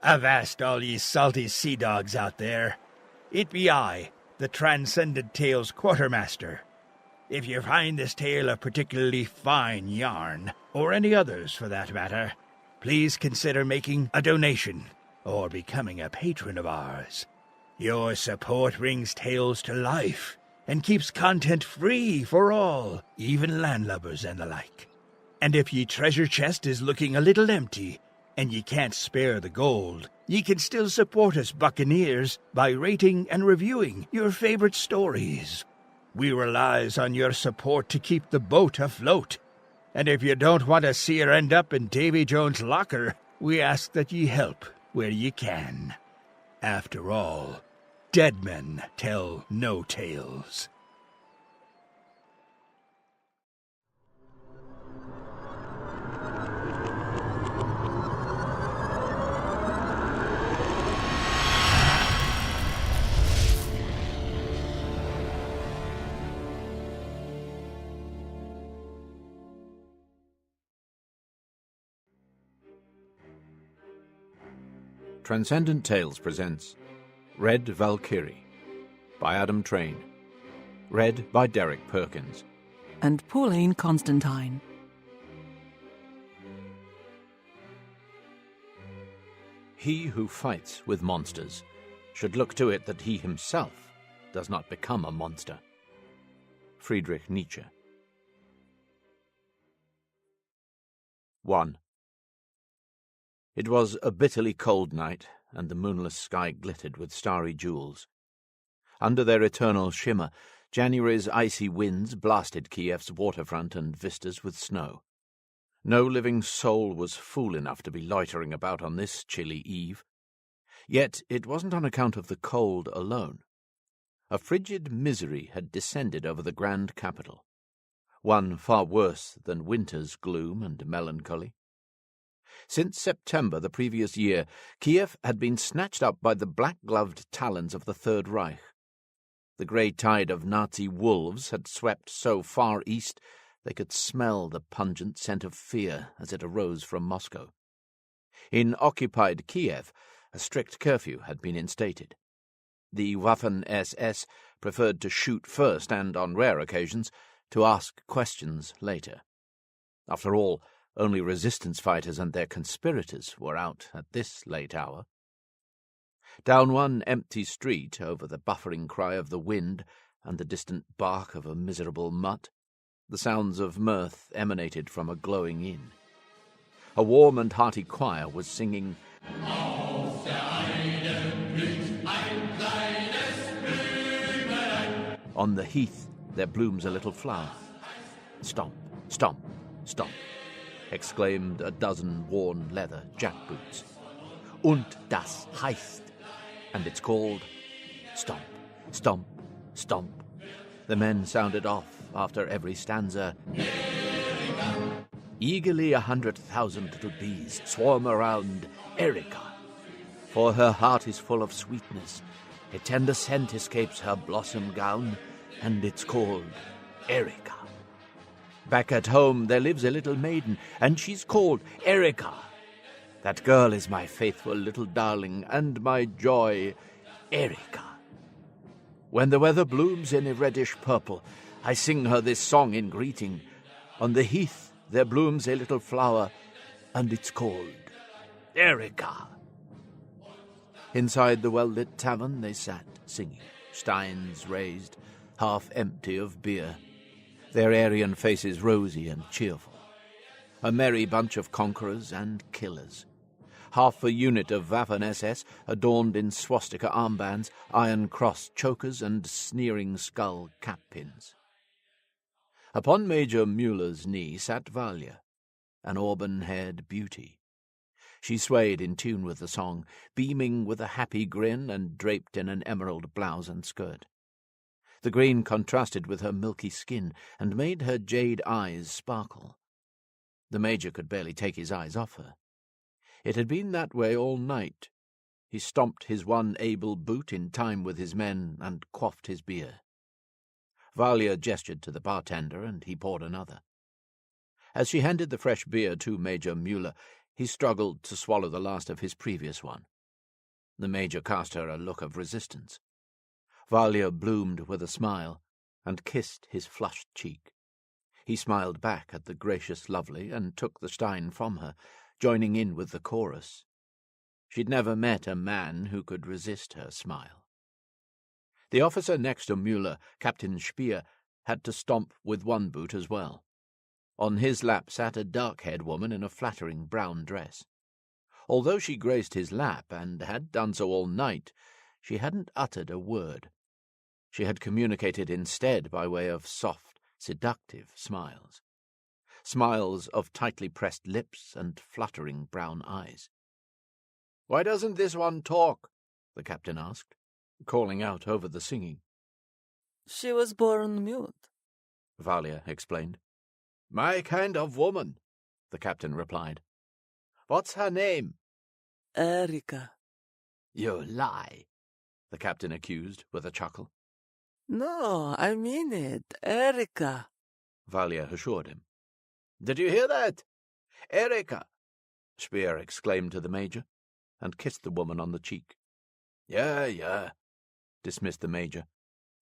Avast all ye salty sea dogs out there. It be I, the Transcendent Tales Quartermaster. If you find this tale a particularly fine yarn, or any others for that matter, please consider making a donation or becoming a patron of ours. Your support brings tales to life and keeps content free for all, even landlubbers and the like. And if ye treasure chest is looking a little empty, and ye can't spare the gold, ye can still support us buccaneers by rating and reviewing your favorite stories. We relies on your support to keep the boat afloat. And if you don't want to see her end up in Davy Jones' locker, we ask that ye help where ye can. After all, dead men tell no tales. Transcendent Tales presents Read Valkyrie by Adam Train. Read by Derek Perkins. And Pauline Constantine. He who fights with monsters should look to it that he himself does not become a monster. Friedrich Nietzsche. 1. It was a bitterly cold night, and the moonless sky glittered with starry jewels. Under their eternal shimmer, January's icy winds blasted Kiev's waterfront and vistas with snow. No living soul was fool enough to be loitering about on this chilly eve. Yet it wasn't on account of the cold alone. A frigid misery had descended over the grand capital, one far worse than winter's gloom and melancholy. Since September the previous year, Kiev had been snatched up by the black-gloved talons of the Third Reich. The grey tide of Nazi wolves had swept so far east they could smell the pungent scent of fear as it arose from Moscow. In occupied Kiev, a strict curfew had been instated. The Waffen-SS preferred to shoot first and, on rare occasions, to ask questions later. After all, only resistance fighters and their conspirators were out at this late hour. Down one empty street, over the buffering cry of the wind and the distant bark of a miserable mutt, the sounds of mirth emanated from a glowing inn. A warm and hearty choir was singing, Auf der Heide blüht kleines Blümelein. On the heath there blooms a little flower. Stomp, stomp, stomp, exclaimed a dozen worn leather jackboots. Und das heißt, and it's called stomp, stomp, stomp. The men sounded off after every stanza. Erika. Eagerly 100,000 little bees swarm around Erika, for her heart is full of sweetness. A tender scent escapes her blossom gown, and it's called Erika. Back at home there lives a little maiden, and she's called Erika. That girl is my faithful little darling, and my joy, Erika. When the weather blooms in a reddish purple, I sing her this song in greeting. On the heath there blooms a little flower, and it's called Erika. Inside the well-lit tavern they sat, singing, steins raised, half empty of beer, their Aryan faces rosy and cheerful. A merry bunch of conquerors and killers. Half a unit of Waffen-SS adorned in swastika armbands, iron cross chokers, and sneering skull cap pins. Upon Major Muller's knee sat Valia, an auburn-haired beauty. She swayed in tune with the song, beaming with a happy grin and draped in an emerald blouse and skirt. The green contrasted with her milky skin and made her jade eyes sparkle. The Major could barely take his eyes off her. It had been that way all night. He stomped his one able boot in time with his men and quaffed his beer. Valia gestured to the bartender, and he poured another. As she handed the fresh beer to Major Muller, he struggled to swallow the last of his previous one. The Major cast her a look of resistance. Valya bloomed with a smile and kissed his flushed cheek. He smiled back at the gracious lovely and took the stein from her, joining in with the chorus. She'd never met a man who could resist her smile. The officer next to Müller, Captain Speer, had to stomp with one boot as well. On his lap sat a dark-haired woman in a flattering brown dress. Although she graced his lap, and had done so all night, she hadn't uttered a word. She had communicated instead by way of soft, seductive smiles. Smiles of tightly pressed lips and fluttering brown eyes. "Why doesn't this one talk?" the captain asked, calling out over the singing. "She was born mute," Valya explained. "My kind of woman," the captain replied. "What's her name?" "Erika." "You lie," the captain accused with a chuckle. "No, I mean it. Erika," Valya assured him. "Did you hear that? Erika!" Speer exclaimed to the Major, and kissed the woman on the cheek. Yeah, dismissed the Major.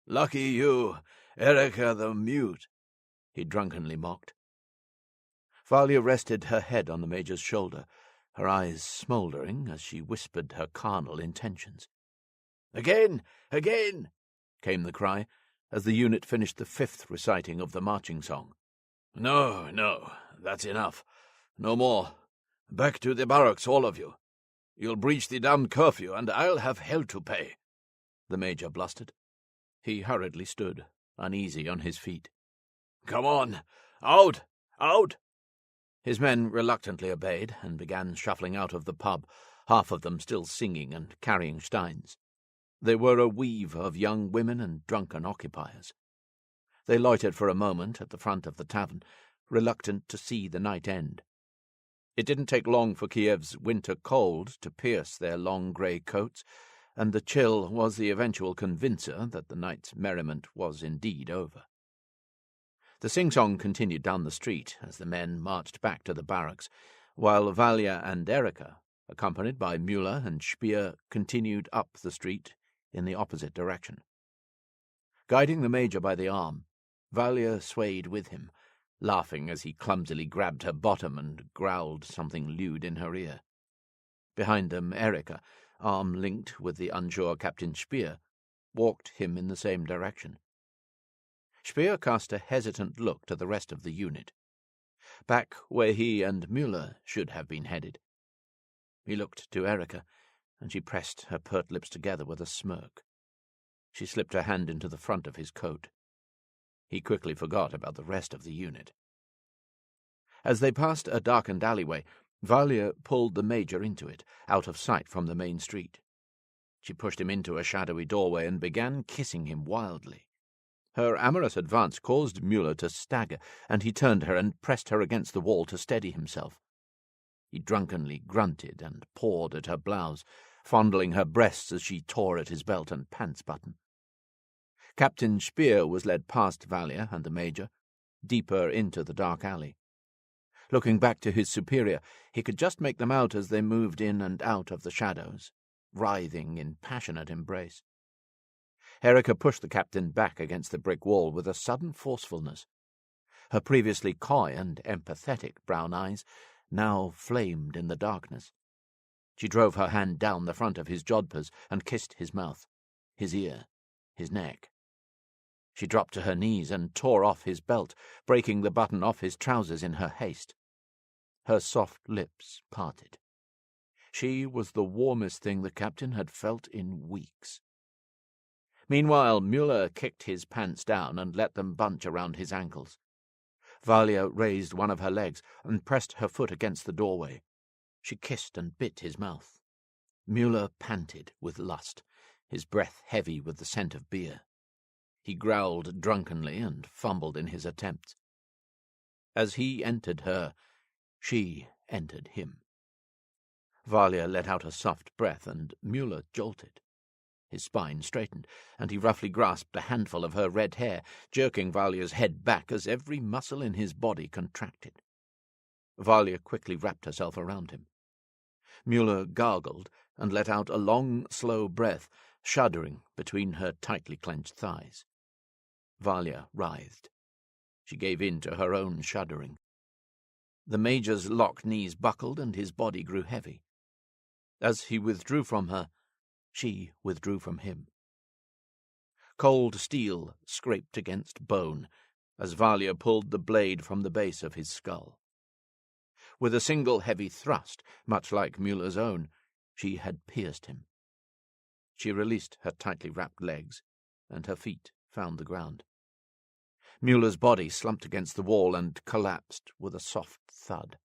"Lucky you, Erika the mute," he drunkenly mocked. Valya rested her head on the Major's shoulder, her eyes smouldering as she whispered her carnal intentions. "Again, again!" came the cry, as the unit finished the 5th reciting of the marching song. No, that's enough. No more. Back to the barracks, all of you. You'll breach the damned curfew, and I'll have hell to pay," the Major blustered. He hurriedly stood, uneasy on his feet. "Come on! Out! Out!" His men reluctantly obeyed, and began shuffling out of the pub, half of them still singing and carrying steins. They were a weave of young women and drunken occupiers. They loitered for a moment at the front of the tavern, reluctant to see the night end. It didn't take long for Kiev's winter cold to pierce their long grey coats, and the chill was the eventual convincer that the night's merriment was indeed over. The sing-song continued down the street as the men marched back to the barracks, while Valya and Erika, accompanied by Müller and Speer, continued up the street in the opposite direction. Guiding the Major by the arm, Valya swayed with him, laughing as he clumsily grabbed her bottom and growled something lewd in her ear. Behind them, Erika, arm linked with the unsure Captain Speer, walked him in the same direction. Speer cast a hesitant look to the rest of the unit, back where he and Müller should have been headed. He looked to Erika, and she pressed her pert lips together with a smirk. She slipped her hand into the front of his coat. He quickly forgot about the rest of the unit. As they passed a darkened alleyway, Valya pulled the Major into it, out of sight from the main street. She pushed him into a shadowy doorway and began kissing him wildly. Her amorous advance caused Müller to stagger, and he turned her and pressed her against the wall to steady himself. He drunkenly grunted and pawed at her blouse, fondling her breasts as she tore at his belt and pants button. Captain Speer was led past Valya and the Major, deeper into the dark alley. Looking back to his superior, he could just make them out as they moved in and out of the shadows, writhing in passionate embrace. Erika pushed the captain back against the brick wall with a sudden forcefulness. Her previously coy and empathetic brown eyes now flamed in the darkness. She drove her hand down the front of his jodhpurs and kissed his mouth, his ear, his neck. She dropped to her knees and tore off his belt, breaking the button off his trousers in her haste. Her soft lips parted. She was the warmest thing the captain had felt in weeks. Meanwhile, Müller kicked his pants down and let them bunch around his ankles. Valya raised one of her legs and pressed her foot against the doorway. She kissed and bit his mouth. Müller panted with lust, his breath heavy with the scent of beer. He growled drunkenly and fumbled in his attempts. As he entered her, she entered him. Valya let out a soft breath, and Müller jolted. His spine straightened, and he roughly grasped a handful of her red hair, jerking Valya's head back as every muscle in his body contracted. Valya quickly wrapped herself around him. Müller gargled and let out a long, slow breath, shuddering between her tightly clenched thighs. Valia writhed. She gave in to her own shuddering. The Major's locked knees buckled and his body grew heavy. As he withdrew from her, she withdrew from him. Cold steel scraped against bone as Valia pulled the blade from the base of his skull. With a single heavy thrust, much like Müller's own, she had pierced him. She released her tightly wrapped legs, and her feet found the ground. Müller's body slumped against the wall and collapsed with a soft thud.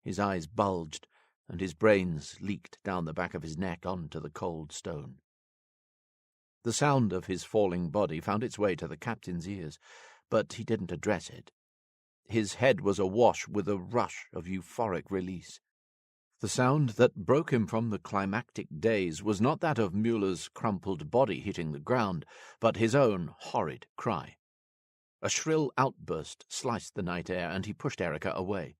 His eyes bulged, and his brains leaked down the back of his neck onto the cold stone. The sound of his falling body found its way to the captain's ears, but he didn't address it. His head was awash with a rush of euphoric release. The sound that broke him from the climactic daze was not that of Müller's crumpled body hitting the ground, but his own horrid cry. A shrill outburst sliced the night air, and he pushed Erika away.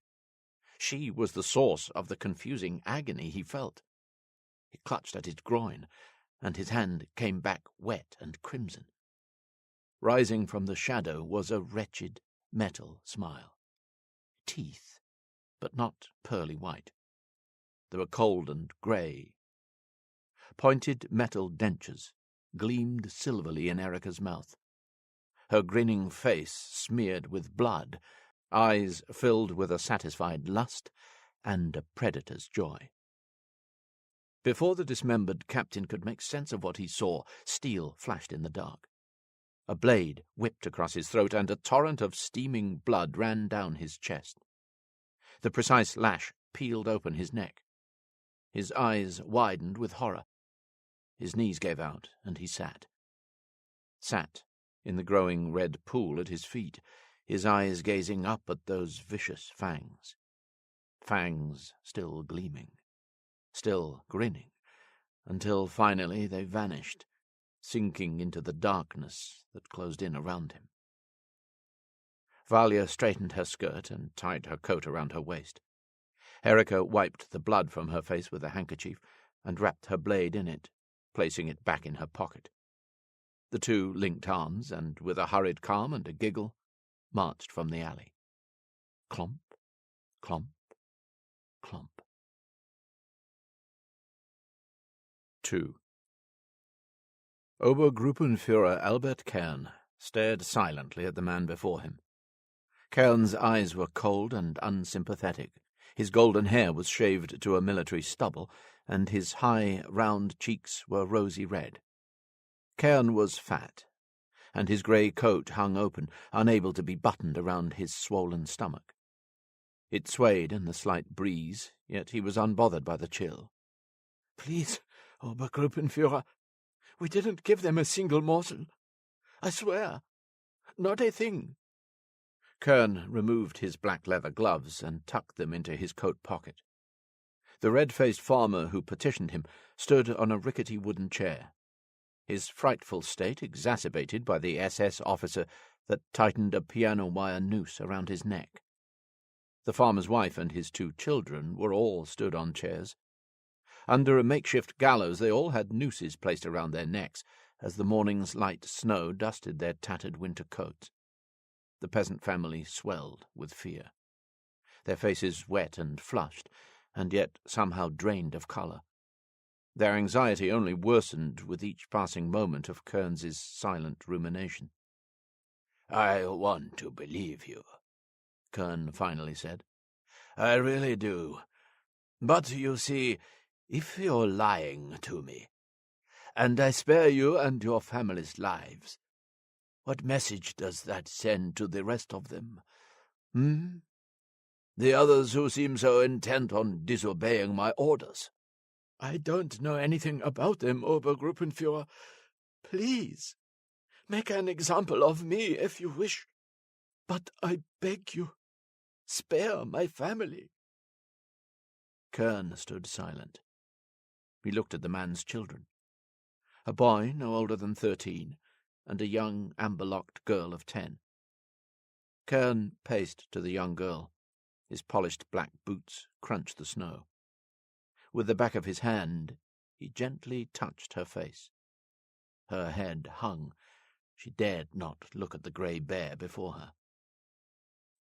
She was the source of the confusing agony he felt. He clutched at his groin, and his hand came back wet and crimson. Rising from the shadow was a wretched metal smile. Teeth, but not pearly white. They were cold and grey. Pointed metal dentures gleamed silverly in Erika's mouth. Her grinning face smeared with blood, eyes filled with a satisfied lust and a predator's joy. Before the dismembered captain could make sense of what he saw, steel flashed in the dark. A blade whipped across his throat, and a torrent of steaming blood ran down his chest. The precise lash peeled open his neck. His eyes widened with horror. His knees gave out, and he sat in the growing red pool at his feet, his eyes gazing up at those vicious fangs. Fangs still gleaming, still grinning, until finally they vanished, sinking into the darkness that closed in around him. Valia straightened her skirt and tied her coat around her waist. Erika wiped the blood from her face with a handkerchief and wrapped her blade in it, placing it back in her pocket. The two linked arms, and with a hurried calm and a giggle, marched from the alley. Clomp, clomp, clomp. 2. Obergruppenführer Albert Kern stared silently at the man before him. Kern's eyes were cold and unsympathetic. His golden hair was shaved to a military stubble, and his high, round cheeks were rosy red. Kern was fat, and his grey coat hung open, unable to be buttoned around his swollen stomach. It swayed in the slight breeze, yet he was unbothered by the chill. "Please, Obergruppenführer, we didn't give them a single morsel. I swear, not a thing." Kern removed his black leather gloves and tucked them into his coat pocket. The red-faced farmer who petitioned him stood on a rickety wooden chair, his frightful state exacerbated by the SS officer that tightened a piano-wire noose around his neck. The farmer's wife and his 2 children were all stood on chairs. Under a makeshift gallows they all had nooses placed around their necks as the morning's light snow dusted their tattered winter coats. The peasant family swelled with fear, their faces wet and flushed, and yet somehow drained of colour. Their anxiety only worsened with each passing moment of Kearns's silent rumination. "I want to believe you," Kern finally said. "I really do. But you see, if you're lying to me, and I spare you and your family's lives, what message does that send to the rest of them? The others who seem so intent on disobeying my orders?" "I don't know anything about them, Obergruppenführer. Please, make an example of me if you wish. But I beg you, spare my family." Kern stood silent. He looked at the man's children. A boy no older than 13, and a young amber-locked girl of 10. Kern paced to the young girl. His polished black boots crunched the snow. With the back of his hand, he gently touched her face. Her head hung. She dared not look at the grey bear before her.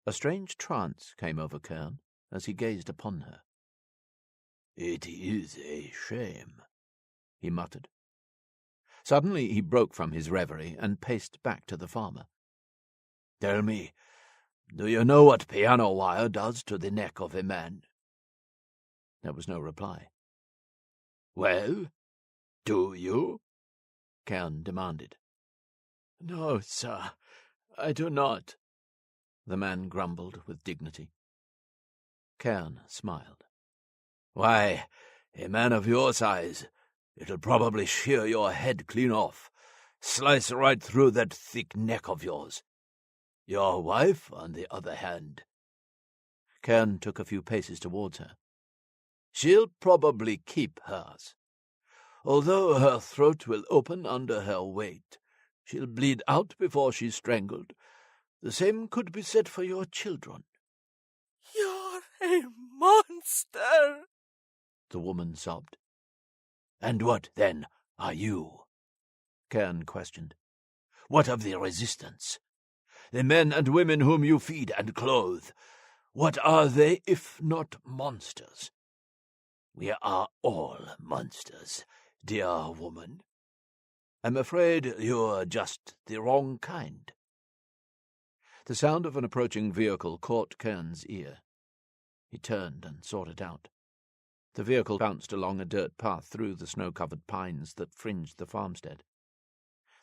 A strange trance came over Kern as he gazed upon her. "It is a shame," he muttered. Suddenly he broke from his reverie and paced back to the farmer. "Tell me, do you know what piano wire does to the neck of a man?" There was no reply. "Well, do you?" Kern demanded. "No, sir, I do not," the man grumbled with dignity. Kern smiled. "Why, a man of your size, it'll probably shear your head clean off, slice right through that thick neck of yours. Your wife, on the other hand—" Kern took a few paces towards her. "She'll probably keep hers. Although her throat will open under her weight, she'll bleed out before she's strangled. The same could be said for your children." You're a monster! The woman sobbed. "And what, then, are you?" Kern questioned. "What of the resistance? The men and women whom you feed and clothe, what are they if not monsters? We are all monsters, dear woman. I'm afraid you're just the wrong kind." The sound of an approaching vehicle caught Kern's ear. He turned and sought it out. The vehicle bounced along a dirt path through the snow-covered pines that fringed the farmstead.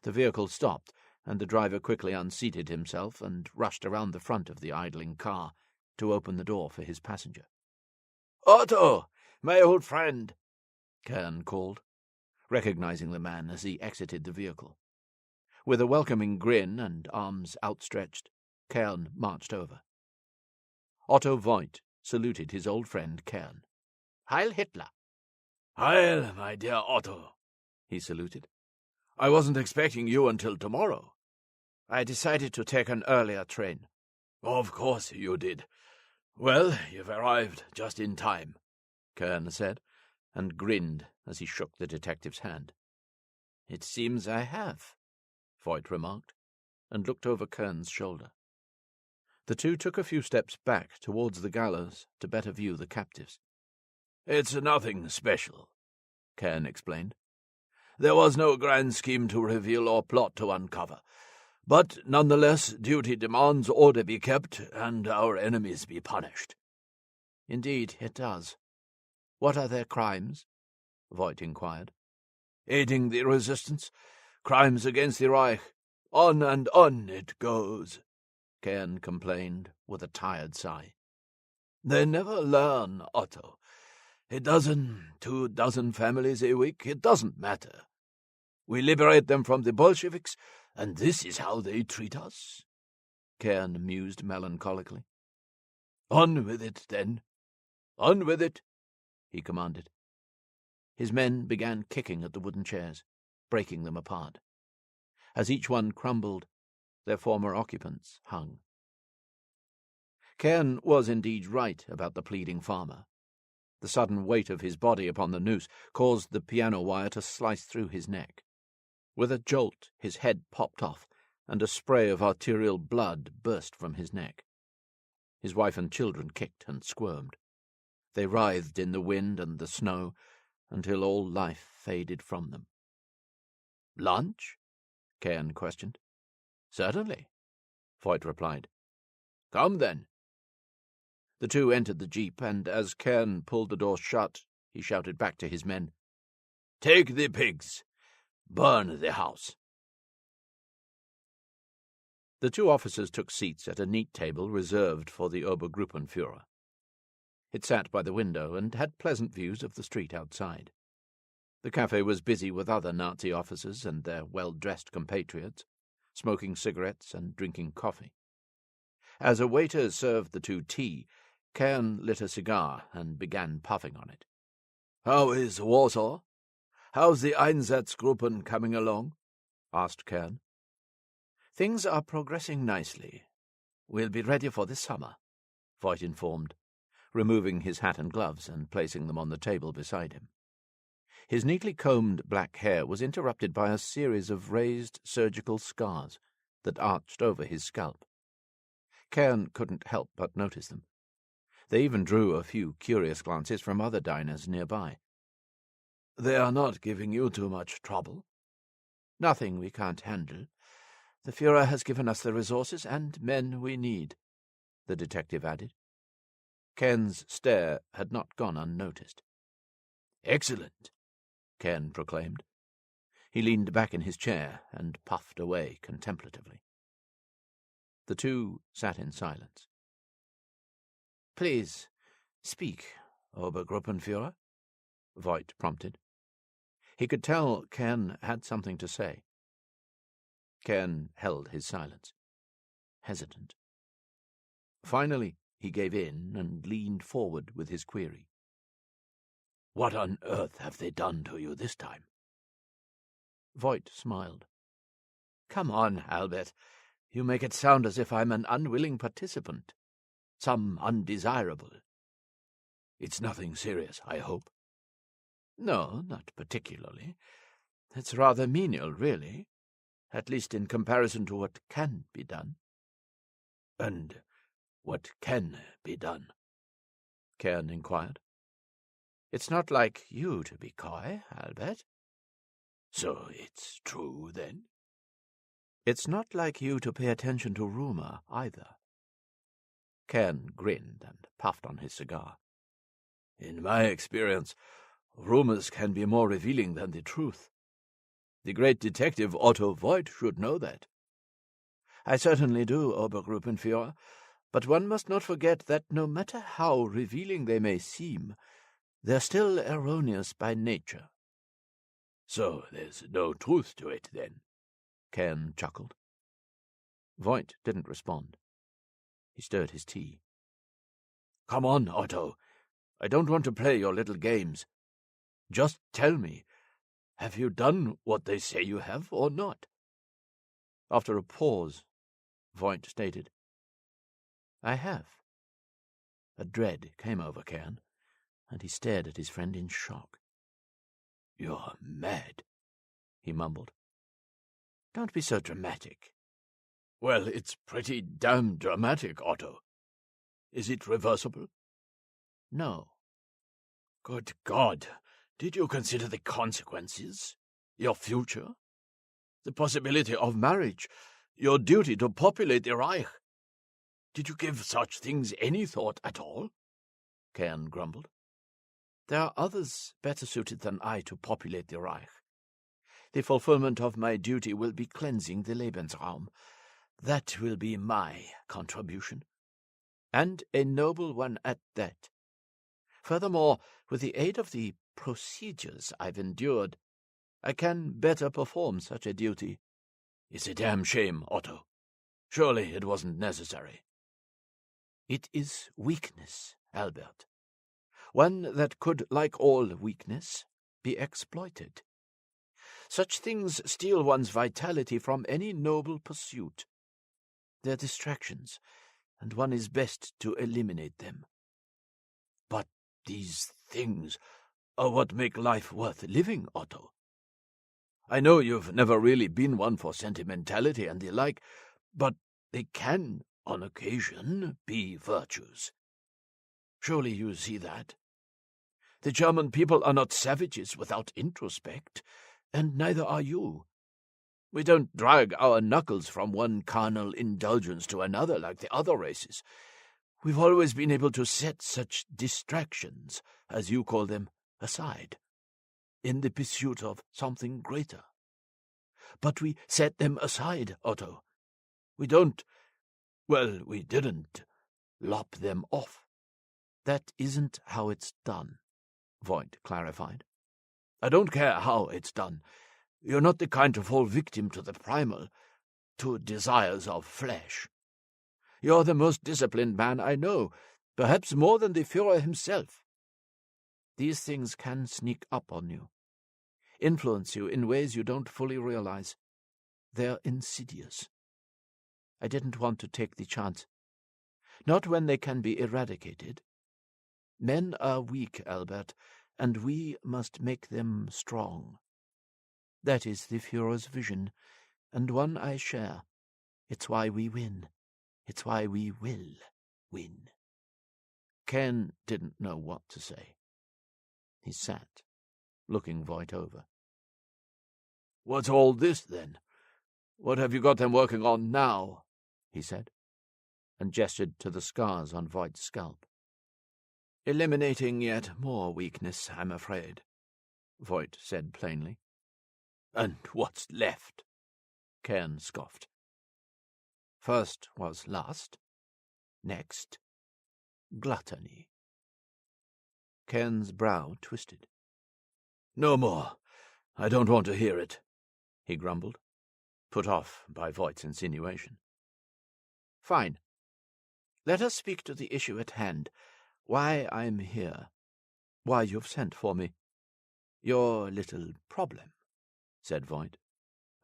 The vehicle stopped, and the driver quickly unseated himself and rushed around the front of the idling car to open the door for his passenger. "Otto, my old friend," Kern called, recognizing the man as he exited the vehicle. With a welcoming grin and arms outstretched, Kern marched over. Otto Voigt saluted his old friend Kern. "Heil Hitler." "Heil, my dear Otto," he saluted. "I wasn't expecting you until tomorrow." "I decided to take an earlier train." "Of course you did. Well, you've arrived just in time," Kern said, and grinned as he shook the detective's hand. "It seems I have," Voigt remarked, and looked over Kern's shoulder. The two took a few steps back towards the gallows to better view the captives. "It's nothing special," Kern explained. "There was no grand scheme to reveal or plot to uncover, but nonetheless duty demands order be kept and our enemies be punished." "Indeed, it does. What are their crimes?" Voigt inquired. "Aiding the resistance, crimes against the Reich, on and on it goes," Kern complained with a tired sigh. "They never learn, Otto. 2 dozen families a week, it doesn't matter. We liberate them from the Bolsheviks, and this is how they treat us," Kern mused melancholically. "On with it, then. On with it," he commanded. His men began kicking at the wooden chairs, breaking them apart. As each one crumbled, their former occupants hung. Kern was indeed right about the pleading farmer. The sudden weight of his body upon the noose caused the piano wire to slice through his neck. With a jolt, his head popped off, and a spray of arterial blood burst from his neck. His wife and children kicked and squirmed. They writhed in the wind and the snow until all life faded from them. "Lunch?" Kern questioned. "Certainly," Voigt replied. "Come, then." The two entered the jeep, and as Kern pulled the door shut, he shouted back to his men, "Take the pigs. Burn the house." The two officers took seats at a neat table reserved for the Obergruppenführer. It sat by the window and had pleasant views of the street outside. The cafe was busy with other Nazi officers and their well-dressed compatriots, smoking cigarettes and drinking coffee. As a waiter served the two tea, Kern lit a cigar and began puffing on it. "How is Warsaw? How's the Einsatzgruppen coming along?" asked Kern. "Things are progressing nicely. We'll be ready for this summer," Voigt informed, removing his hat and gloves and placing them on the table beside him. His neatly combed black hair was interrupted by a series of raised surgical scars that arched over his scalp. Kern couldn't help but notice them. They even drew a few curious glances from other diners nearby. "They are not giving you too much trouble?" "Nothing we can't handle. The Führer has given us the resources and men we need," the detective added. Kern's stare had not gone unnoticed. "Excellent," Kern proclaimed. He leaned back in his chair and puffed away contemplatively. The two sat in silence. "Please, speak, Obergruppenführer," Voigt prompted. He could tell Kern had something to say. Kern held his silence, hesitant. Finally, he gave in and leaned forward with his query. "What on earth have they done to you this time?" Voigt smiled. "Come on, Albert. You make it sound as if I'm an unwilling participant. Some undesirable." "It's nothing serious, I hope." "No, not particularly. It's rather menial, really, at least in comparison to what can be done." "And what can be done?" Kern inquired. "It's not like you to be coy, Albert." "So it's true, then?" "It's not like you to pay attention to rumor, either." Kern grinned and puffed on his cigar. "In my experience, rumors can be more revealing than the truth. The great detective Otto Voigt should know that." "I certainly do, Obergruppenführer, but one must not forget that no matter how revealing they may seem, they're still erroneous by nature." "So there's no truth to it, then?" Kern chuckled. Voigt didn't respond. He stirred his tea. "Come on, Otto. I don't want to play your little games. Just tell me, have you done what they say you have or not?" After a pause, Voigt stated, "I have." A dread came over Kern, and he stared at his friend in shock. "You're mad," he mumbled. "Don't be so dramatic." "Well, it's pretty damn dramatic, Otto. Is it reversible?" "No." "Good God! Did you consider the consequences? Your future? The possibility of marriage? Your duty to populate the Reich? Did you give such things any thought at all?" Kern grumbled. "There are others better suited than I to populate the Reich. The fulfillment of my duty will be cleansing the Lebensraum. That will be my contribution. And a noble one at that. Furthermore, with the aid of the procedures I've endured, I can better perform such a duty." "It's a damn shame, Otto. Surely it wasn't necessary." "It is weakness, Albert. One that could, like all weakness, be exploited. Such things steal one's vitality from any noble pursuit. They're distractions, and one is best to eliminate them." "But these things are what make life worth living, Otto. I know you've never really been one for sentimentality and the like, but they can, on occasion, be virtues. Surely you see that? The German people are not savages without introspect, and neither are you. We don't drag our knuckles from one carnal indulgence to another like the other races. We've always been able to set such distractions, as you call them, aside, in the pursuit of something greater. But we set them aside, Otto. We didn't lop them off." "That isn't how it's done," Voigt clarified. "I don't care how it's done. You're not the kind to fall victim to the primal, to desires of flesh. You're the most disciplined man I know, perhaps more than the Führer himself. These things can sneak up on you, influence you in ways you don't fully realize. They're insidious. I didn't want to take the chance. Not when they can be eradicated. Men are weak, Albert, and we must make them strong. That is the Führer's vision, and one I share. It's why we win. It's why we will win." Kern didn't know what to say. He sat, looking Voigt over. "What's all this, then? What have you got them working on now?" he said, and gestured to the scars on Voigt's scalp. "Eliminating yet more weakness, I'm afraid," Voigt said plainly. "And what's left?" Kern scoffed. "First was lust. Next, gluttony." Kern's brow twisted. "No more. I don't want to hear it," he grumbled, put off by Voigt's insinuation. "Fine. Let us speak to the issue at hand. Why I'm here. Why you've sent for me. Your little problem," said Voigt,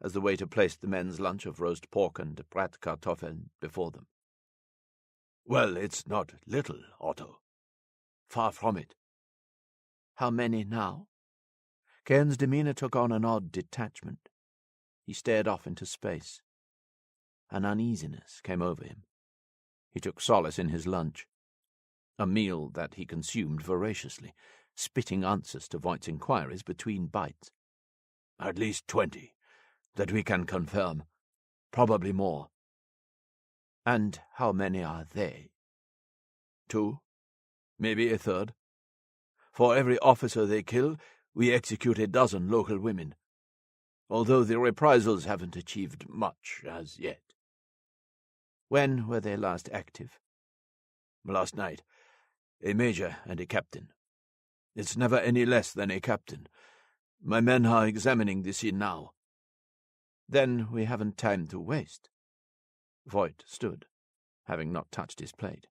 as the waiter placed the men's lunch of roast pork and bratkartoffeln before them. "Well, it's not little, Otto. Far from it." "How many now?" Kern's demeanour took on an odd detachment. He stared off into space. An uneasiness came over him. He took solace in his lunch, a meal that he consumed voraciously, spitting answers to Voigt's inquiries between bites. "At least 20, that we can confirm. Probably more." "And how many are they?" 2, maybe a third. For every officer they kill, we execute a dozen local women, although the reprisals haven't achieved much as yet." "When were they last active?" "Last night. A major and a captain. It's never any less than a captain. My men are examining the scene now." "Then we haven't time to waste." Voigt stood, having not touched his plate.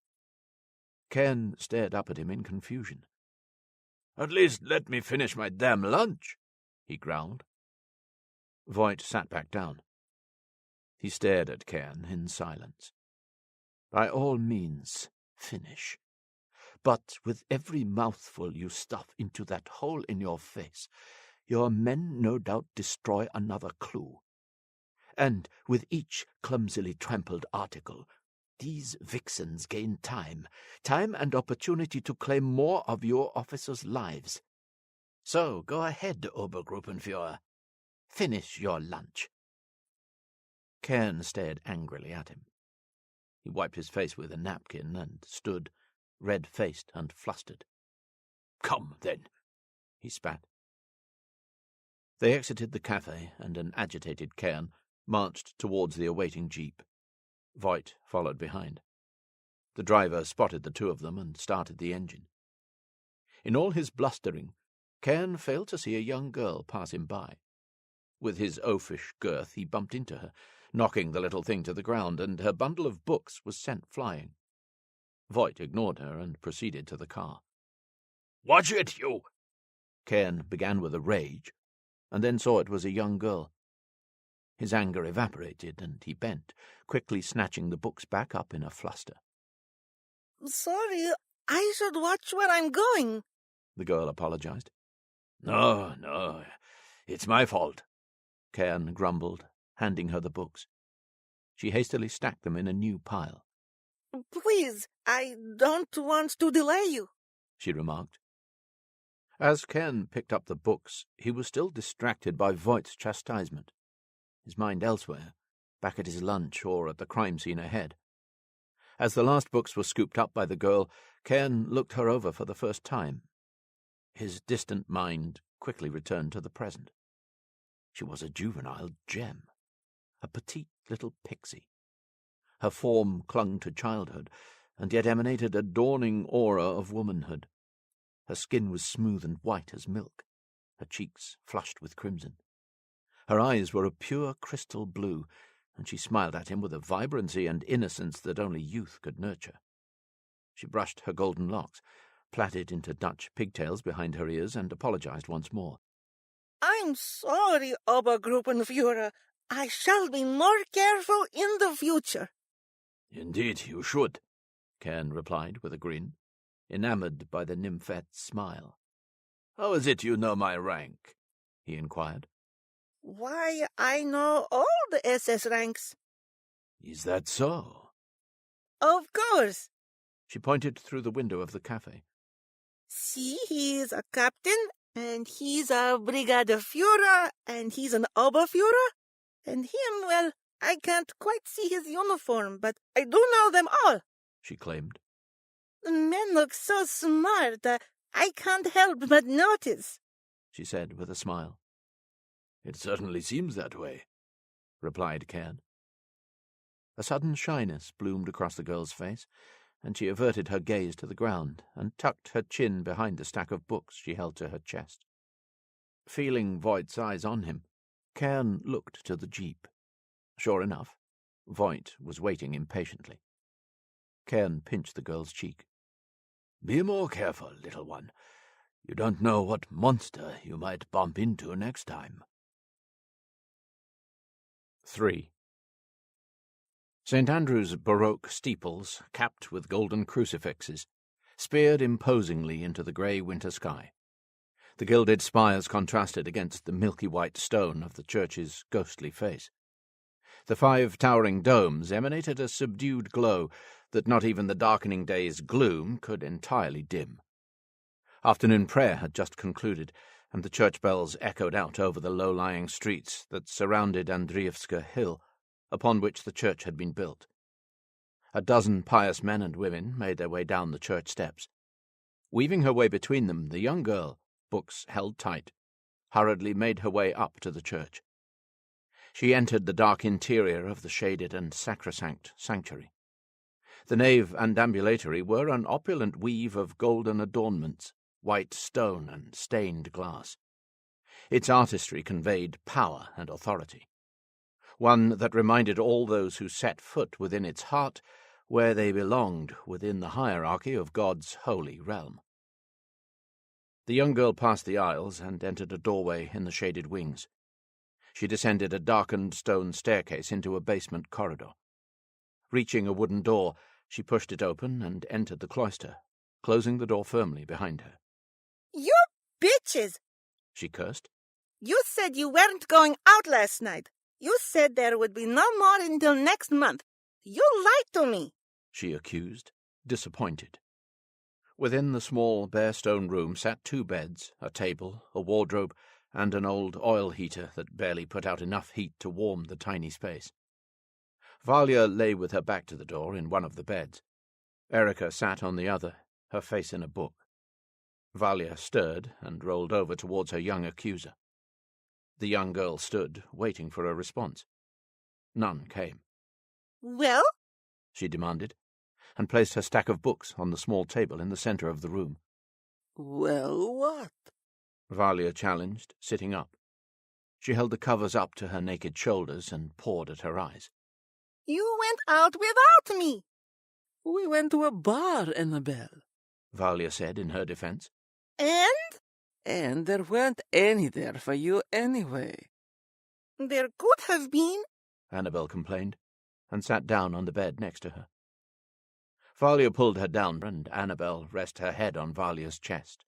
Kern stared up at him in confusion. "At least let me finish my damn lunch," he growled. Voigt sat back down. He stared at Kern in silence. "By all means, finish. But with every mouthful you stuff into that hole in your face, your men no doubt destroy another clue. And with each clumsily trampled article, these vixens gain time and opportunity to claim more of your officers' lives. So go ahead, Obergruppenführer. Finish your lunch." Kern stared angrily at him. He wiped his face with a napkin and stood, red-faced and flustered. "Come, then," he spat. They exited the cafe, and an agitated Kern marched towards the awaiting jeep. Voigt followed behind. The driver spotted the two of them and started the engine. In all his blustering, Kern failed to see a young girl pass him by. With his oafish girth he bumped into her, knocking the little thing to the ground, and her bundle of books was sent flying. Voigt ignored her and proceeded to the car. "Watch it, you!" Kern began with a rage, and then saw it was a young girl. His anger evaporated, and he bent, quickly snatching the books back up in a fluster. "Sorry, I should watch where I'm going," the girl apologized. No, it's my fault," Kern grumbled, handing her the books. She hastily stacked them in a new pile. "Please, I don't want to delay you," she remarked. As Kern picked up the books, he was still distracted by Voigt's chastisement, his mind elsewhere, back at his lunch or at the crime scene ahead. As the last books were scooped up by the girl, Kern looked her over for the first time. His distant mind quickly returned to the present. She was a juvenile gem, a petite little pixie. Her form clung to childhood, and yet emanated a dawning aura of womanhood. Her skin was smooth and white as milk, her cheeks flushed with crimson. Her eyes were a pure crystal blue, and she smiled at him with a vibrancy and innocence that only youth could nurture. She brushed her golden locks, plaited into Dutch pigtails behind her ears, and apologized once more. "I'm sorry, Obergruppenführer. I shall be more careful in the future." "Indeed you should," Kern replied with a grin. enamoured by the nymphette's smile. "How is it you know my rank?" he inquired. Why, I know all the SS ranks. "Is that so?" Of course. She pointed through the window of the cafe. See, he's a captain, and he's a Brigadeführer, and he's an Oberführer. And him, well, I can't quite see his uniform, but I do know them all. She claimed. The men look so smart, I can't help but notice, She said with a smile. "It certainly seems that way," replied Kern. A sudden shyness bloomed across the girl's face, and she averted her gaze to the ground and tucked her chin behind the stack of books she held to her chest. Feeling Voight's eyes on him, Kern looked to the jeep. Sure enough, Voight was waiting impatiently. Kern pinched the girl's cheek. "Be more careful, little one. You don't know what monster you might bump into next time." 3. St. Andrew's Baroque steeples, capped with golden crucifixes, speared imposingly into the grey winter sky. The gilded spires contrasted against the milky white stone of the church's ghostly face. The 5 towering domes emanated a subdued glow that not even the darkening day's gloom could entirely dim. Afternoon prayer had just concluded, and the church bells echoed out over the low-lying streets that surrounded Andrievska Hill, upon which the church had been built. A dozen pious men and women made their way down the church steps. Weaving her way between them, the young girl, books held tight, hurriedly made her way up to the church. She entered the dark interior of the shaded and sacrosanct sanctuary. The nave and ambulatory were an opulent weave of golden adornments, white stone and stained glass. Its artistry conveyed power and authority, one that reminded all those who set foot within its heart where they belonged within the hierarchy of God's holy realm. The young girl passed the aisles and entered a doorway in the shaded wings. She descended a darkened stone staircase into a basement corridor. Reaching a wooden door, she pushed it open and entered the cloister, closing the door firmly behind her. You bitches! She cursed. You said you weren't going out last night. You said there would be no more until next month. You lied to me, she accused, disappointed. Within the small, bare stone room sat 2 beds, a table, a wardrobe, and an old oil heater that barely put out enough heat to warm the tiny space. Valia lay with her back to the door in one of the beds. Erika sat on the other, her face in a book. Valia stirred and rolled over towards her young accuser. The young girl stood, waiting for a response. None came. Well? She demanded, and placed her stack of books on the small table in the centre of the room. Well, what? Valia challenged, sitting up. She held the covers up to her naked shoulders and pawed at her eyes. You went out without me. We went to a bar, Annabelle, Valia said in her defence. And there weren't any there for you anyway. There could have been, Annabelle complained, and sat down on the bed next to her. Valia pulled her down, and Annabelle rested her head on Valia's chest.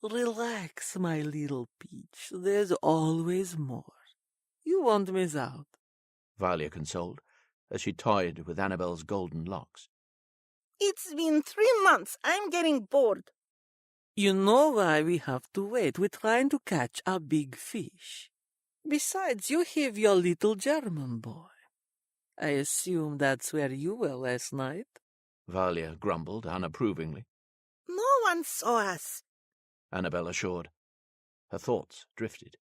Relax, my little peach. There's always more. You won't miss out, Valia consoled, as she toyed with Annabelle's golden locks. It's been 3 months. I'm getting bored. You know why we have to wait. We're trying to catch a big fish. Besides, you have your little German boy. I assume that's where you were last night. Valia grumbled unapprovingly. No one saw us, Annabelle assured. Her thoughts drifted.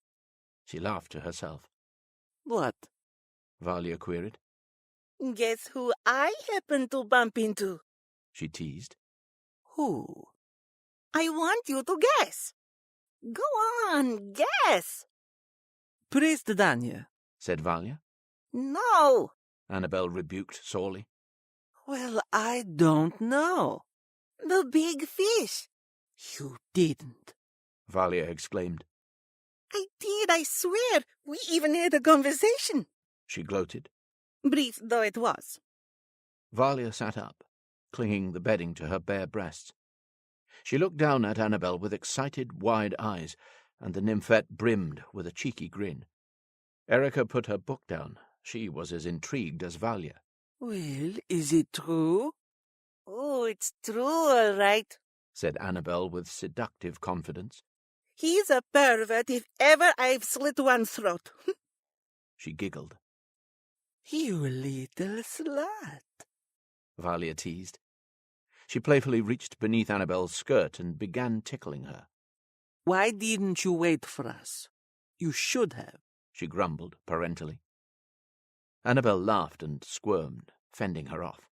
She laughed to herself. What? Valia queried. Guess who I happened to bump into? She teased. Who? I want you to guess. Go on, guess. Priest Danya, said Valia. No. Annabelle rebuked sorely. Well, I don't know. The big fish. You didn't, Valia exclaimed. I did, I swear. We even had a conversation. She gloated. Brief though it was. Valia sat up, clinging the bedding to her bare breasts. She looked down at Annabel with excited, wide eyes, and the nymphette brimmed with a cheeky grin. Erika put her book down. She was as intrigued as Valia. Well, is it true? Oh, it's true, all right. Said Annabel with seductive confidence. He's a pervert if ever I've slit one throat. She giggled. You little slut. Valia teased. She playfully reached beneath Annabel's skirt and began tickling her. Why didn't you wait for us? You should have, she grumbled parentally. Annabel laughed and squirmed, fending her off.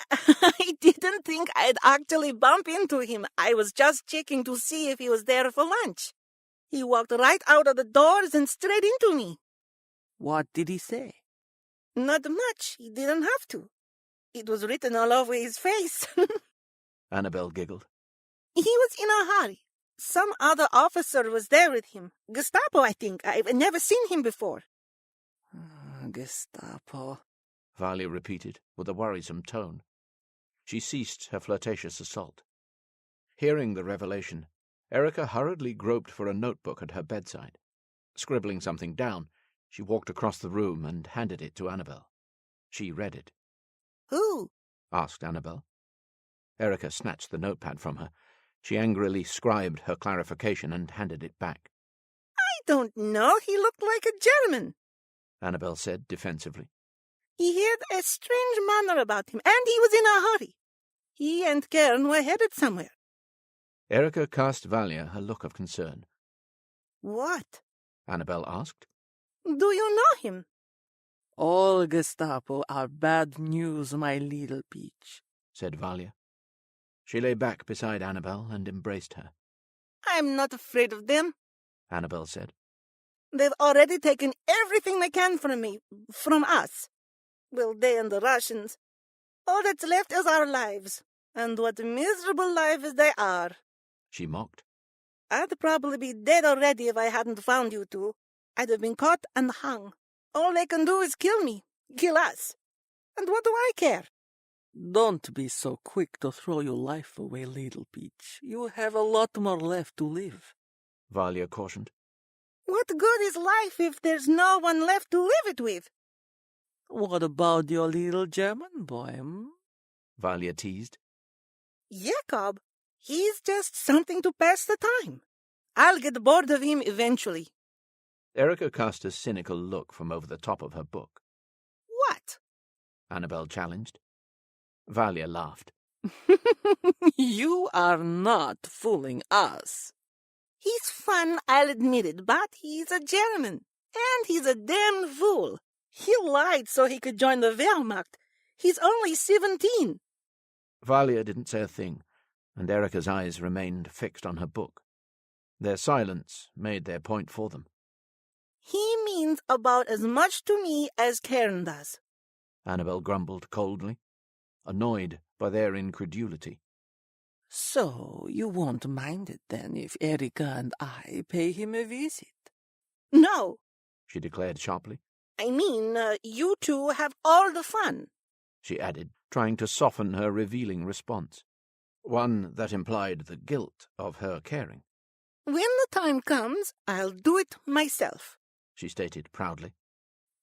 I didn't think I'd actually bump into him. I was just checking to see if he was there for lunch. He walked right out of the doors and straight into me. What did he say? Not much. He didn't have to. It was written all over his face. Annabel giggled. He was in a hurry. Some other officer was there with him. Gestapo, I think. I've never seen him before. Gestapo, Valia repeated with a worrisome tone. She ceased her flirtatious assault. Hearing the revelation, Erika hurriedly groped for a notebook at her bedside. Scribbling something down, she walked across the room and handed it to Annabel. She read it. Who? Asked Annabel. Erika snatched the notepad from her. She angrily scribed her clarification and handed it back. I don't know. He looked like a German, Annabel said defensively. He had a strange manner about him, and he was in a hurry. He and Kern were headed somewhere. Erika cast Valia a look of concern. What? Annabel asked. Do you know him? All Gestapo are bad news, my little peach, said Valia. She lay back beside Annabel and embraced her. I'm not afraid of them, Annabel said. They've already taken everything they can from me, from us. Well, they and the Russians. All that's left is our lives, and what miserable lives they are. She mocked. I'd probably be dead already if I hadn't found you two. I'd have been caught and hung. All they can do is kill me, kill us. And what do I care? Don't be so quick to throw your life away, little peach. You have a lot more left to live, Valia cautioned. What good is life if there's no one left to live it with? What about your little German boy, Valia teased. Jacob, he's just something to pass the time. I'll get bored of him eventually. Erika cast a cynical look from over the top of her book. What? Annabel challenged. Valia laughed. You are not fooling us. He's fun, I'll admit it, but he's a German. And he's a damn fool. He lied so he could join the Wehrmacht. He's only 17. Valia didn't say a thing, and Erika's eyes remained fixed on her book. Their silence made their point for them. He means about as much to me as Kern does, Annabel grumbled coldly, annoyed by their incredulity. So you won't mind it then if Erika and I pay him a visit? No, she declared sharply. I mean, you two have all the fun, she added, trying to soften her revealing response, one that implied the guilt of her caring. When the time comes, I'll do it myself, she stated proudly.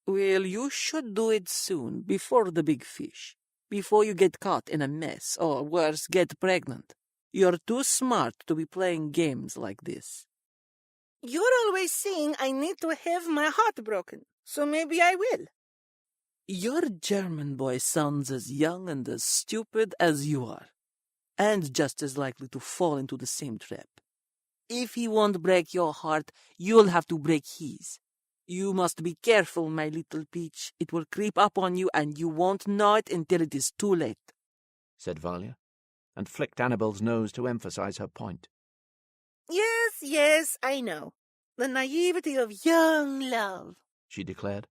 Well, you should do it soon, before the big fish. Before you get caught in a mess, or worse, get pregnant. You're too smart to be playing games like this. You're always saying I need to have my heart broken, so maybe I will. Your German boy sounds as young and as stupid as you are, and just as likely to fall into the same trap. If he won't break your heart, you'll have to break his. You must be careful, my little peach. It will creep up on you, and you won't know it until it is too late, said Valia, and flicked Annabel's nose to emphasize her point. Yes, I know. The naivety of young love, she declared,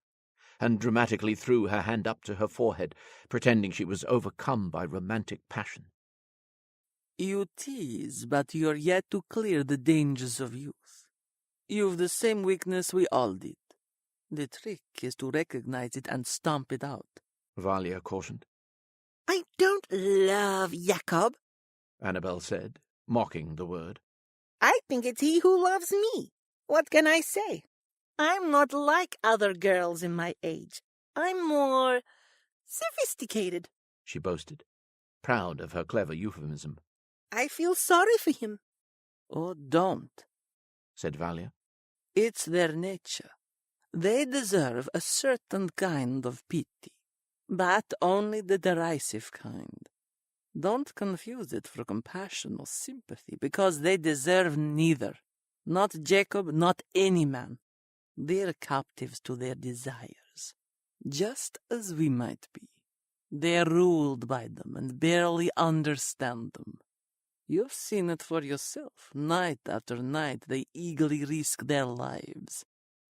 and dramatically threw her hand up to her forehead, pretending she was overcome by romantic passion. You tease, but you're yet to clear the dangers of youth. You've the same weakness we all did. The trick is to recognize it and stomp it out, Valia cautioned. I don't love Jacob, Annabel said, mocking the word. I think it's he who loves me. What can I say? I'm not like other girls in my age. I'm more sophisticated. She boasted, proud of her clever euphemism. I feel sorry for him. Oh, don't, said Valia. It's their nature. They deserve a certain kind of pity, but only the derisive kind. Don't confuse it for compassion or sympathy, because they deserve neither. Not Jacob, not any man. They're captives to their desires, just as we might be. They're ruled by them and barely understand them. You've seen it for yourself. Night after night, they eagerly risk their lives.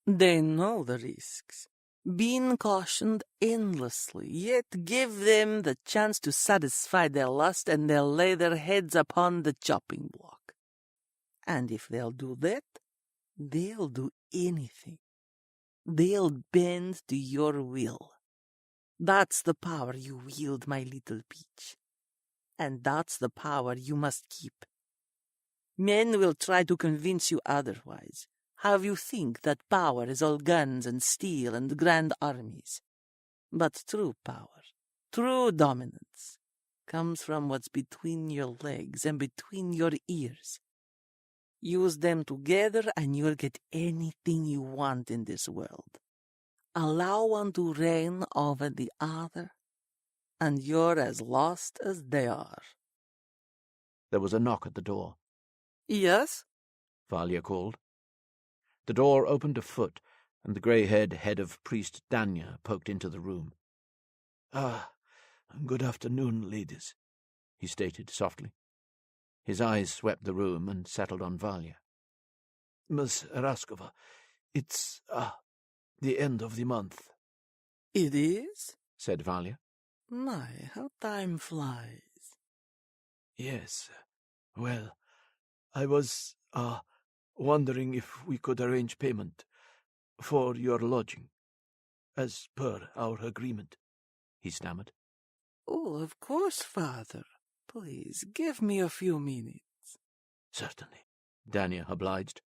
They know the risks, being cautioned endlessly, yet give them the chance to satisfy their lust, and they'll lay their heads upon the chopping block. And if they'll do that, they'll do anything. They'll bend to your will. That's the power you wield, my little peach. And that's the power you must keep. Men will try to convince you otherwise. Have you think that power is all guns and steel and grand armies. But true power, true dominance, comes from what's between your legs and between your ears. Use them together and you'll get anything you want in this world. Allow one to reign over the other, and you're as lost as they are. There was a knock at the door. Yes? Valia called. The door opened a foot, and the grey-haired head of priest Danya poked into the room. Good afternoon, ladies, he stated softly. His eyes swept the room and settled on Valia. Miss Raskova, it's, the end of the month. It is? Said Valia. My, how time flies. Yes. Well, I was, wondering if we could arrange payment for your lodging, as per our agreement, he stammered. Oh, of course, Father. Please, give me a few minutes. Certainly. Danya obliged,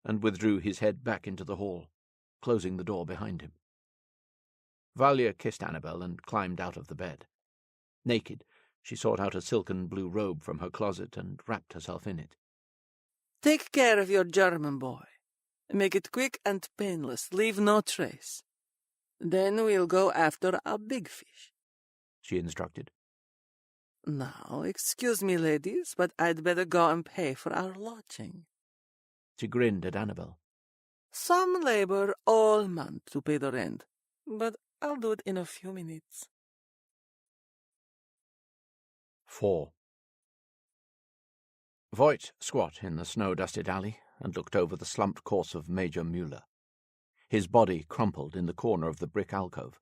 and withdrew his head back into the hall, closing the door behind him. Valia kissed Annabel and climbed out of the bed. Naked, she sought out a silken blue robe from her closet and wrapped herself in it. Take care of your German boy. Make it quick and painless. Leave no trace. Then we'll go after a big fish, she instructed. Now, excuse me, ladies, but I'd better go and pay for our lodging. She grinned at Annabel. Some labor all month to pay the rent, but I'll do it in a few minutes. 4. Voigt squat in the snow-dusted alley and looked over the slumped corpse of Major Müller. His body crumpled in the corner of the brick alcove.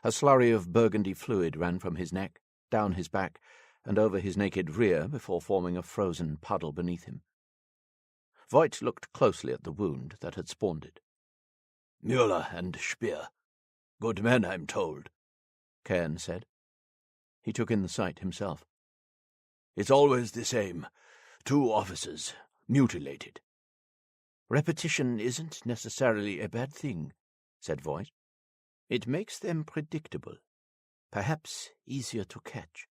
A slurry of burgundy fluid ran from his neck, down his back, and over his naked rear before forming a frozen puddle beneath him. Voigt looked closely at the wound that had spawned it. Müller and Speer. Good men, I'm told, Kern said. He took in the sight himself. It's always the same. 2 officers, mutilated. Repetition isn't necessarily a bad thing, said Voigt. It makes them predictable, perhaps easier to catch.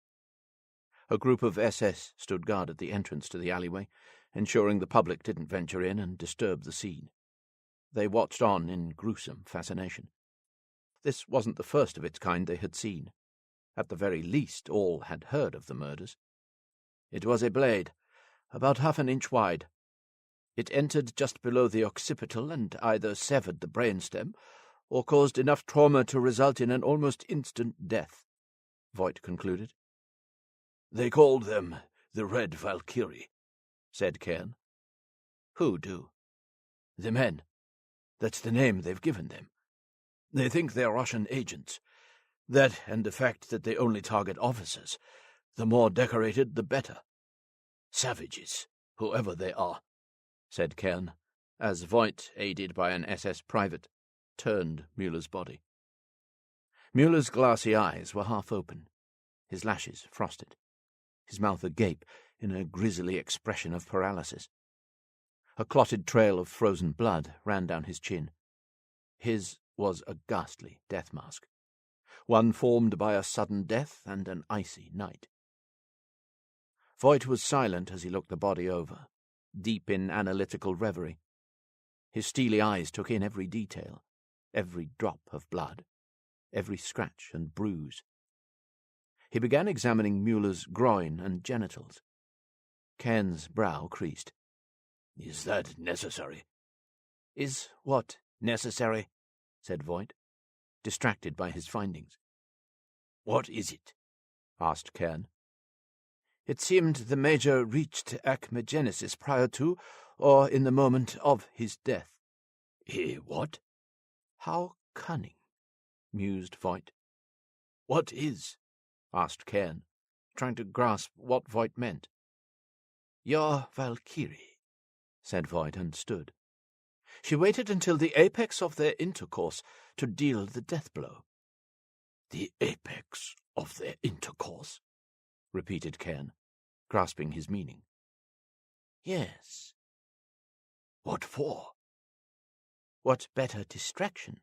A group of SS stood guard at the entrance to the alleyway, ensuring the public didn't venture in and disturb the scene. They watched on in gruesome fascination. This wasn't the first of its kind they had seen. At the very least, all had heard of the murders. It was a blade, about half an inch wide. It entered just below the occipital and either severed the brainstem or caused enough trauma to result in an almost instant death, Voigt concluded. They called them the Red Valkyrie, said Kern. Who do? The men. That's the name they've given them. They think they're Russian agents. That and the fact that they only target officers. The more decorated, the better. Savages, whoever they are, said Kern, as Voigt, aided by an SS private, turned Müller's body. Müller's glassy eyes were half open, his lashes frosted, his mouth agape, in a grisly expression of paralysis. A clotted trail of frozen blood ran down his chin. His was a ghastly death mask, one formed by a sudden death and an icy night. Voigt was silent as he looked the body over, deep in analytical reverie. His steely eyes took in every detail, every drop of blood, every scratch and bruise. He began examining Müller's groin and genitals. Kern's brow creased. "Is that necessary?" "Is what necessary?" said Voigt, distracted by his findings. "What is it?" asked Kern. "It seemed the Major reached acmegenesis prior to, or in the moment of his death." What?" "How cunning," mused Voigt. "What is?" asked Kern, trying to grasp what Voigt meant. "Your Valkyrie," said Voigt, and stood. "She waited until the apex of their intercourse to deal the death blow." "The apex of their intercourse?" repeated Kern, grasping his meaning. "Yes." "What for?" "What better distraction?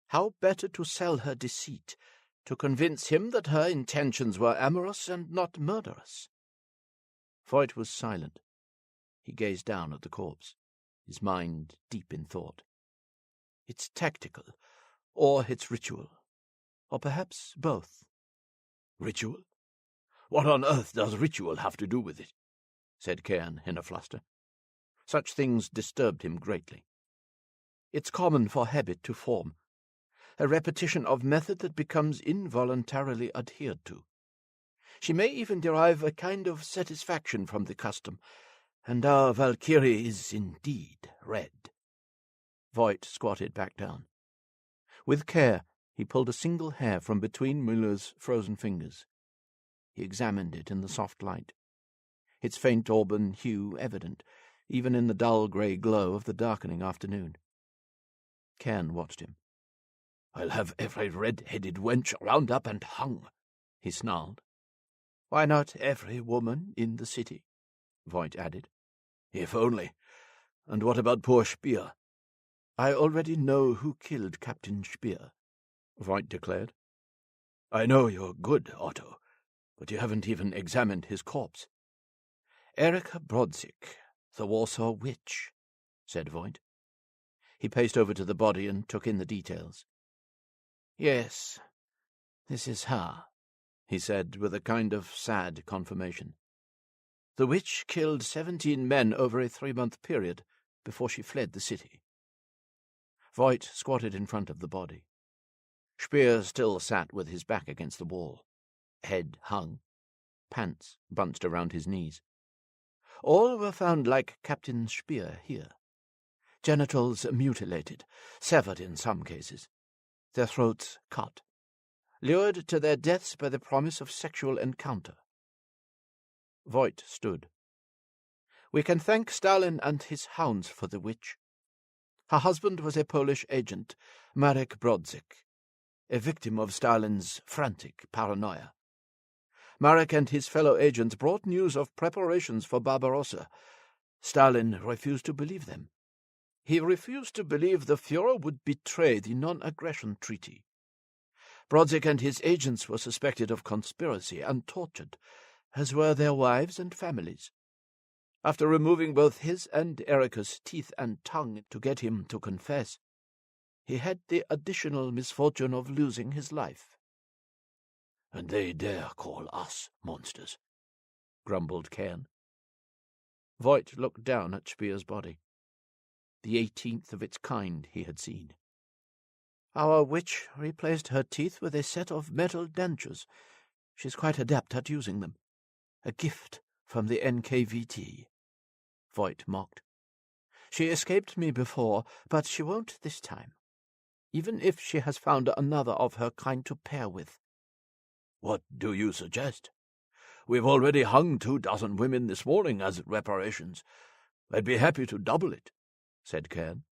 How better to sell her deceit, to convince him that her intentions were amorous and not murderous?" Voigt was silent. He gazed down at the corpse, his mind deep in thought. "It's tactical, or it's ritual, or perhaps both." "Ritual? What on earth does ritual have to do with it?" said Kern in a fluster. Such things disturbed him greatly. "It's common for habit to form, a repetition of method that becomes involuntarily adhered to. She may even derive a kind of satisfaction from the custom, and our Valkyrie is indeed red." Voigt squatted back down. With care, he pulled a single hair from between Müller's frozen fingers. He examined it in the soft light, its faint auburn hue evident, even in the dull grey glow of the darkening afternoon. Kern watched him. "I'll have every red-headed wench round up and hung," he snarled. "Why not every woman in the city?" Voigt added. "If only. And what about poor Speer?" "I already know who killed Captain Speer," Voigt declared. "I know you're good, Otto, but you haven't even examined his corpse." "Erika Brodzik, the Warsaw Witch," said Voigt. He paced over to the body and took in the details. "Yes, this is her," he said with a kind of sad confirmation. "The witch killed 17 men over a 3-month period before she fled the city." Voigt squatted in front of the body. Speer still sat with his back against the wall, head hung, pants bunched around his knees. All were found like Captain Speer here. Genitals mutilated, severed in some cases, their throats cut, lured to their deaths by the promise of sexual encounter. Voigt stood. "We can thank Stalin and his hounds for the witch. Her husband was a Polish agent, Marek Brodzik, a victim of Stalin's frantic paranoia. Marek and his fellow agents brought news of preparations for Barbarossa. Stalin refused to believe them. He refused to believe the Führer would betray the non-aggression treaty. Brodzik and his agents were suspected of conspiracy and tortured, as were their wives and families. After removing both his and Erika's teeth and tongue to get him to confess, he had the additional misfortune of losing his life." "And they dare call us monsters," grumbled Kern. Voigt looked down at Speer's body, the 18th of its kind he had seen. "Our witch replaced her teeth with a set of metal dentures. She's quite adept at using them. A gift from the NKVD," Voigt mocked. "She escaped me before, but she won't this time, even if she has found another of her kind to pair with." "What do you suggest? We've already hung 24 women this morning as reparations. I'd be happy to double it," said Kern.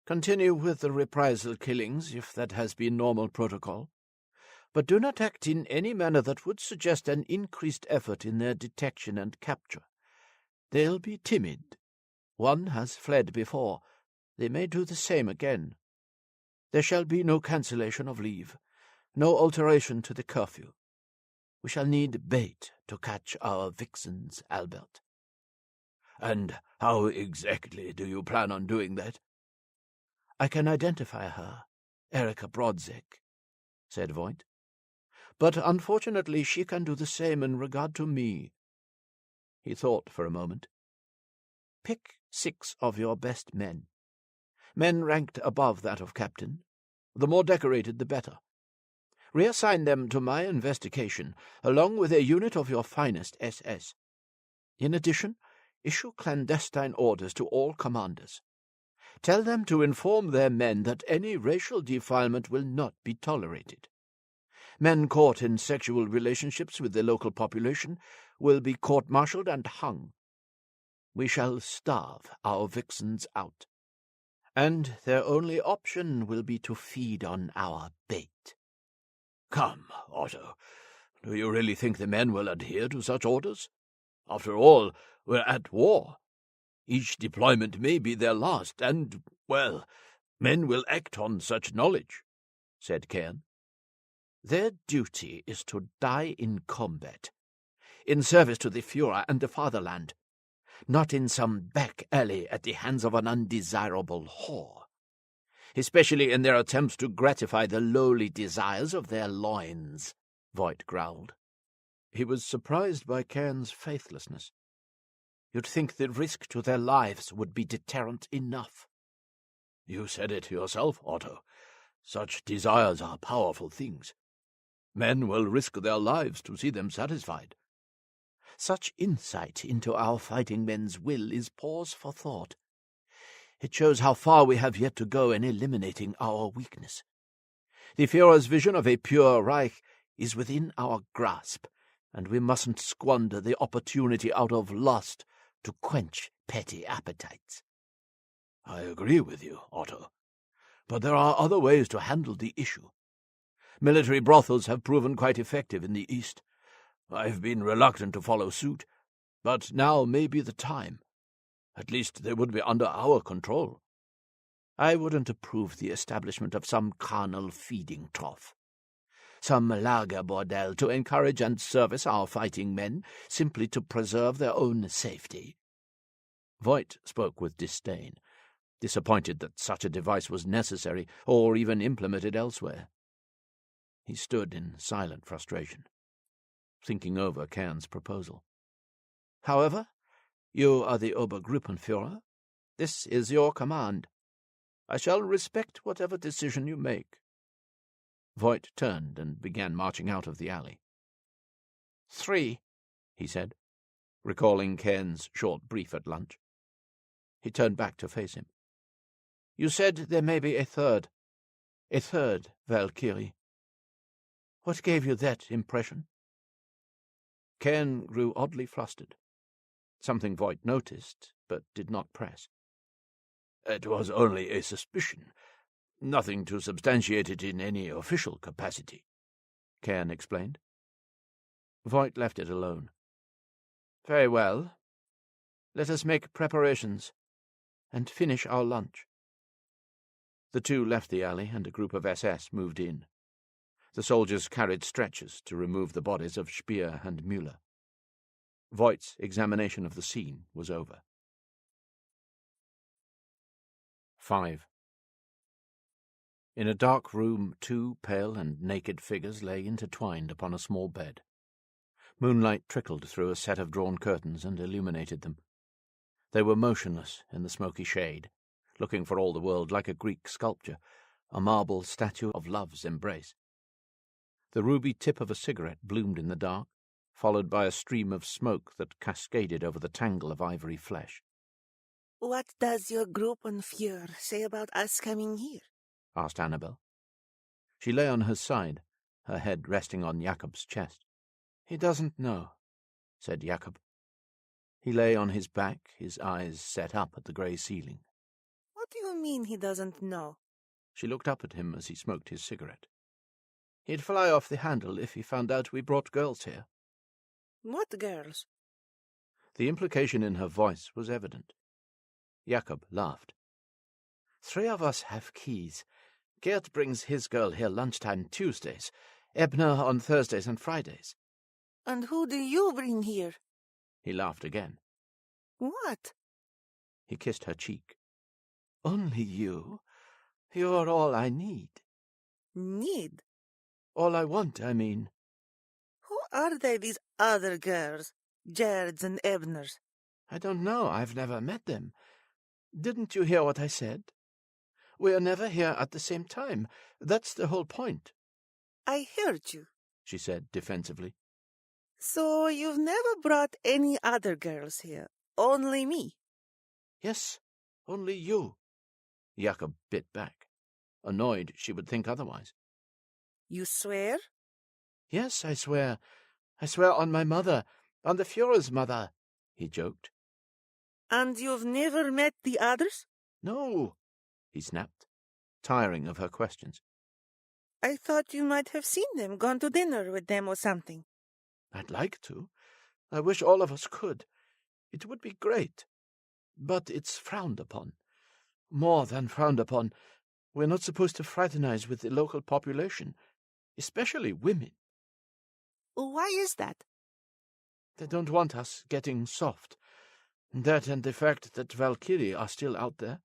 "Continue with the reprisal killings, if that has been normal protocol. but do not act in any manner that would suggest an increased effort in their detection and capture. They'll be timid. One has fled before. They may do the same again. There shall be no cancellation of leave, no alteration to the curfew. We shall need bait to catch our vixens, Albert." "And how exactly do you plan on doing that?" "I can identify her, Erika Brodzek," said Voigt. "But unfortunately she can do the same in regard to me." He thought for a moment. "Pick 6 of your best men ranked above that of captain. The more decorated, the better. Reassign them to my investigation, along with a unit of your finest SS. In addition, issue clandestine orders to all commanders. Tell them to inform their men that any racial defilement will not be tolerated. Men caught in sexual relationships with the local population will be court-martialed and hung. We shall starve our vixens out, and their only option will be to feed on our bait." "Come, Otto, do you really think the men will adhere to such orders? After all, we're at war. Each deployment may be their last, and, well, men will act on such knowledge," said Kern. "Their duty is to die in combat, in service to the Führer and the fatherland, not in some back alley at the hands of an undesirable whore, especially in their attempts to gratify the lowly desires of their loins," Voigt growled. He was surprised by Kern's faithlessness. You'd think the risk to their lives would be deterrent enough. "You said it yourself, Otto. Such desires are powerful things. Men will risk their lives to see them satisfied." Such insight into our fighting men's will is pause for thought. It shows how far we have yet to go in eliminating our weakness. The Führer's vision of a pure Reich is within our grasp, and we mustn't squander the opportunity out of lust to quench petty appetites. "I agree with you, Otto. But there are other ways to handle the issue. Military brothels have proven quite effective in the East. I've been reluctant to follow suit, but now may be the time. At least they would be under our control." "I wouldn't approve the establishment of some carnal feeding trough, some lager bordel to encourage and service our fighting men simply to preserve their own safety." Voigt spoke with disdain, disappointed that such a device was necessary or even implemented elsewhere. He stood in silent frustration, thinking over Kern's proposal. "However, you are the Obergruppenführer. This is your command. I shall respect whatever decision you make." Voigt turned and began marching out of the alley. 3, he said, recalling Kern's short brief at lunch. He turned back to face him. "You said there may be a third Valkyrie. What gave you that impression?" Kern grew oddly flustered, something Voigt noticed but did not press. "It was only a suspicion. Nothing to substantiate it in any official capacity," Kern explained. Voigt left it alone. "Very well. Let us make preparations and finish our lunch." The two left the alley, and a group of SS moved in. The soldiers carried stretchers to remove the bodies of Speer and Müller. Voigt's examination of the scene was over. 5. In a dark room, 2 pale and naked figures lay intertwined upon a small bed. Moonlight trickled through a set of drawn curtains and illuminated them. They were motionless in the smoky shade, looking for all the world like a Greek sculpture, a marble statue of love's embrace. The ruby tip of a cigarette bloomed in the dark, followed by a stream of smoke that cascaded over the tangle of ivory flesh. "What does your Gruppenführer say about us coming here?" asked Annabel. She lay on her side, her head resting on Jakob's chest. "He doesn't know," said Jakob. He lay on his back, his eyes set up at the grey ceiling. "What do you mean he doesn't know?" She looked up at him as he smoked his cigarette. He'd fly off the handle if he found out we brought girls here. What girls? The implication in her voice was evident. Jakob laughed. 3 of us have keys. Gert brings his girl here lunchtime Tuesdays, Ebner on Thursdays and Fridays. And who do you bring here? He laughed again. What? He kissed her cheek. Only you. You're all I need. Need? All I want, I mean. Who are they, these other girls? Gerds and Ebners? I don't know. I've never met them. Didn't you hear what I said? We are never here at the same time. That's the whole point. I heard you, she said defensively. So you've never brought any other girls here, only me? Yes, only you. Jakob bit back, annoyed she would think otherwise. You swear? Yes, I swear. I swear on my mother, on the Führer's mother, he joked. And you've never met the others? No, he snapped, tiring of her questions. I thought you might have seen them, gone to dinner with them or something. I'd like to. I wish all of us could. It would be great. But it's frowned upon. More than frowned upon. We're not supposed to fraternize with the local population, especially women. Why is that? They don't want us getting soft. That and the fact that Valkyrie are still out there.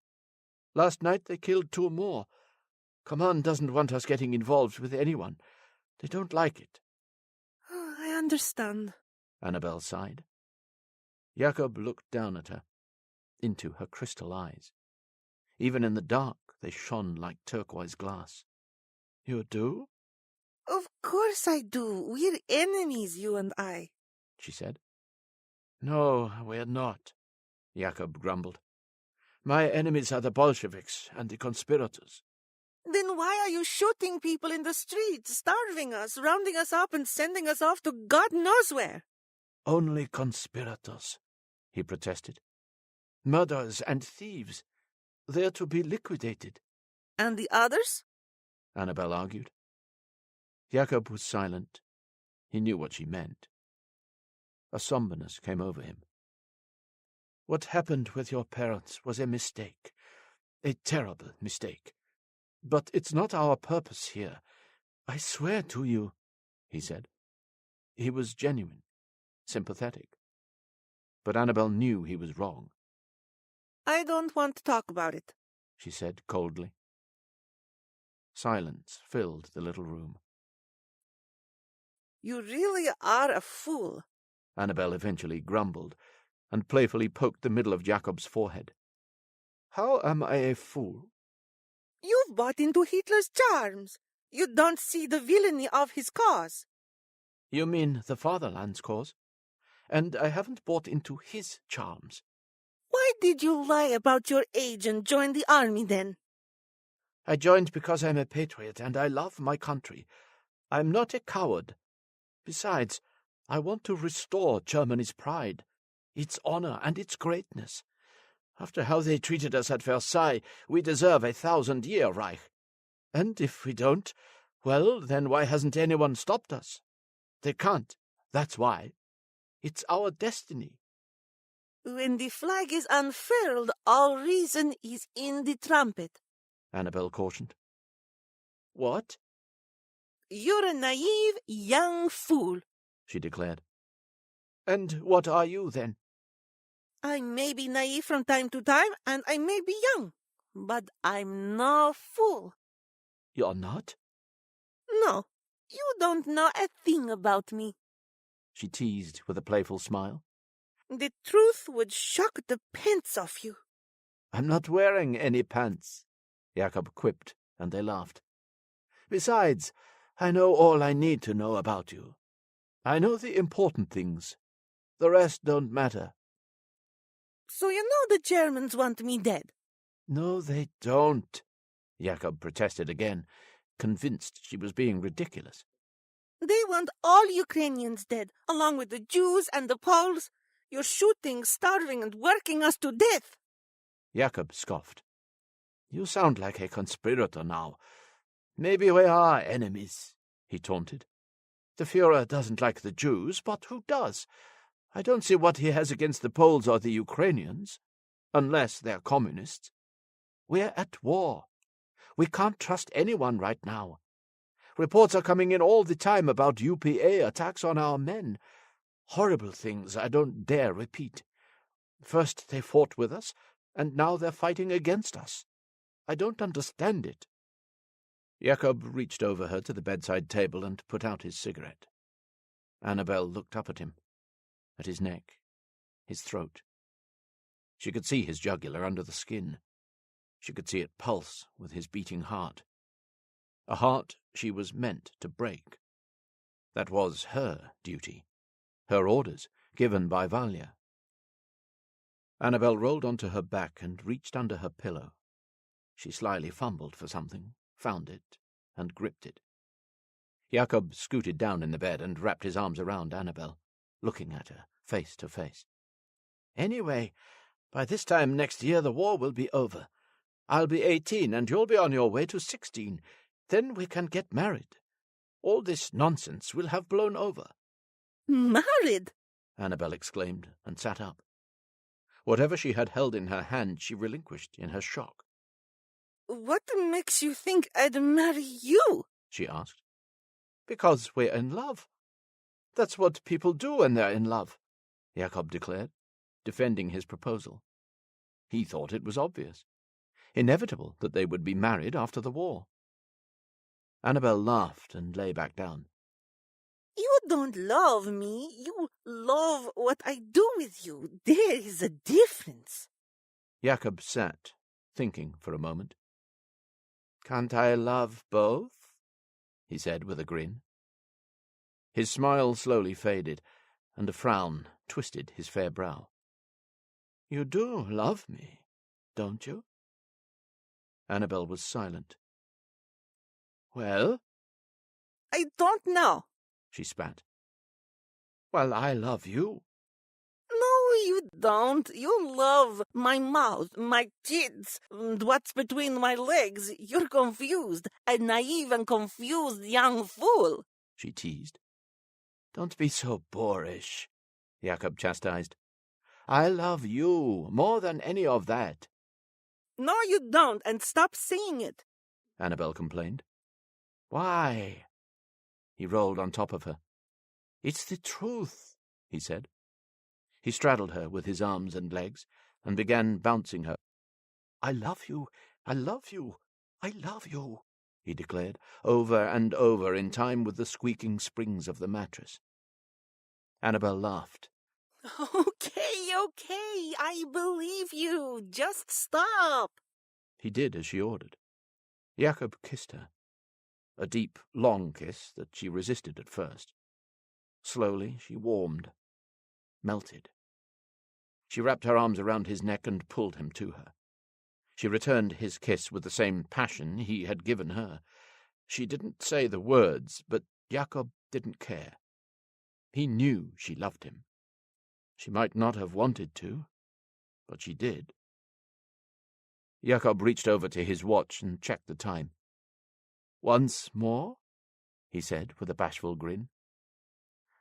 Last night they killed 2 more. Command doesn't want us getting involved with anyone. They don't like it. I understand, Annabel sighed. Jakob looked down at her, into her crystal eyes. Even in the dark, they shone like turquoise glass. You do? Of course I do. We're enemies, you and I, she said. No, we're not, Jakob grumbled. My enemies are the Bolsheviks and the conspirators. Then why are you shooting people in the streets, starving us, rounding us up and sending us off to God knows where? Only conspirators, he protested. Murderers and thieves. They're to be liquidated. And the others? Annabel argued. Jakob was silent. He knew what she meant. A somberness came over him. What happened with your parents was a mistake. A terrible mistake. But it's not our purpose here. I swear to you, he said. He was genuine, sympathetic. But Annabel knew he was wrong. I don't want to talk about it, she said coldly. Silence filled the little room. You really are a fool, Annabel eventually grumbled, and playfully poked the middle of Jakob's forehead. How am I a fool? You've bought into Hitler's charms. You don't see the villainy of his cause. You mean the fatherland's cause? And I haven't bought into his charms. Why did you lie about your age and join the army then? I joined because I'm a patriot and I love my country. I'm not a coward. Besides, I want to restore Germany's pride, its honor and its greatness. After how they treated us at Versailles, we deserve a 1,000-year Reich. And if we don't, well, then why hasn't anyone stopped us? They can't, that's why. It's our destiny. When the flag is unfurled, all reason is in the trumpet, Annabel cautioned. What? You're a naive young fool, she declared. And what are you, then? I may be naive from time to time, and I may be young, but I'm no fool. You're not? No, you don't know a thing about me, she teased with a playful smile. The truth would shock the pants off you. I'm not wearing any pants, Jakob quipped, and they laughed. Besides, I know all I need to know about you. I know the important things. The rest don't matter. So you know the Germans want me dead? No, they don't, Jakob protested again, convinced she was being ridiculous. They want all Ukrainians dead, along with the Jews and the Poles. You're shooting, starving, and working us to death. Jakob scoffed. You sound like a conspirator now. Maybe we are enemies, he taunted. "The Führer doesn't like the Jews, but who does? I don't see what he has against the Poles or the Ukrainians, unless they're communists. We're at war. We can't trust anyone right now. Reports are coming in all the time about UPA attacks on our men. Horrible things I don't dare repeat. First they fought with us, and now they're fighting against us. I don't understand it." Jacob reached over her to the bedside table and put out his cigarette. Annabel looked up at him, at his neck, his throat. She could see his jugular under the skin. She could see it pulse with his beating heart. A heart she was meant to break. That was her duty, her orders, given by Valya. Annabel rolled onto her back and reached under her pillow. She slyly fumbled for something, found it, and gripped it. Jacob scooted down in the bed and wrapped his arms around Annabel, looking at her, face to face. "Anyway, by this time next year the war will be over. I'll be 18 and you'll be on your way to 16. Then we can get married. All this nonsense will have blown over." Married? Annabel exclaimed and sat up. Whatever she had held in her hand she relinquished in her shock. What makes you think I'd marry you? She asked. "Because we're in love. That's what people do when they're in love," Jacob declared, defending his proposal. He thought it was obvious, inevitable that they would be married after the war. Annabel laughed and lay back down. You don't love me. You love what I do with you. There is a difference. Jacob sat, thinking for a moment. "Can't I love both?" he said with a grin. His smile slowly faded, and a frown twisted his fair brow. "You do love me, don't you?" Annabel was silent. "Well?" I don't know. She spat. "Well, I love you." No, you don't. You love my mouth, my tits, and what's between my legs. You're confused, a naive and confused young fool. She teased. "Don't be so boorish," Jacob chastised. "I love you more than any of that." No, you don't, and stop saying it. Annabel complained. "Why?" He rolled on top of her. "It's the truth," he said. He straddled her with his arms and legs and began bouncing her. "I love you, I love you, I love you," he declared, over and over in time with the squeaking springs of the mattress. Annabel laughed. Okay, I believe you. Just stop. He did as she ordered. Jacob kissed her. A deep, long kiss that she resisted at first. Slowly she warmed, melted. She wrapped her arms around his neck and pulled him to her. She returned his kiss with the same passion he had given her. She didn't say the words, but Jacob didn't care. He knew she loved him. She might not have wanted to, but she did. Jacob reached over to his watch and checked the time. "Once more?" he said with a bashful grin.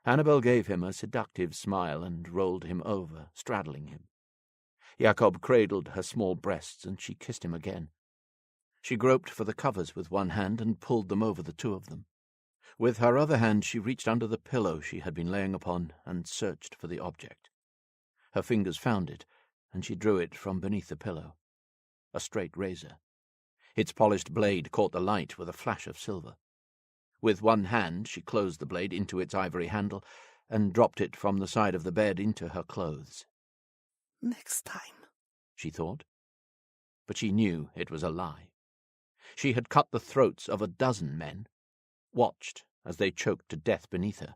Annabel gave him a seductive smile and rolled him over, straddling him. Jacob cradled her small breasts, and she kissed him again. She groped for the covers with one hand and pulled them over the two of them. With her other hand she reached under the pillow she had been laying upon and searched for the object. Her fingers found it, and she drew it from beneath the pillow. A straight razor. Its polished blade caught the light with a flash of silver. With one hand she closed the blade into its ivory handle and dropped it from the side of the bed into her clothes. Next time, she thought. But she knew it was a lie. She had cut the throats of 12 men, watched as they choked to death beneath her,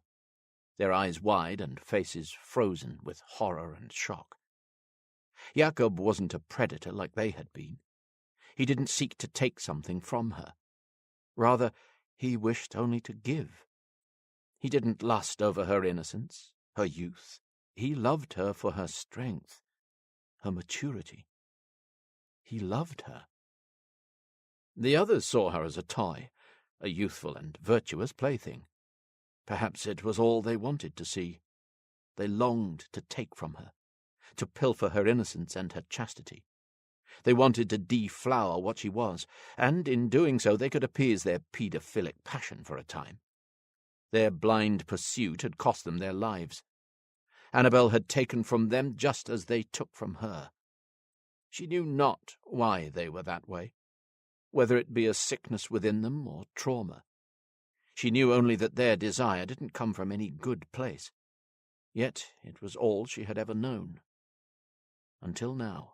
their eyes wide and faces frozen with horror and shock. Jacob wasn't a predator like they had been. He didn't seek to take something from her. Rather, he wished only to give. He didn't lust over her innocence, her youth. He loved her for her strength, her maturity. He loved her. The others saw her as a toy a youthful and virtuous plaything. Perhaps it was all they wanted to see. They longed to take from her, to pilfer her innocence and her chastity. They wanted to deflower what she was, and in doing so they could appease their paedophilic passion for a time. Their blind pursuit had cost them their lives. Annabel had taken from them just as they took from her. She knew not why they were that way, whether it be a sickness within them or trauma. She knew only that their desire didn't come from any good place. Yet it was all she had ever known. Until now.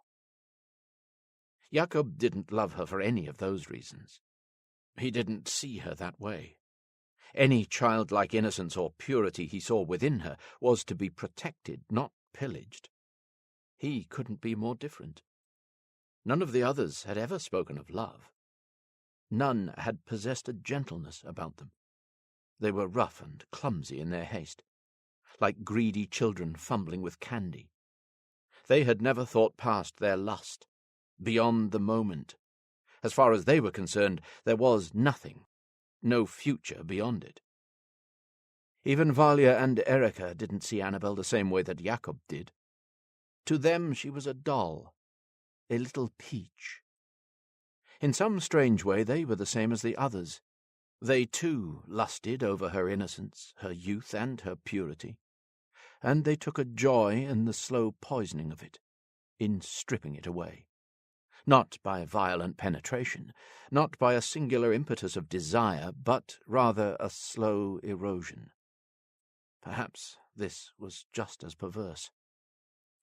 Jakob didn't love her for any of those reasons. He didn't see her that way. Any childlike innocence or purity he saw within her was to be protected, not pillaged. He couldn't be more different. None of the others had ever spoken of love. None had possessed a gentleness about them. They were rough and clumsy in their haste, like greedy children fumbling with candy. They had never thought past their lust, beyond the moment. As far as they were concerned, there was nothing, no future beyond it. Even Valia and Erika didn't see Annabel the same way that Jakob did. To them she was a doll, a little peach. In some strange way they were the same as the others. They too lusted over her innocence, her youth, and her purity, and they took a joy in the slow poisoning of it, in stripping it away. Not by violent penetration, not by a singular impetus of desire, but rather a slow erosion. Perhaps this was just as perverse,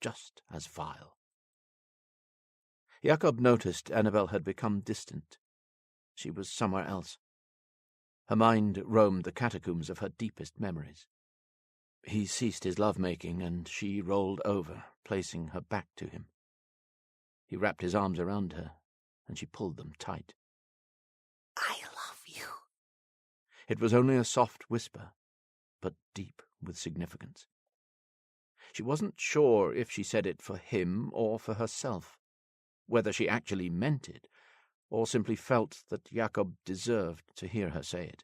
just as vile. Jakob noticed Annabel had become distant. She was somewhere else. Her mind roamed the catacombs of her deepest memories. He ceased his love-making, and she rolled over, placing her back to him. He wrapped his arms around her, and she pulled them tight. I love you. It was only a soft whisper, but deep with significance. She wasn't sure if she said it for him or for herself, whether she actually meant it, or simply felt that Jakob deserved to hear her say it.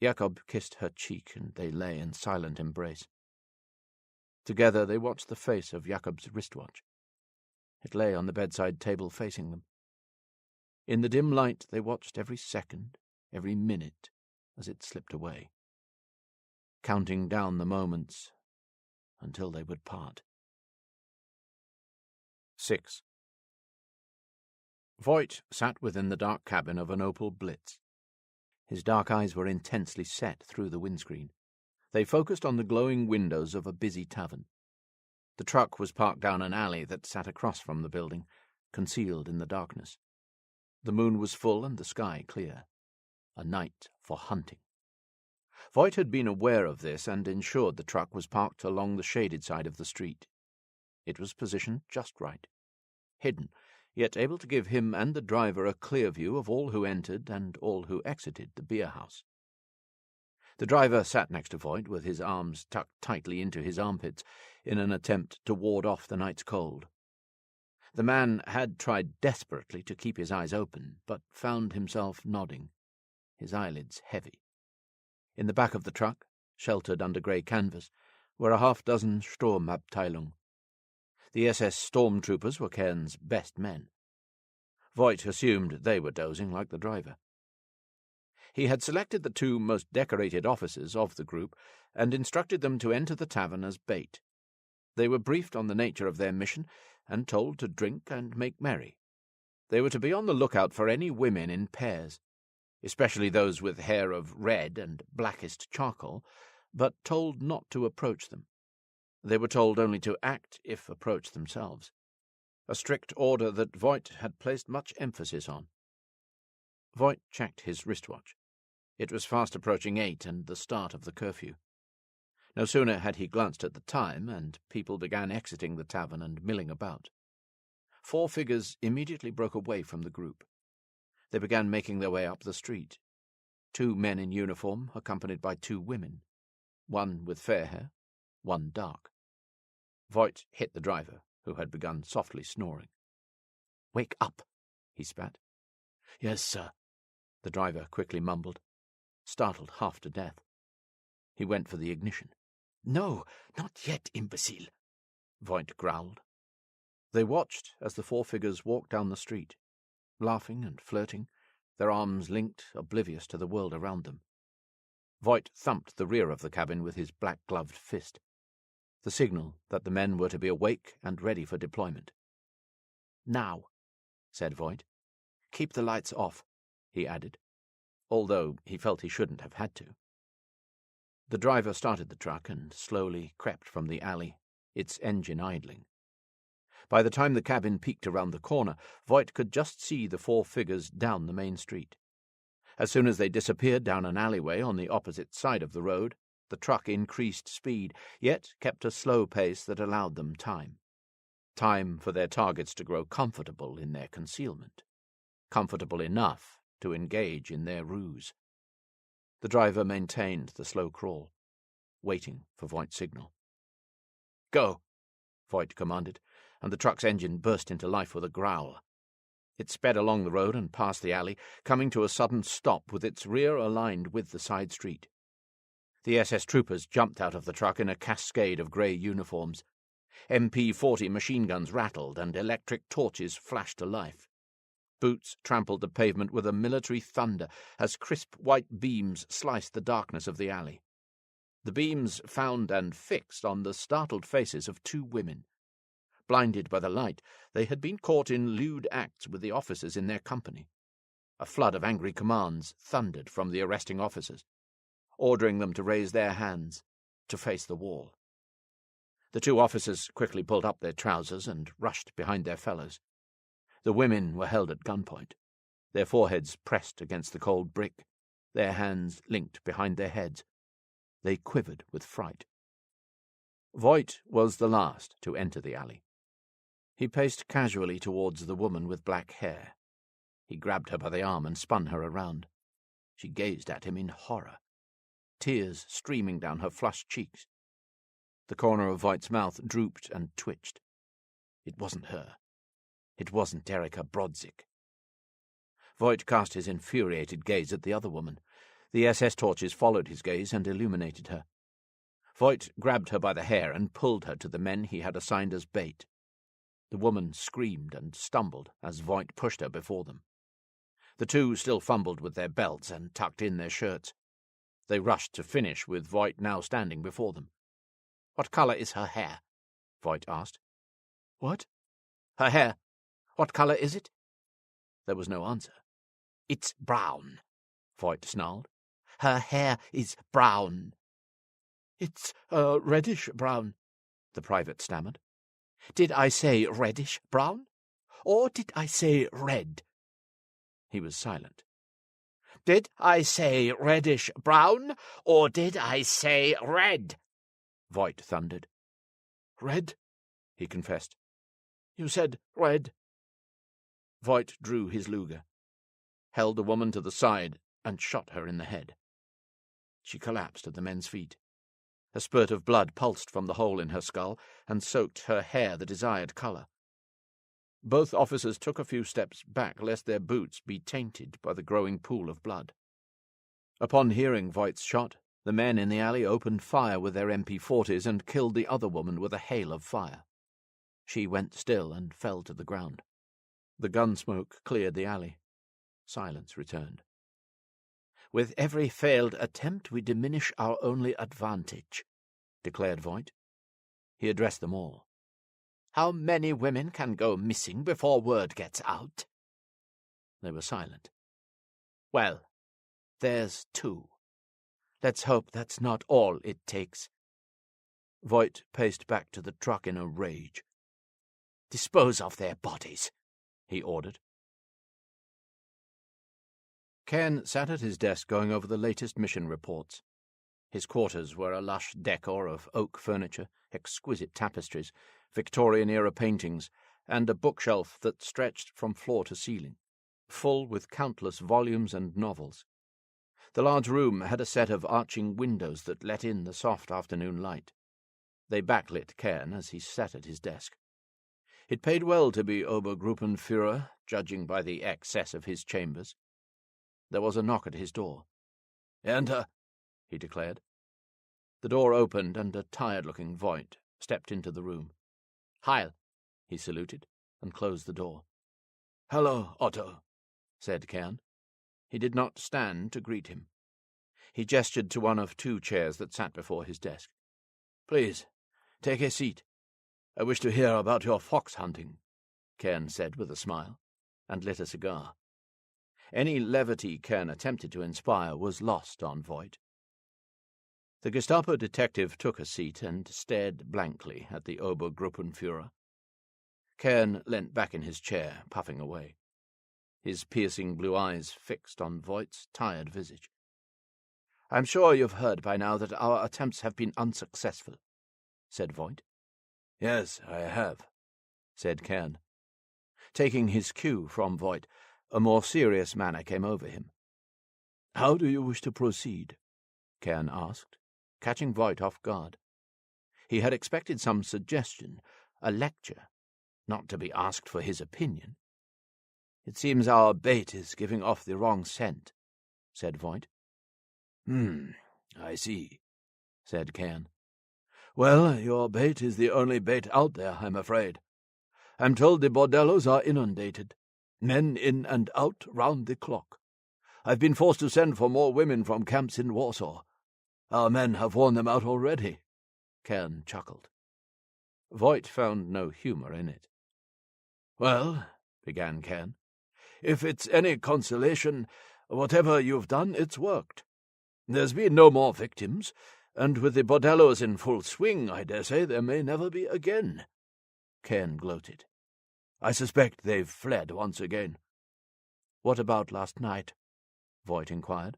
Jakob kissed her cheek, and they lay in silent embrace. Together they watched the face of Jakob's wristwatch. It lay on the bedside table facing them. In the dim light they watched every second, every minute, as it slipped away, counting down the moments until they would part. 6. Voigt sat within the dark cabin of an Opel Blitz. His dark eyes were intensely set through the windscreen. They focused on the glowing windows of a busy tavern. The truck was parked down an alley that sat across from the building, concealed in the darkness. The moon was full and the sky clear. A night for hunting. Voigt had been aware of this and ensured the truck was parked along the shaded side of the street. It was positioned just right, hidden, yet able to give him and the driver a clear view of all who entered and all who exited the beer house. The driver sat next to Voigt with his arms tucked tightly into his armpits in an attempt to ward off the night's cold. The man had tried desperately to keep his eyes open, but found himself nodding, his eyelids heavy. In the back of the truck, sheltered under grey canvas, were a half-dozen Sturmabteilung. The SS stormtroopers were Kern's best men. Voigt assumed they were dozing like the driver. He had selected the two most decorated officers of the group and instructed them to enter the tavern as bait. They were briefed on the nature of their mission and told to drink and make merry. They were to be on the lookout for any women in pairs, especially those with hair of red and blackest charcoal, but told not to approach them. They were told only to act if approached themselves, a strict order that Voigt had placed much emphasis on. Voigt checked his wristwatch. It was fast approaching 8 and the start of the curfew. No sooner had he glanced at the time, and people began exiting the tavern and milling about. 4 figures immediately broke away from the group. They began making their way up the street. 2 men in uniform, accompanied by 2 women, one with fair hair, one dark. Voigt hit the driver, who had begun softly snoring. "Wake up," he spat. "Yes, sir." the driver quickly mumbled, startled half to death. He went for the ignition. "No, not yet, imbecile," Voigt growled. They watched as the four figures walked down the street, laughing and flirting, their arms linked, oblivious to the world around them. Voigt thumped the rear of the cabin with his black-gloved fist, the signal that the men were to be awake and ready for deployment. "Now," said Voigt. "Keep the lights off," he added, although he felt he shouldn't have had to. The driver started the truck and slowly crept from the alley, its engine idling. By the time the cabin peeked around the corner, Voigt could just see the four figures down the main street. As soon as they disappeared down an alleyway on the opposite side of the road, the truck increased speed, yet kept a slow pace that allowed them time. Time for their targets to grow comfortable in their concealment. Comfortable enough to engage in their ruse. The driver maintained the slow crawl, waiting for Voigt's signal. "Go," Voigt commanded, and the truck's engine burst into life with a growl. It sped along the road and past the alley, coming to a sudden stop with its rear aligned with the side street. The SS troopers jumped out of the truck in a cascade of grey uniforms. MP-40 machine guns rattled and electric torches flashed to life. Boots trampled the pavement with a military thunder as crisp white beams sliced the darkness of the alley. The beams found and fixed on the startled faces of two women. Blinded by the light, they had been caught in lewd acts with the officers in their company. A flood of angry commands thundered from the arresting officers, ordering them to raise their hands, to face the wall. The two officers quickly pulled up their trousers and rushed behind their fellows. The women were held at gunpoint, their foreheads pressed against the cold brick, their hands linked behind their heads. They quivered with fright. Voigt was the last to enter the alley. He paced casually towards the woman with black hair. He grabbed her by the arm and spun her around. She gazed at him in horror, tears streaming down her flushed cheeks. The corner of Voigt's mouth drooped and twitched. It wasn't her. It wasn't Erika Brodzik. Voigt cast his infuriated gaze at the other woman. The SS torches followed his gaze and illuminated her. Voigt grabbed her by the hair and pulled her to the men he had assigned as bait. The woman screamed and stumbled as Voigt pushed her before them. The two still fumbled with their belts and tucked in their shirts. They rushed to finish with Voigt now standing before them. "What colour is her hair?" Voigt asked. "What?" "Her hair. What colour is it?" There was no answer. "It's brown," Voigt snarled. "Her hair is brown." "It's reddish brown," the private stammered. "Did I say reddish brown? Or did I say red?" He was silent. "Did I say reddish brown? Or did I say red?" Voigt thundered. "Red," he confessed. "You said red." Voigt drew his Luger, held the woman to the side, and shot her in the head. She collapsed at the men's feet. A spurt of blood pulsed from the hole in her skull and soaked her hair the desired colour. Both officers took a few steps back lest their boots be tainted by the growing pool of blood. Upon hearing Voigt's shot, the men in the alley opened fire with their MP-40s and killed the other woman with a hail of fire. She went still and fell to the ground. The gun smoke cleared the alley. Silence returned. "With every failed attempt we diminish our only advantage," declared Voigt. He addressed them all. "How many women can go missing before word gets out?" They were silent. "Well, there's 2. Let's hope that's not all it takes." Voigt paced back to the truck in a rage. "Dispose of their bodies," he ordered. Kern sat at his desk going over the latest mission reports. His quarters were a lush decor of oak furniture, exquisite tapestries, Victorian-era paintings, and a bookshelf that stretched from floor to ceiling, full with countless volumes and novels. The large room had a set of arching windows that let in the soft afternoon light. They backlit Kern as he sat at his desk. It paid well to be Obergruppenführer, judging by the excess of his chambers. There was a knock at his door. "Enter," he declared. The door opened, and a tired-looking Voigt stepped into the room. "Heil," he saluted, and closed the door. "Hello, Otto," said Kern. He did not stand to greet him. He gestured to one of 2 chairs that sat before his desk. "Please, take a seat. I wish to hear about your fox hunting," Kern said with a smile, and lit a cigar. Any levity Kern attempted to inspire was lost on Voigt. The Gestapo detective took a seat and stared blankly at the Obergruppenführer. Kern leant back in his chair, puffing away, his piercing blue eyes fixed on Voigt's tired visage. "I'm sure you've heard by now that our attempts have been unsuccessful," said Voigt. "Yes, I have," said Kern. Taking his cue from Voigt, a more serious manner came over him. "How do you wish to proceed?" Kern asked, catching Voigt off guard. He had expected some suggestion, a lecture, not to be asked for his opinion. "It seems our bait is giving off the wrong scent," said Voigt. I see," said Kern. "Well, your bait is the only bait out there, I'm afraid. I'm told the bordellos are inundated. Men in and out round the clock. I've been forced to send for more women from camps in Warsaw. Our men have worn them out already." Kern chuckled. Voigt found no humour in it. "Well," began Kern, "if it's any consolation, whatever you've done, it's worked. There's been no more victims, and with the bordellos in full swing, I dare say there may never be again." Kern gloated. "I suspect they've fled once again." "What about last night?" Voigt inquired.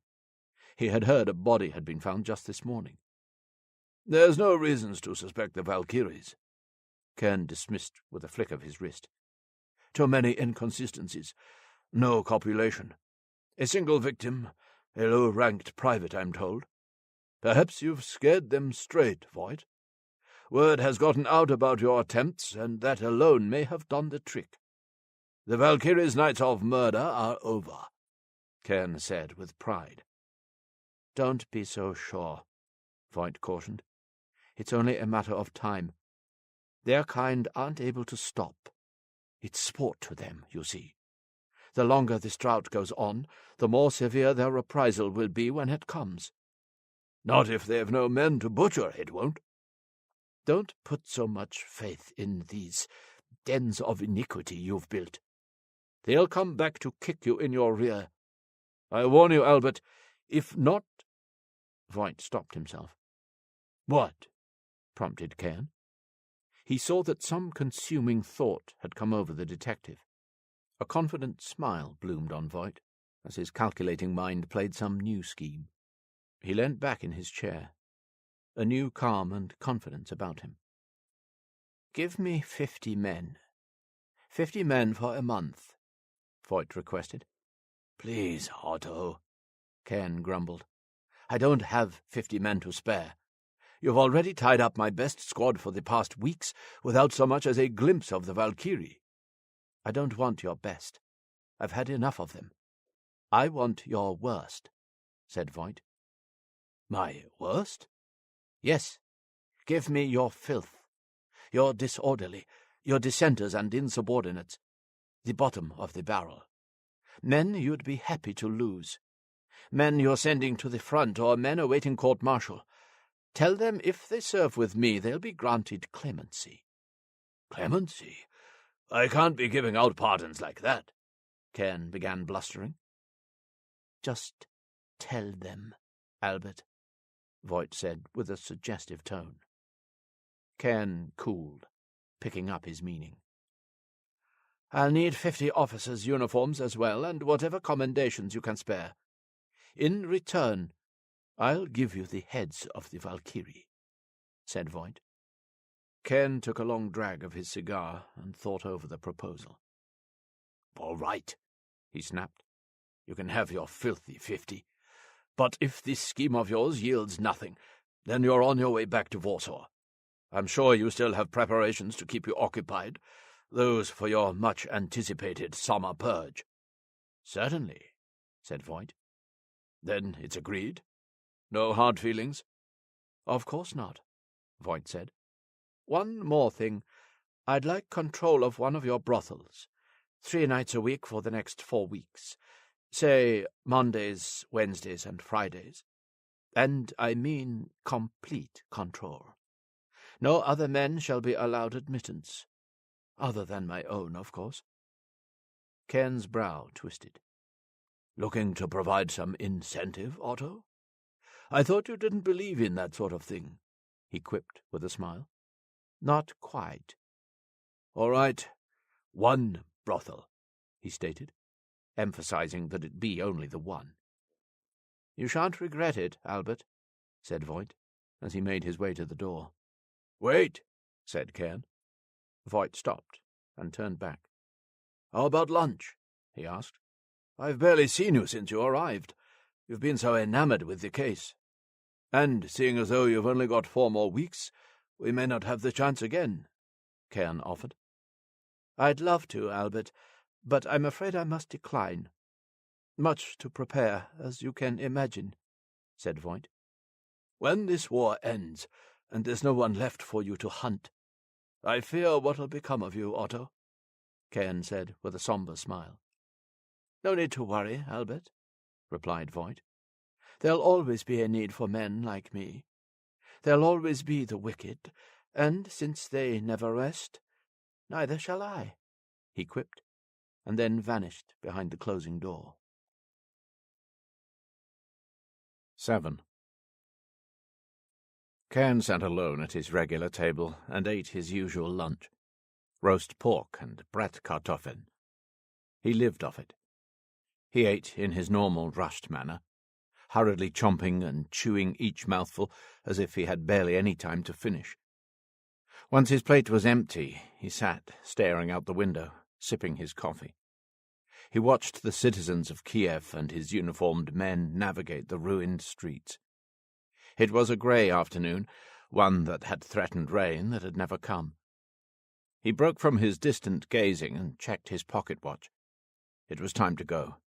He had heard a body had been found just this morning. "There's no reasons to suspect the Valkyries," Kern dismissed with a flick of his wrist. "Too many inconsistencies. No copulation. A single victim, a low-ranked private, I'm told. Perhaps you've scared them straight, Voigt. Word has gotten out about your attempts, and that alone may have done the trick. The Valkyrie's nights of murder are over," Kern said with pride. "Don't be so sure," Voigt cautioned. "It's only a matter of time. Their kind aren't able to stop. It's sport to them, you see. The longer this drought goes on, the more severe their reprisal will be when it comes." "Not if they've no men to butcher, it won't." "Don't put so much faith in these dens of iniquity you've built. They'll come back to kick you in your rear. I warn you, Albert, if not—" Voigt stopped himself. "What?" prompted Kern. He saw that some consuming thought had come over the detective. A confident smile bloomed on Voigt as his calculating mind played some new scheme. He leant back in his chair, a new calm and confidence about him. "Give me 50 men. 50 men for a month," Voigt requested. "Please, Otto," Kern grumbled. "I don't have 50 men to spare. You've already tied up my best squad for the past weeks without so much as a glimpse of the Valkyrie." "I don't want your best. I've had enough of them. I want your worst," said Voigt. "My worst?" "Yes. Give me your filth, your disorderly, your dissenters and insubordinates, the bottom of the barrel. Men you'd be happy to lose. Men you're sending to the front, or men awaiting court-martial. Tell them if they serve with me, they'll be granted clemency." "Clemency? I can't be giving out pardons like that," Kern began blustering. "Just tell them, Albert," Voigt said with a suggestive tone. Kern cooled, picking up his meaning. "I'll need 50 officers' uniforms as well, and whatever commendations you can spare. In return, I'll give you the heads of the Valkyrie," said Voigt. Kern took a long drag of his cigar and thought over the proposal. "All right," he snapped. "You can have your filthy 50. But if this scheme of yours yields nothing, then you're on your way back to Warsaw. I'm sure you still have preparations to keep you occupied, those for your much-anticipated summer purge." "Certainly," said Voigt. "Then it's agreed? No hard feelings?" "Of course not," Voigt said. "One more thing. I'd like control of one of your brothels. 3 nights a week for the next 4 weeks. Say Mondays, Wednesdays, and Fridays. And I mean complete control. No other men shall be allowed admittance. Other than my own, of course." Kern's brow twisted. "Looking to provide some incentive, Otto? I thought you didn't believe in that sort of thing," he quipped with a smile. "Not quite." "All right, 1 brothel," he stated, emphasizing that it be only the one. "You shan't regret it, Albert," said Voigt, as he made his way to the door. "Wait," said Kern. Voigt stopped and turned back. "How about lunch?" he asked. "I've barely seen you since you arrived. You've been so enamored with the case. And seeing as though you've only got 4 more weeks, we may not have the chance again," Kern offered. "I'd love to, Albert, but I'm afraid I must decline. Much to prepare, as you can imagine," said Voigt. "When this war ends, and there's no one left for you to hunt, I fear what'll become of you, Otto," Kern said with a sombre smile. "No need to worry, Albert," replied Voigt. "There'll always be a need for men like me. There'll always be the wicked, and since they never rest, neither shall I," he quipped, and then vanished behind the closing door. 7. Kern sat alone at his regular table and ate his usual lunch, roast pork and bratkartoffeln. He lived off it. He ate in his normal rushed manner, hurriedly chomping and chewing each mouthful as if he had barely any time to finish. Once his plate was empty, he sat staring out the window, sipping his coffee. He watched the citizens of Kiev and his uniformed men navigate the ruined streets. It was a grey afternoon, one that had threatened rain that had never come. He broke from his distant gazing and checked his pocket watch. It was time to go.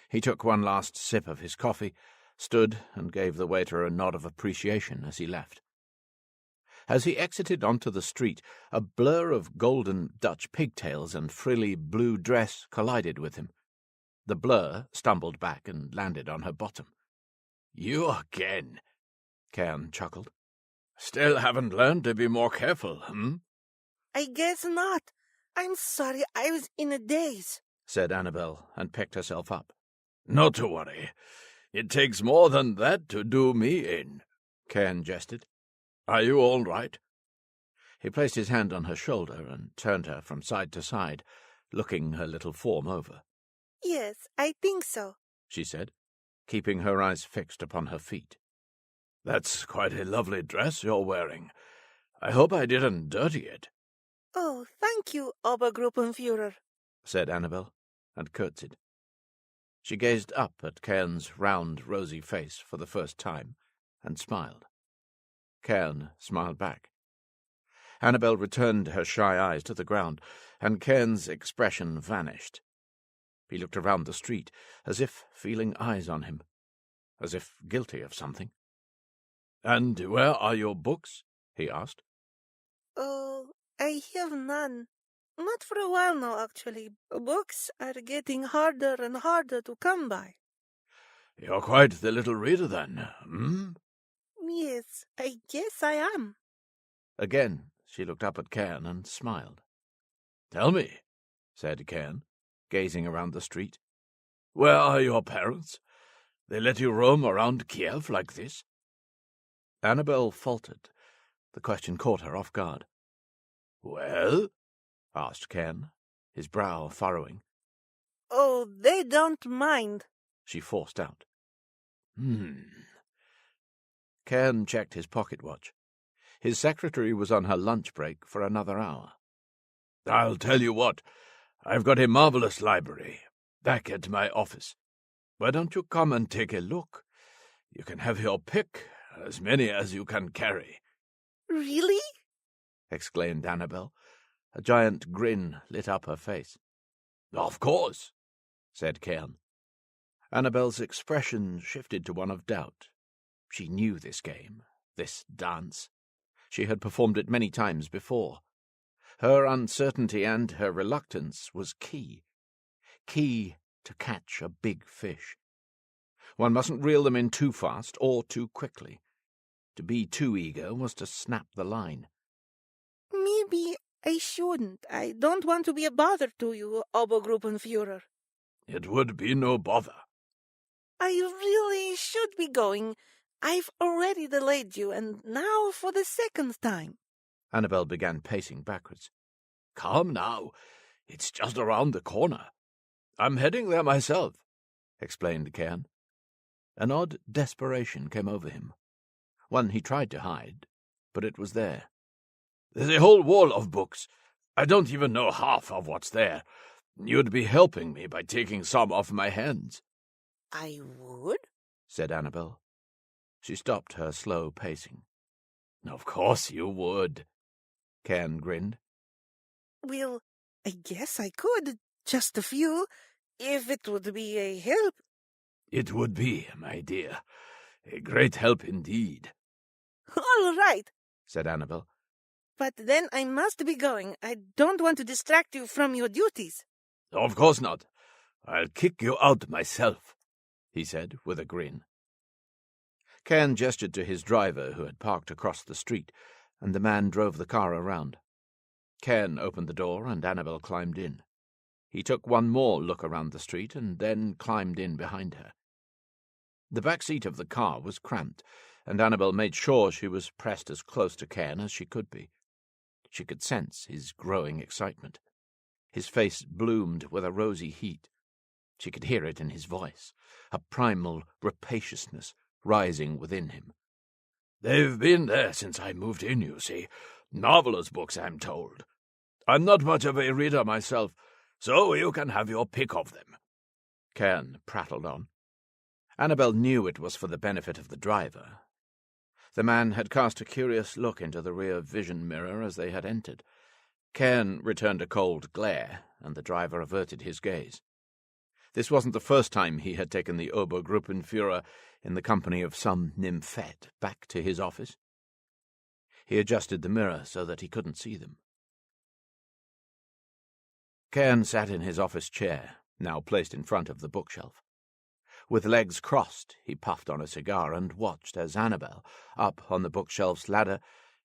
He took one last sip of his coffee, stood and gave the waiter a nod of appreciation as he left. As he exited onto the street, a blur of golden Dutch pigtails and frilly blue dress collided with him. The blur stumbled back and landed on her bottom. "You again," Kern chuckled. "Still haven't learned to be more careful, I guess not. I'm sorry, I was in a daze," said Annabel, and picked herself up. "Not to worry. It takes more than that to do me in," Kern jested. "Are you all right?" He placed his hand on her shoulder and turned her from side to side, looking her little form over. "Yes, I think so," she said, keeping her eyes fixed upon her feet. "That's quite a lovely dress you're wearing. I hope I didn't dirty it." "Oh, thank you, Obergruppenführer," said Annabel, and curtsied. She gazed up at Kern's round, rosy face for the first time, and smiled. Kern smiled back. Annabel returned her shy eyes to the ground, and Kern's expression vanished. He looked around the street, as if feeling eyes on him, as if guilty of something. "And where are your books?" he asked. "Oh, I have none. Not for a while now, actually. Books are getting harder and harder to come by." "You're quite the little reader, then, "Yes, I guess I am." Again she looked up at Kern and smiled. "Tell me," said Kern, gazing around the street. "Where are your parents? They let you roam around Kiev like this?" Annabel faltered. The question caught her off guard. "Well?" asked Kern, his brow furrowing. "Oh, they don't mind," she forced out. Kern checked his pocket watch. His secretary was on her lunch break for another hour. "I'll tell you what, I've got a marvelous library back at my office. Why don't you come and take a look? You can have your pick, as many as you can carry." "Really?" exclaimed Annabel. A giant grin lit up her face. "Of course," said Kern. Annabel's expression shifted to one of doubt. She knew this game, this dance. She had performed it many times before. Her uncertainty and her reluctance was key to catch a big fish. One mustn't reel them in too fast or too quickly. To be too eager was to snap the line. Maybe I shouldn't. I don't want to be a bother to you, Obergruppenführer. It would be no bother. I really should be going. I've already delayed you, and now for the second time. Annabel began pacing backwards. Come now. It's just around the corner. I'm heading there myself, explained Kern. An odd desperation came over him. One he tried to hide, but it was there. There's a whole wall of books. I don't even know half of what's there. You'd be helping me by taking some off my hands. I would? Said Annabel. She stopped her slow pacing. Of course you would. Kern grinned. Well, I guess I could. Just a few. If it would be a help. It would be, my dear. A great help indeed. All right, said Annabel. But then I must be going. I don't want to distract you from your duties. Of course not. I'll kick you out myself, he said with a grin. Kern gestured to his driver, who had parked across the street, and the man drove the car around. Kern opened the door, and Annabel climbed in. He took one more look around the street, and then climbed in behind her. The back seat of the car was cramped, and Annabel made sure she was pressed as close to Kern as she could be. She could sense his growing excitement. His face bloomed with a rosy heat. She could hear it in his voice, a primal rapaciousness rising within him. They've been there since I moved in, you see. Marvelous books, I'm told. I'm not much of a reader myself, so you can have your pick of them. Kern prattled on. Annabel knew it was for the benefit of the driver. The man had cast a curious look into the rear vision mirror as they had entered. Kern returned a cold glare, and the driver averted his gaze. This wasn't the first time he had taken the Obergruppenführer in the company of some nymphette back to his office. He adjusted the mirror so that he couldn't see them. Kern sat in his office chair, now placed in front of the bookshelf. With legs crossed, he puffed on a cigar and watched as Annabel, up on the bookshelf's ladder,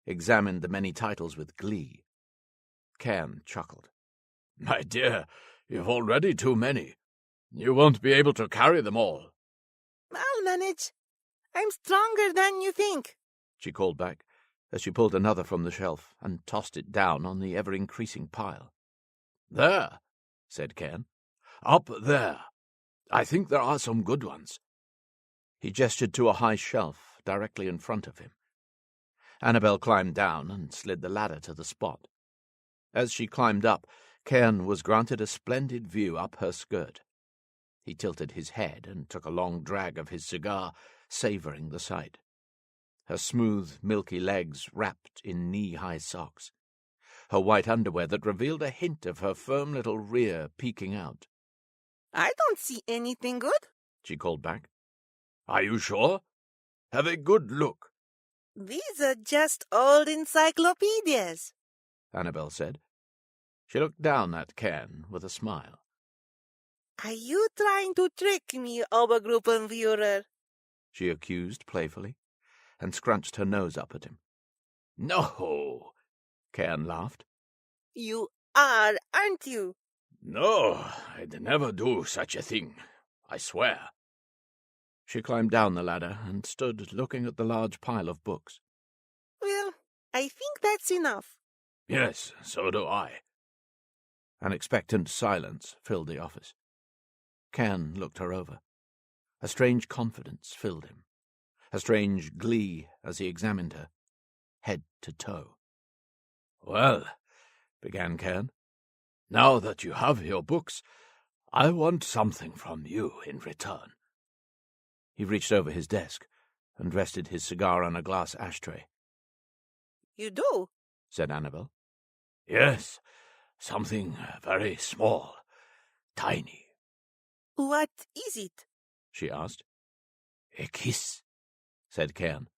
examined the many titles with glee. Kern chuckled. My dear, you've already too many. You won't be able to carry them all. I'll manage. I'm stronger than you think, she called back, as she pulled another from the shelf and tossed it down on the ever-increasing pile. There, said Kern. Up there. I think there are some good ones. He gestured to a high shelf directly in front of him. Annabel climbed down and slid the ladder to the spot. As she climbed up, Kern was granted a splendid view up her skirt. He tilted his head and took a long drag of his cigar, savouring the sight. Her smooth, milky legs wrapped in knee-high socks. Her white underwear that revealed a hint of her firm little rear peeking out. I don't see anything good, she called back. Are you sure? Have a good look. These are just old encyclopedias, Annabel said. She looked down at Kern with a smile. Are you trying to trick me, Obergruppenführer? She accused playfully, and scrunched her nose up at him. No, Kern laughed. You are, aren't you? No, I'd never do such a thing, I swear. She climbed down the ladder and stood looking at the large pile of books. Well, I think that's enough. Yes, so do I. An expectant silence filled the office. Kern looked her over. A strange confidence filled him, a strange glee as he examined her, head to toe. Well, began Kern, now that you have your books, I want something from you in return. He reached over his desk and rested his cigar on a glass ashtray. You do? Said Annabel. Yes, something very small, tiny. What is it? she asked. A kiss, said Kern.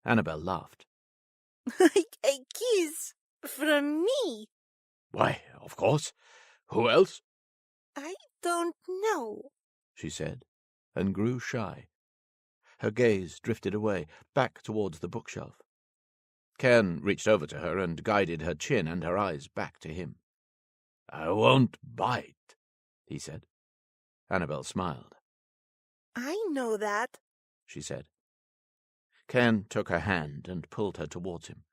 Annabel laughed. A kiss from me? Why, of course. Who else? I don't know, she said, and grew shy. Her gaze drifted away, back towards the bookshelf. Kern reached over to her and guided her chin and her eyes back to him. I won't bite, he said. Annabel smiled. I know that, she said. Kern took her hand and pulled her towards him.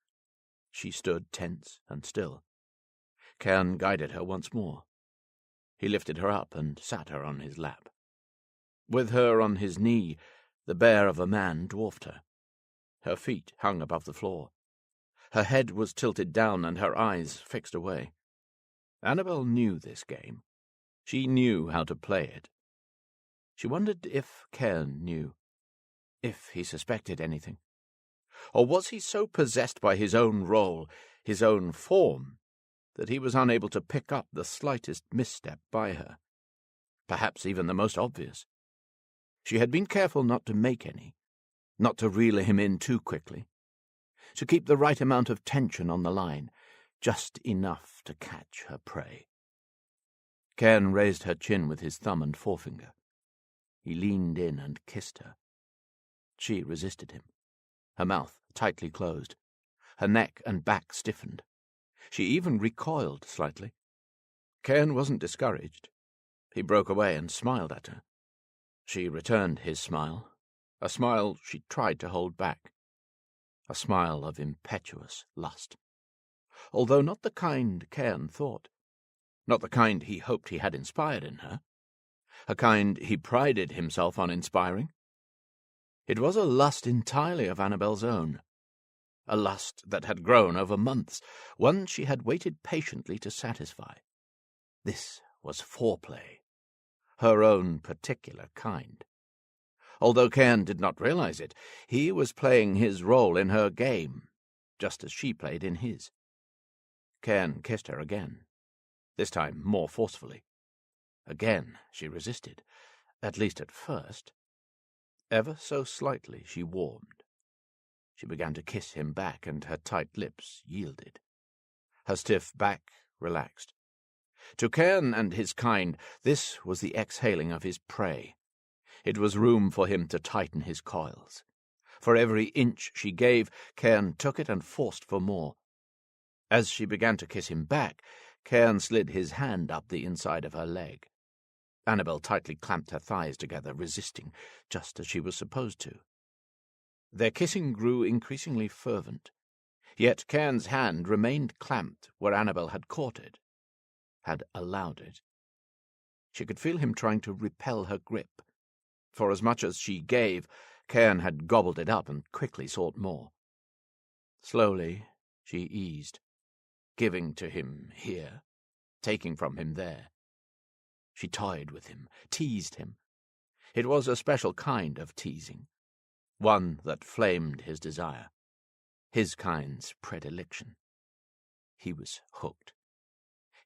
She stood tense and still. Kern guided her once more. He lifted her up and sat her on his lap. With her on his knee, the bear of a man dwarfed her. Her feet hung above the floor. Her head was tilted down and her eyes fixed away. Annabel knew this game. She knew how to play it. She wondered if Kern knew, if he suspected anything. Or was he so possessed by his own role, his own form, that he was unable to pick up the slightest misstep by her, perhaps even the most obvious? She had been careful not to make any, not to reel him in too quickly, to keep the right amount of tension on the line, just enough to catch her prey. Kern raised her chin with his thumb and forefinger. He leaned in and kissed her. She resisted him, her mouth tightly closed, her neck and back stiffened. She even recoiled slightly. Kern wasn't discouraged. He broke away and smiled at her. She returned his smile, a smile she tried to hold back, a smile of impetuous lust. Although not the kind Kern thought, not the kind he hoped he had inspired in her, a kind he prided himself on inspiring. It was a lust entirely of Annabel's own, a lust that had grown over months, one she had waited patiently to satisfy. This was foreplay, her own particular kind. Although Kern did not realize it, he was playing his role in her game, just as she played in his. Kern kissed her again, this time more forcefully. Again she resisted, at least at first. Ever so slightly she warmed. She began to kiss him back, and her tight lips yielded. Her stiff back relaxed. To Kern and his kind, this was the exhaling of his prey. It was room for him to tighten his coils. For every inch she gave, Kern took it and forced for more. As she began to kiss him back, Kern slid his hand up the inside of her leg. Annabel tightly clamped her thighs together, resisting, just as she was supposed to. Their kissing grew increasingly fervent, yet Kern's hand remained clamped where Annabel had caught it, had allowed it. She could feel him trying to repel her grip. For as much as she gave, Kern had gobbled it up and quickly sought more. Slowly she eased, giving to him here, taking from him there. She toyed with him, teased him. It was a special kind of teasing, one that flamed his desire, his kind's predilection. He was hooked.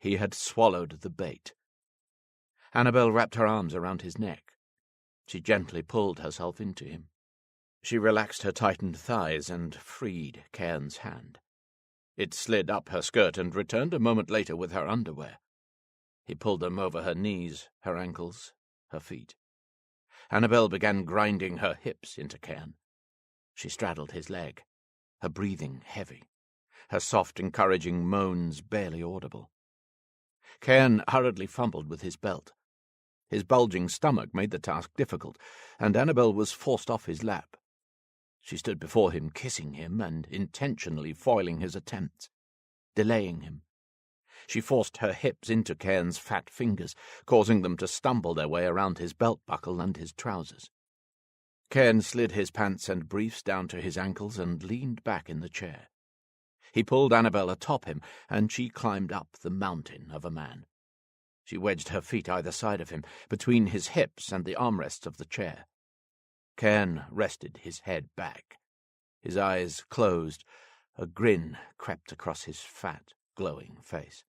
He had swallowed the bait. Annabel wrapped her arms around his neck. She gently pulled herself into him. She relaxed her tightened thighs and freed Kern's hand. It slid up her skirt and returned a moment later with her underwear. He pulled them over her knees, her ankles, her feet. Annabel began grinding her hips into Kern. She straddled his leg, her breathing heavy, her soft, encouraging moans barely audible. Kern hurriedly fumbled with his belt. His bulging stomach made the task difficult, and Annabel was forced off his lap. She stood before him, kissing him and intentionally foiling his attempts, delaying him. She forced her hips into Kern's fat fingers, causing them to stumble their way around his belt buckle and his trousers. Kern slid his pants and briefs down to his ankles and leaned back in the chair. He pulled Annabel atop him, and she climbed up the mountain of a man. She wedged her feet either side of him, between his hips and the armrests of the chair. Kern rested his head back. His eyes closed. A grin crept across his fat, glowing face.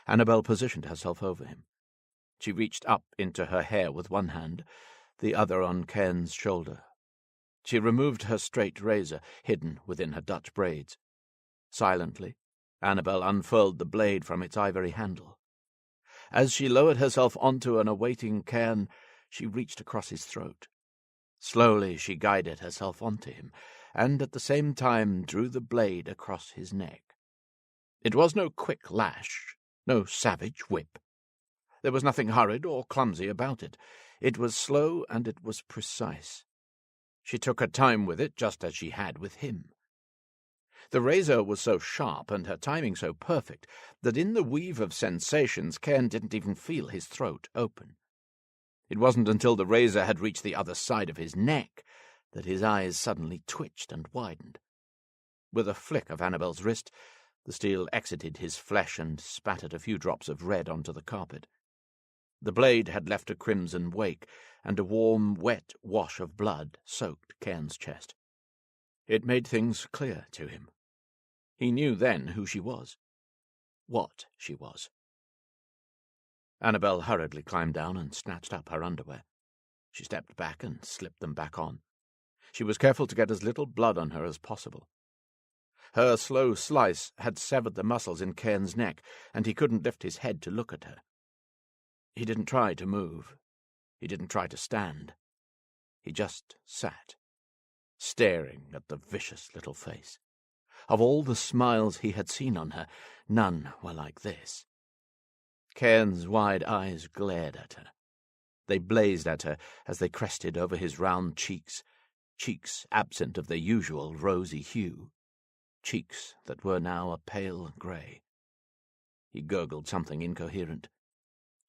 Annabel positioned herself over him. She reached up into her hair with one hand, the other on Kern's shoulder. She removed her straight razor, hidden within her Dutch braids. Silently, Annabel unfurled the blade from its ivory handle. As she lowered herself onto an awaiting Kern, she reached across his throat. Slowly she guided herself onto him, and at the same time drew the blade across his neck. It was no quick lash, no savage whip. There was nothing hurried or clumsy about it. It was slow and it was precise. She took her time with it, just as she had with him. The razor was so sharp and her timing so perfect that in the weave of sensations Kern didn't even feel his throat open. It wasn't until the razor had reached the other side of his neck that his eyes suddenly twitched and widened. With a flick of Annabel's wrist, the steel exited his flesh and spattered a few drops of red onto the carpet. The blade had left a crimson wake, and a warm, wet wash of blood soaked Kern's chest. It made things clear to him. He knew then who she was, what she was. Annabel hurriedly climbed down and snatched up her underwear. She stepped back and slipped them back on. She was careful to get as little blood on her as possible. Her slow slice had severed the muscles in Kern's neck, and he couldn't lift his head to look at her. He didn't try to move. He didn't try to stand. He just sat, staring at the vicious little face. Of all the smiles he had seen on her, none were like this. Kern's wide eyes glared at her. They blazed at her as they crested over his round cheeks, cheeks absent of their usual rosy hue, cheeks that were now a pale grey. He gurgled something incoherent.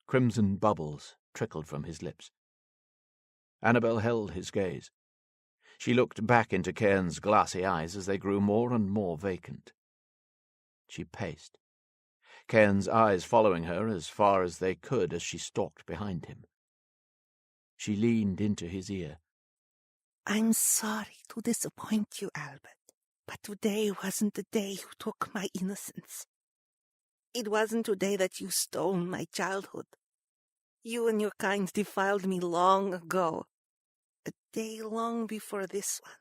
Crimson bubbles trickled from his lips. Annabel held his gaze. She looked back into Kern's glassy eyes as they grew more and more vacant. She paced, Kern's eyes following her as far as they could as she stalked behind him. She leaned into his ear. I'm sorry to disappoint you, Albert, but today wasn't the day you took my innocence. It wasn't today that you stole my childhood. You and your kind defiled me long ago, a day long before this one.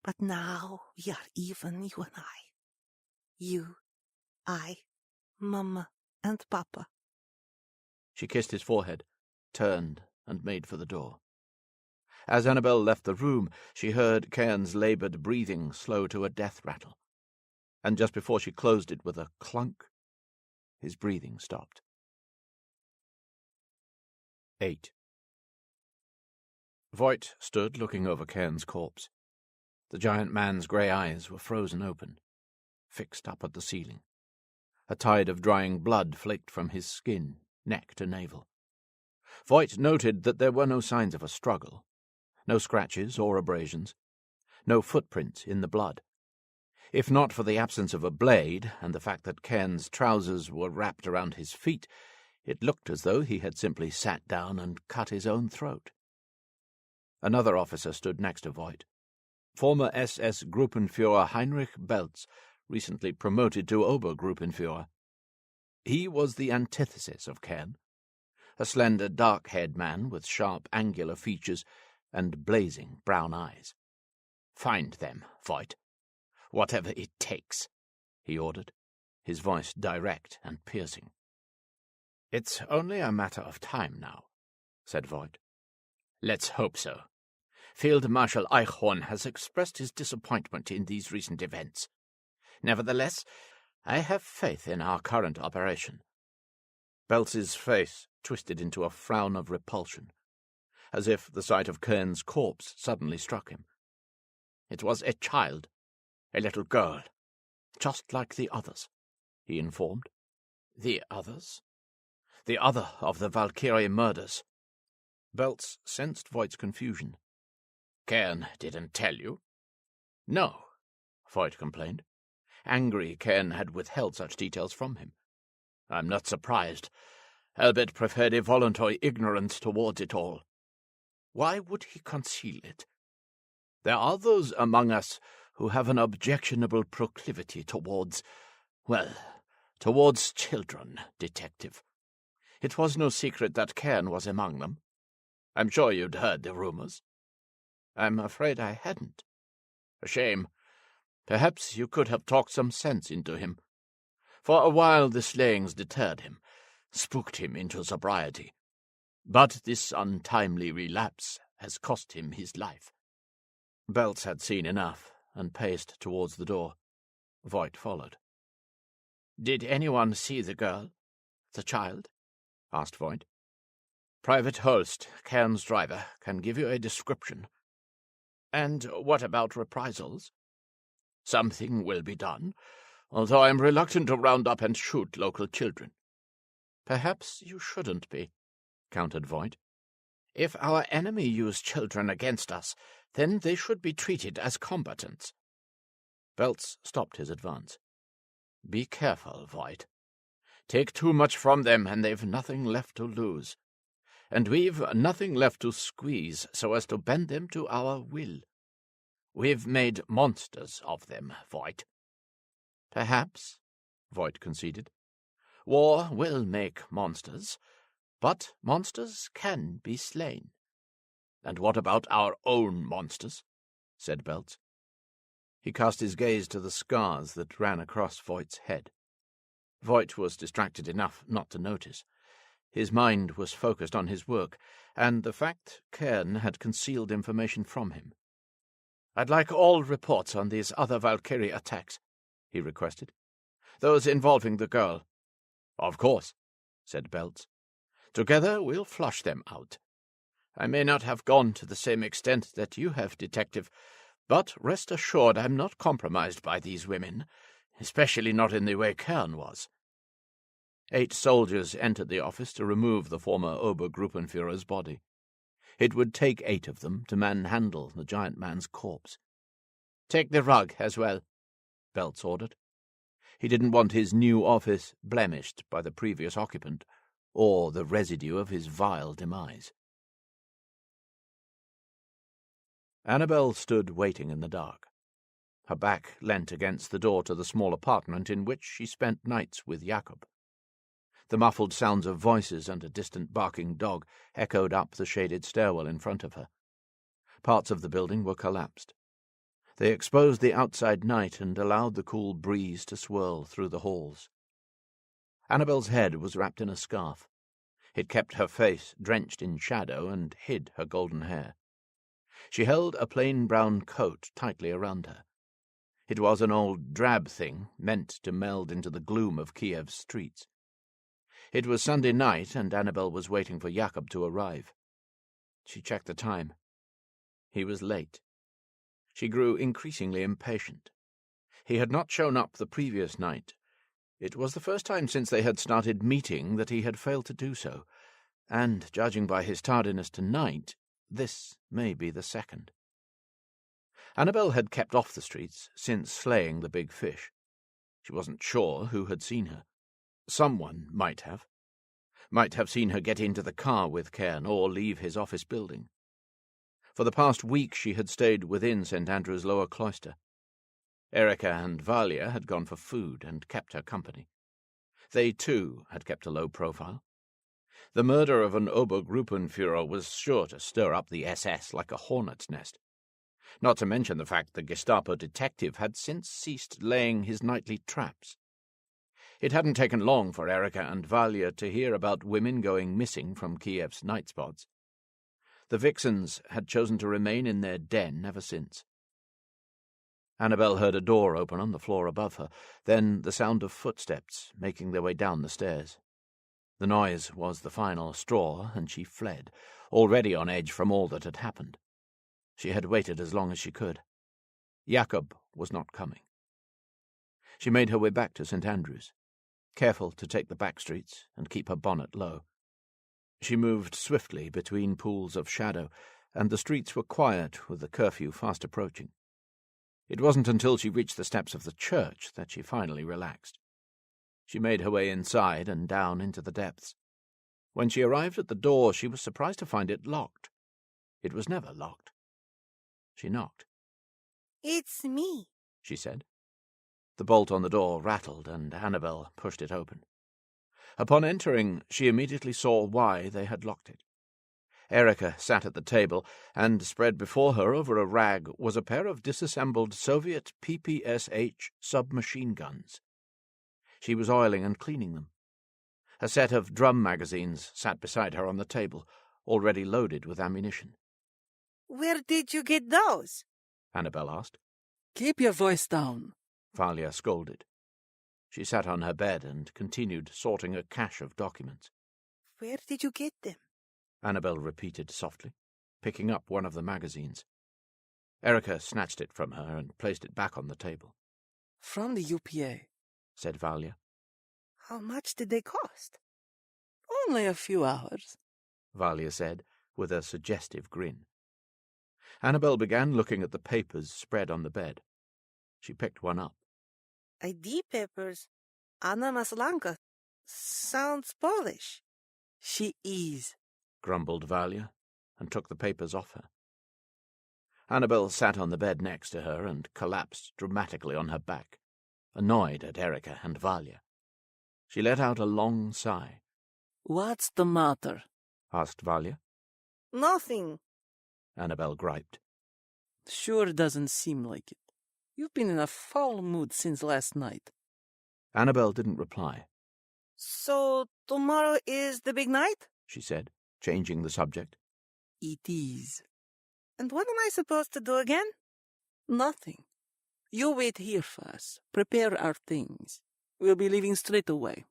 But now we are even, you and I. You, I, Mama, and Papa. She kissed his forehead, turned, and made for the door. As Annabel left the room, she heard Kern's laboured breathing slow to a death rattle, and just before she closed it with a clunk, his breathing stopped. 8. Voigt stood looking over Kern's corpse. The giant man's grey eyes were frozen open, fixed up at the ceiling. A tide of drying blood flaked from his skin, neck to navel. Voigt noted that there were no signs of a struggle, no scratches or abrasions, no footprints in the blood. If not for the absence of a blade and the fact that Kern's trousers were wrapped around his feet, it looked as though he had simply sat down and cut his own throat. Another officer stood next to Voigt. Former SS Gruppenführer Heinrich Belz, recently promoted to Obergruppenführer. He was the antithesis of Kern, a slender, dark-haired man with sharp, angular features and blazing brown eyes. "Find them, Voigt. Whatever it takes," he ordered, his voice direct and piercing. "It's only a matter of time now," said Voigt. "Let's hope so. Field Marshal Eichhorn has expressed his disappointment in these recent events. Nevertheless, I have faith in our current operation." Belz's face twisted into a frown of repulsion, as if the sight of Kern's corpse suddenly struck him. "It was a child, a little girl, just like the others," he informed. "The others?" "The other of the Valkyrie murders." Belz sensed Voigt's confusion. "Kern didn't tell you?" "No," Voigt complained. Angry, Kern had withheld such details from him. "I'm not surprised. Albert preferred a voluntary ignorance towards it all. Why would he conceal it? There are those among us who have an objectionable proclivity towards children, Detective. It was no secret that Kern was among them. I'm sure you'd heard the rumors. I'm afraid I hadn't. A shame. Perhaps you could have talked some sense into him. For a while the slayings deterred him, spooked him into sobriety. But this untimely relapse has cost him his life. Belts had seen enough, and paced towards the door. Voigt followed. "Did anyone see the girl? The child?" asked Voigt. "Private Holst, Kern's driver, can give you a description." "And what about reprisals?" "Something will be done, although I'm reluctant to round up and shoot local children." "Perhaps you shouldn't be," countered Voigt. "If our enemy use children against us, then they should be treated as combatants." Belts stopped his advance. "Be careful, Voigt. Take too much from them, and they've nothing left to lose. And we've nothing left to squeeze so as to bend them to our will. We've made monsters of them, Voigt." "Perhaps," Voigt conceded. "War will make monsters, but monsters can be slain." "And what about our own monsters?" said Belts. He cast his gaze to the scars that ran across Voigt's head. Voigt was distracted enough not to notice. His mind was focused on his work, and the fact Kern had concealed information from him. "I'd like all reports on these other Valkyrie attacks," he requested. "Those involving the girl." "Of course," said Belts. "Together we'll flush them out. I may not have gone to the same extent that you have, Detective, but rest assured I'm not compromised by these women, especially not in the way Kern was." 8 soldiers entered the office to remove the former Obergruppenführer's body. It would take 8 of them to manhandle the giant man's corpse. "Take the rug as well," Belts ordered. He didn't want his new office blemished by the previous occupant, or the residue of his vile demise. Annabel stood waiting in the dark. Her back leant against the door to the small apartment in which she spent nights with Jacob. The muffled sounds of voices and a distant barking dog echoed up the shaded stairwell in front of her. Parts of the building were collapsed. They exposed the outside night and allowed the cool breeze to swirl through the halls. Annabel's head was wrapped in a scarf. It kept her face drenched in shadow and hid her golden hair. She held a plain brown coat tightly around her. It was an old drab thing meant to meld into the gloom of Kiev's streets. It was Sunday night, and Annabel was waiting for Jacob to arrive. She checked the time. He was late. She grew increasingly impatient. He had not shown up the previous night. It was the first time since they had started meeting that he had failed to do so, and, judging by his tardiness tonight, this may be the second. Annabel had kept off the streets since slaying the big fish. She wasn't sure who had seen her. Someone might have seen her get into the car with Kern or leave his office building. For the past week she had stayed within St. Andrew's lower cloister. Erika and Valia had gone for food and kept her company. They, too, had kept a low profile. The murder of an Obergruppenführer was sure to stir up the SS like a hornet's nest. Not to mention the fact the Gestapo detective had since ceased laying his nightly traps. It hadn't taken long for Erika and Valia to hear about women going missing from Kiev's night spots. The vixens had chosen to remain in their den ever since. Annabel heard a door open on the floor above her, then the sound of footsteps making their way down the stairs. The noise was the final straw, and she fled, already on edge from all that had happened. She had waited as long as she could. Jacob was not coming. She made her way back to St. Andrew's, careful to take the back streets and keep her bonnet low. She moved swiftly between pools of shadow, and the streets were quiet with the curfew fast approaching. It wasn't until she reached the steps of the church that she finally relaxed. She made her way inside and down into the depths. When she arrived at the door, she was surprised to find it locked. It was never locked. She knocked. "It's me," she said. The bolt on the door rattled, and Annabel pushed it open. Upon entering, she immediately saw why they had locked it. Erika sat at the table, and spread before her over a rag was a pair of disassembled Soviet PPSH submachine guns. She was oiling and cleaning them. A set of drum magazines sat beside her on the table, already loaded with ammunition. Where did you get those? Annabel asked. Keep your voice down. Valia scolded. She sat on her bed and continued sorting a cache of documents. Where did you get them? Annabel repeated softly, picking up one of the magazines. Erika snatched it from her and placed it back on the table. From the UPA, said Valia. How much did they cost? Only a few hours, Valia said, with a suggestive grin. Annabel began looking at the papers spread on the bed. She picked one up. ID papers. Anna Maslanka. Sounds Polish. She is, grumbled Valia, and took the papers off her. Annabel sat on the bed next to her and collapsed dramatically on her back, annoyed at Erika and Valia. She let out a long sigh. What's the matter? asked Valia. Nothing. Annabel griped. Sure doesn't seem like it. You've been in a foul mood since last night. Annabel didn't reply. So tomorrow is the big night? She said, changing the subject. It is. And what am I supposed to do again? Nothing. You wait here for us. Prepare our things. We'll be leaving straight away.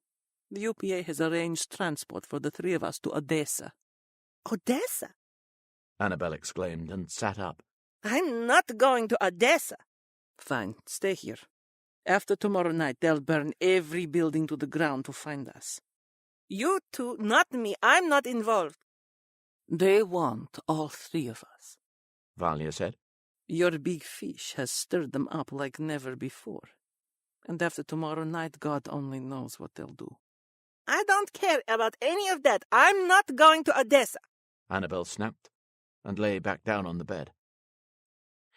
The UPA has arranged transport for the three of us to Odessa. Odessa? Annabel exclaimed and sat up. I'm not going to Odessa. Fine, stay here. After tomorrow night, they'll burn every building to the ground to find us. You two, not me. I'm not involved. They want all three of us, Valia said. Your big fish has stirred them up like never before. And after tomorrow night, God only knows what they'll do. I don't care about any of that. I'm not going to Odessa. Annabel snapped and lay back down on the bed.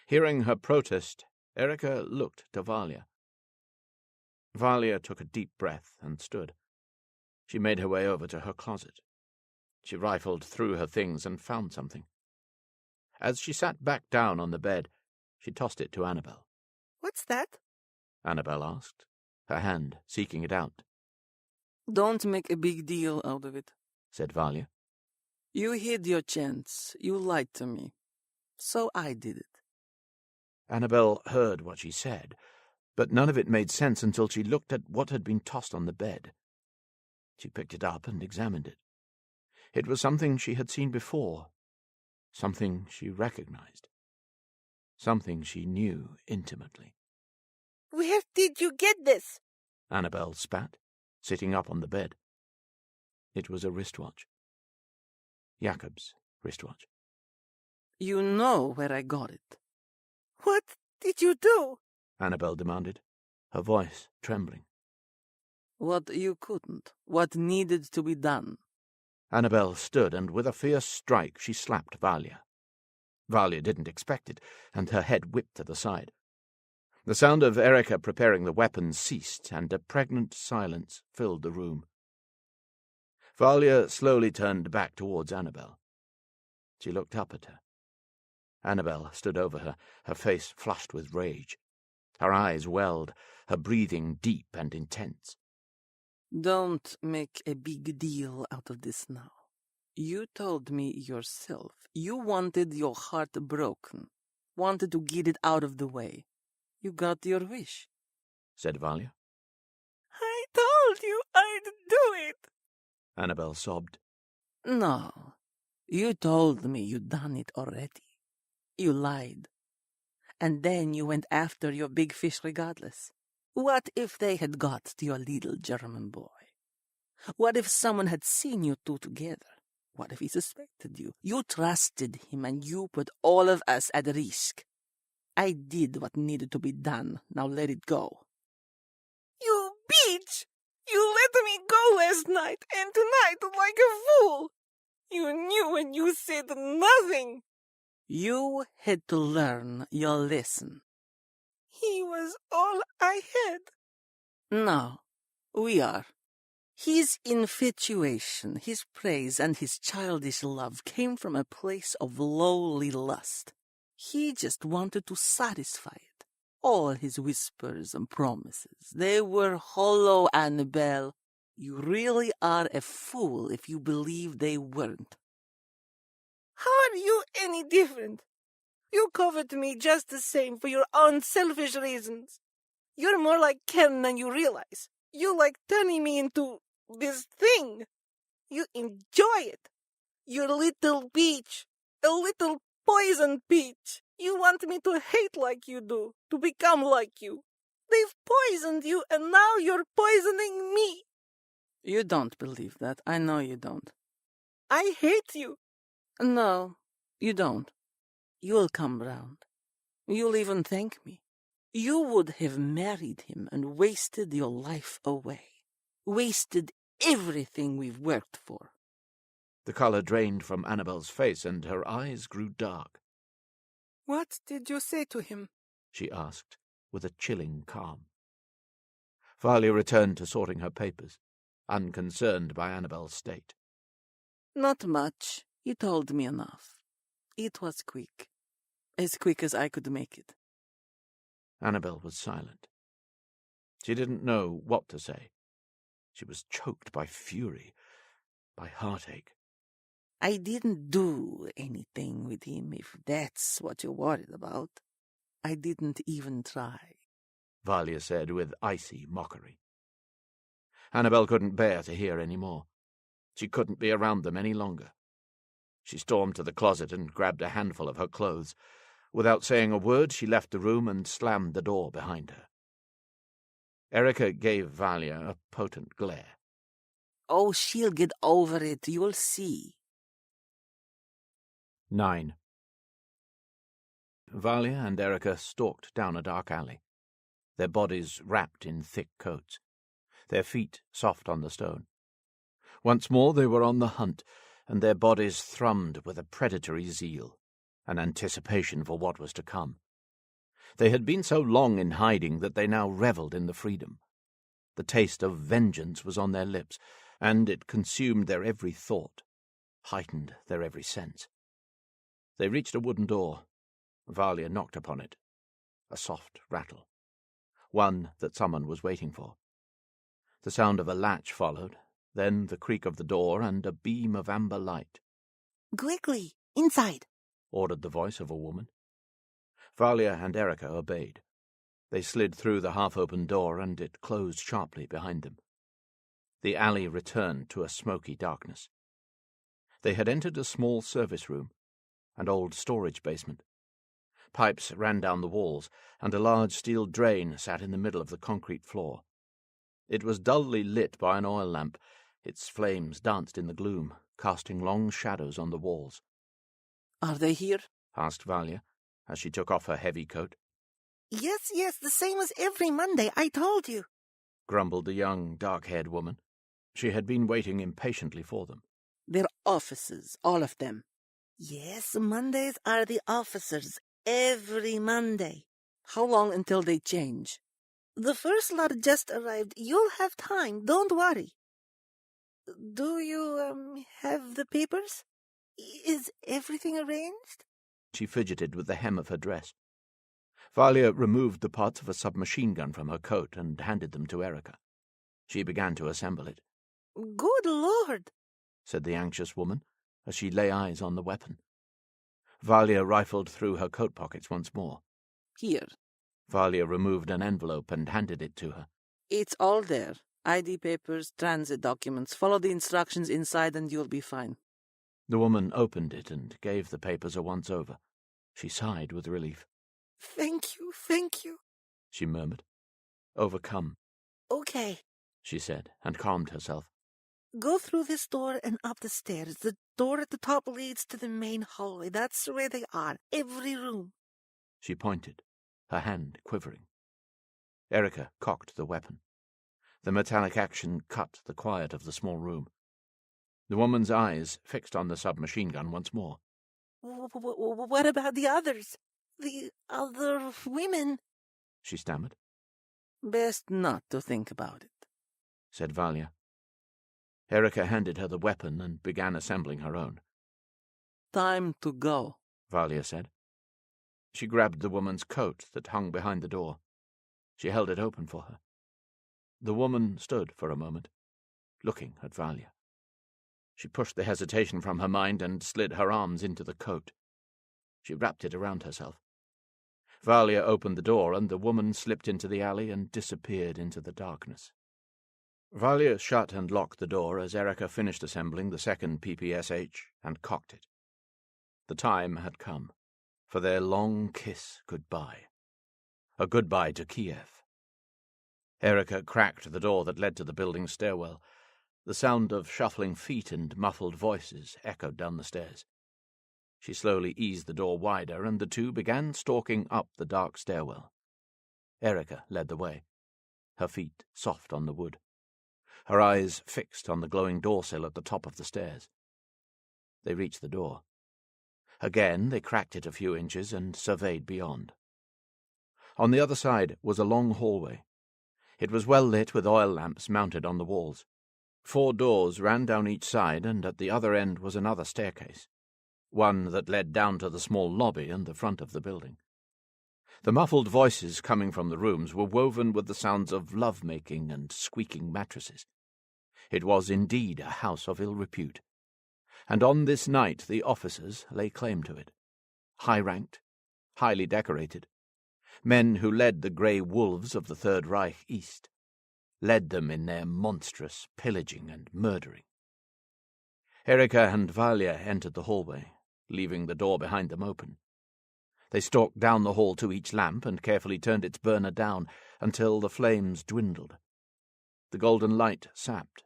Hearing her protest, Erika looked to Valia. Valia took a deep breath and stood. She made her way over to her closet. She rifled through her things and found something. As she sat back down on the bed, she tossed it to Annabel. What's that? Annabel asked, her hand seeking it out. Don't make a big deal out of it, said Valia. You hid your chance. You lied to me. So I did it. Annabel heard what she said, but none of it made sense until she looked at what had been tossed on the bed. She picked it up and examined it. It was something she had seen before, something she recognized, something she knew intimately. Where did you get this? Annabel spat, sitting up on the bed. It was a wristwatch. Jakob's wristwatch. You know where I got it. What did you do? Annabel demanded, her voice trembling. What you couldn't. What needed to be done. Annabel stood, and with a fierce strike she slapped Valia. Valia didn't expect it, and her head whipped to the side. The sound of Erika preparing the weapons ceased, and a pregnant silence filled the room. Valia slowly turned back towards Annabel. She looked up at her. Annabel stood over her, her face flushed with rage. Her eyes welled, her breathing deep and intense. Don't make a big deal out of this now. You told me yourself you wanted your heart broken, wanted to get it out of the way. You got your wish, said Valia. I told you I'd do it. Annabel sobbed. No, you told me you'd done it already. You lied. And then you went after your big fish regardless. What if they had got to your little German boy? What if someone had seen you two together? What if he suspected you? You trusted him and you put all of us at risk. I did what needed to be done. Now let it go. You bitch! You let me go last night and tonight like a fool. You knew and you said nothing. You had to learn your lesson. He was all I had. No, we are. His infatuation, his praise, and his childish love came from a place of lowly lust. He just wanted to satisfy it. All his whispers and promises, they were hollow, Annabelle. You really are a fool if you believe they weren't. How are you any different? You covet me just the same for your own selfish reasons. You're more like Kern than you realize. You like turning me into this thing. You enjoy it. Your little peach. A little poison peach. You want me to hate like you do, to become like you. They've poisoned you, and now you're poisoning me. You don't believe that. I know you don't. I hate you. No, you don't. You'll come round. You'll even thank me. You would have married him and wasted your life away. Wasted everything we've worked for. The colour drained from Annabel's face, and her eyes grew dark. What did you say to him? She asked, with a chilling calm. Valia returned to sorting her papers, unconcerned by Annabel's state. Not much. He told me enough. It was quick. As quick as I could make it. Annabel was silent. She didn't know what to say. She was choked by fury, by heartache. I didn't do anything with him, if that's what you're worried about. I didn't even try, Valia said with icy mockery. Annabel couldn't bear to hear any more. She couldn't be around them any longer. She stormed to the closet and grabbed a handful of her clothes. Without saying a word, she left the room and slammed the door behind her. Erika gave Valia a potent glare. Oh, she'll get over it, you'll see. 9. Valia and Erika stalked down a dark alley, their bodies wrapped in thick coats, their feet soft on the stone. Once more they were on the hunt, and their bodies thrummed with a predatory zeal, an anticipation for what was to come. They had been so long in hiding that they now revelled in the freedom. The taste of vengeance was on their lips, and it consumed their every thought, heightened their every sense. They reached a wooden door. Valia knocked upon it. A soft rattle. One that someone was waiting for. The sound of a latch followed, then the creak of the door and a beam of amber light. Quickly, inside, ordered the voice of a woman. Valia and Erika obeyed. They slid through the half-open door, and it closed sharply behind them. The alley returned to a smoky darkness. They had entered a small service room, an old storage basement. Pipes ran down the walls, and a large steel drain sat in the middle of the concrete floor. It was dully lit by an oil lamp. Its flames danced in the gloom, casting long shadows on the walls. Are they here? Asked Valia, as she took off her heavy coat. Yes, the same as every Monday, I told you, grumbled the young, dark-haired woman. She had been waiting impatiently for them. They're officers, all of them. Yes, Mondays are the officers, every Monday. How long until they change? The first lot just arrived. You'll have time, don't worry. Do you, have the papers? Is everything arranged? She fidgeted with the hem of her dress. Valia removed the parts of a submachine gun from her coat and handed them to Erika. She began to assemble it. Good Lord, said the anxious woman, as she lay eyes on the weapon. Valia rifled through her coat pockets once more. Here. Valia removed an envelope and handed it to her. It's all there. ID papers, transit documents. Follow the instructions inside and you'll be fine. The woman opened it and gave the papers a once-over. She sighed with relief. Thank you, she murmured. Overcome. Okay, she said, and calmed herself. Go through this door and up the stairs. The door at the top leads to the main hallway. That's where they are, every room. She pointed, her hand quivering. Erika cocked the weapon. The metallic action cut the quiet of the small room. The woman's eyes fixed on the submachine gun once more. What about the others? The other women? She stammered. Best not to think about it, said Valia. Erika handed her the weapon and began assembling her own. "Time to go," Valya said. She grabbed the woman's coat that hung behind the door. She held it open for her. The woman stood for a moment, looking at Valya. She pushed the hesitation from her mind and slid her arms into the coat. She wrapped it around herself. Valya opened the door, and the woman slipped into the alley and disappeared into the darkness. Valya shut and locked the door as Erika finished assembling the second PPSH and cocked it. The time had come for their long kiss goodbye. A goodbye to Kiev. Erika cracked the door that led to the building's stairwell. The sound of shuffling feet and muffled voices echoed down the stairs. She slowly eased the door wider, and the two began stalking up the dark stairwell. Erika led the way, her feet soft on the wood, her eyes fixed on the glowing doorsill at the top of the stairs. They reached the door. Again they cracked it a few inches and surveyed beyond. On the other side was a long hallway. It was well lit with oil lamps mounted on the walls. 4 doors ran down each side, and at the other end was another staircase, one that led down to the small lobby and the front of the building. The muffled voices coming from the rooms were woven with the sounds of love-making and squeaking mattresses. It was indeed a house of ill repute, and on this night the officers lay claim to it. High-ranked, highly decorated, men who led the grey wolves of the Third Reich East, led them in their monstrous pillaging and murdering. Erika and Valya entered the hallway, leaving the door behind them open. They stalked down the hall to each lamp and carefully turned its burner down until the flames dwindled. The golden light sapped.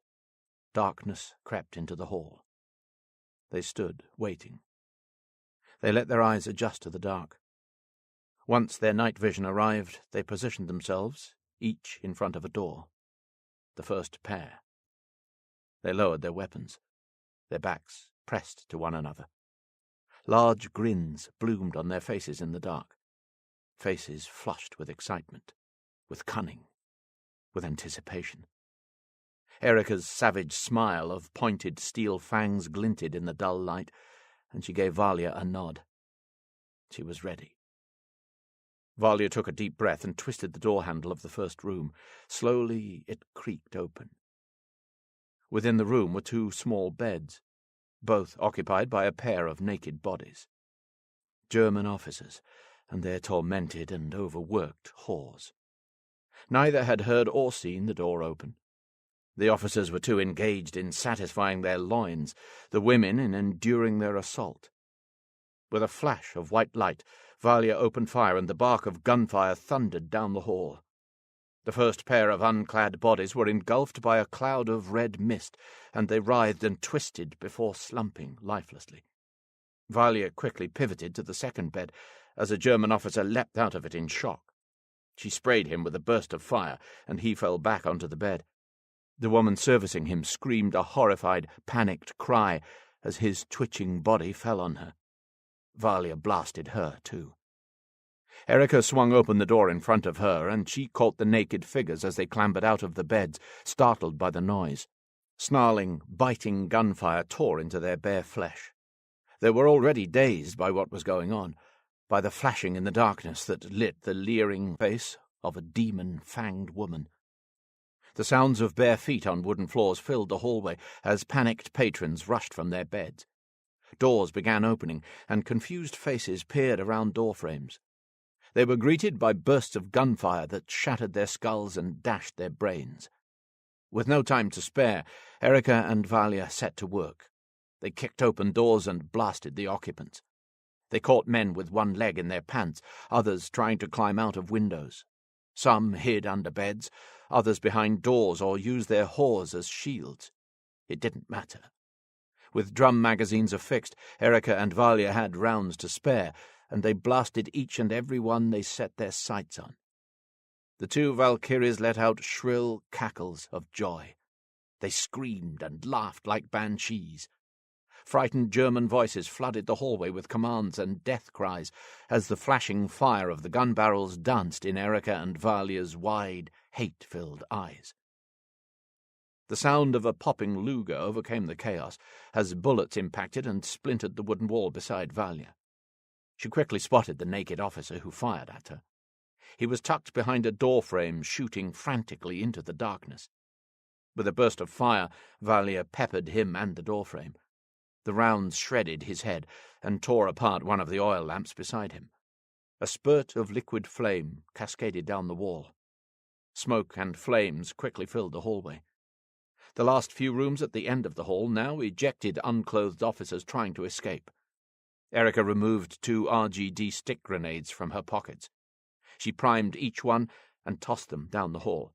Darkness crept into the hall. They stood, waiting. They let their eyes adjust to the dark. Once their night vision arrived, they positioned themselves, each in front of a door. The first pair. They lowered their weapons, their backs pressed to one another. Large grins bloomed on their faces in the dark, faces flushed with excitement, with cunning, with anticipation. Erika's savage smile of pointed steel fangs glinted in the dull light, and she gave Valya a nod. She was ready. Valya took a deep breath and twisted the door handle of the first room. Slowly it creaked open. Within the room were 2 small beds, both occupied by a pair of naked bodies. German officers and their tormented and overworked whores. Neither had heard or seen the door open. The officers were too engaged in satisfying their loins, the women in enduring their assault. With a flash of white light, Valya opened fire, and the bark of gunfire thundered down the hall. The first pair of unclad bodies were engulfed by a cloud of red mist, and they writhed and twisted before slumping lifelessly. Valya quickly pivoted to the second bed as a German officer leapt out of it in shock. She sprayed him with a burst of fire, and he fell back onto the bed. The woman servicing him screamed a horrified, panicked cry as his twitching body fell on her. Valya blasted her, too. Erika swung open the door in front of her, and she caught the naked figures as they clambered out of the beds, startled by the noise. Snarling, biting gunfire tore into their bare flesh. They were already dazed by what was going on, by the flashing in the darkness that lit the leering face of a demon-fanged woman. The sounds of bare feet on wooden floors filled the hallway as panicked patrons rushed from their beds. Doors began opening, and confused faces peered around doorframes. They were greeted by bursts of gunfire that shattered their skulls and dashed their brains. With no time to spare, Erika and Valya set to work. They kicked open doors and blasted the occupants. They caught men with one leg in their pants, others trying to climb out of windows. Some hid under beds, others behind doors, or used their whores as shields. It didn't matter. With drum magazines affixed, Erika and Valya had rounds to spare, and they blasted each and every one they set their sights on. The 2 Valkyries let out shrill cackles of joy. They screamed and laughed like banshees. Frightened German voices flooded the hallway with commands and death cries as the flashing fire of the gun barrels danced in Erika and Valya's wide, hate-filled eyes. The sound of a popping Luger overcame the chaos as bullets impacted and splintered the wooden wall beside Valia. She quickly spotted the naked officer who fired at her. He was tucked behind a door frame, shooting frantically into the darkness. With a burst of fire, Valia peppered him and the door frame. The rounds shredded his head and tore apart one of the oil lamps beside him. A spurt of liquid flame cascaded down the wall. Smoke and flames quickly filled the hallway. The last few rooms at the end of the hall now ejected unclothed officers trying to escape. Erika removed 2 RGD stick grenades from her pockets. She primed each one and tossed them down the hall.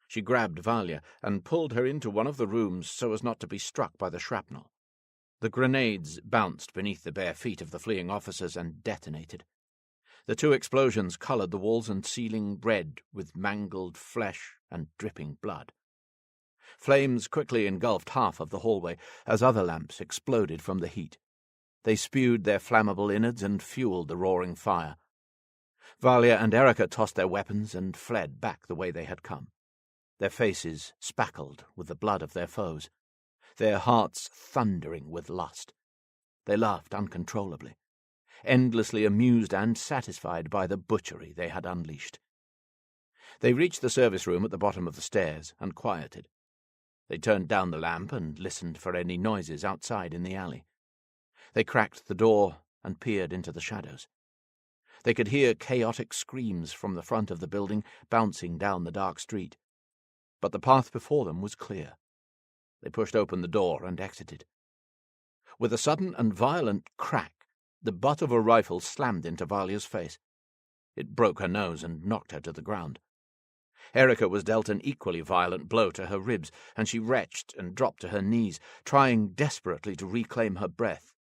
She grabbed Valia and pulled her into one of the rooms so as not to be struck by the shrapnel. The grenades bounced beneath the bare feet of the fleeing officers and detonated. The 2 explosions colored the walls and ceiling red with mangled flesh and dripping blood. Flames quickly engulfed half of the hallway as other lamps exploded from the heat. They spewed their flammable innards and fueled the roaring fire. Valia and Erika tossed their weapons and fled back the way they had come. Their faces spackled with the blood of their foes, their hearts thundering with lust. They laughed uncontrollably, endlessly amused and satisfied by the butchery they had unleashed. They reached the service room at the bottom of the stairs and quieted. They turned down the lamp and listened for any noises outside in the alley. They cracked the door and peered into the shadows. They could hear chaotic screams from the front of the building bouncing down the dark street. But the path before them was clear. They pushed open the door and exited. With a sudden and violent crack, the butt of a rifle slammed into Valia's face. It broke her nose and knocked her to the ground. Erika was dealt an equally violent blow to her ribs, and she retched and dropped to her knees, trying desperately to reclaim her breath.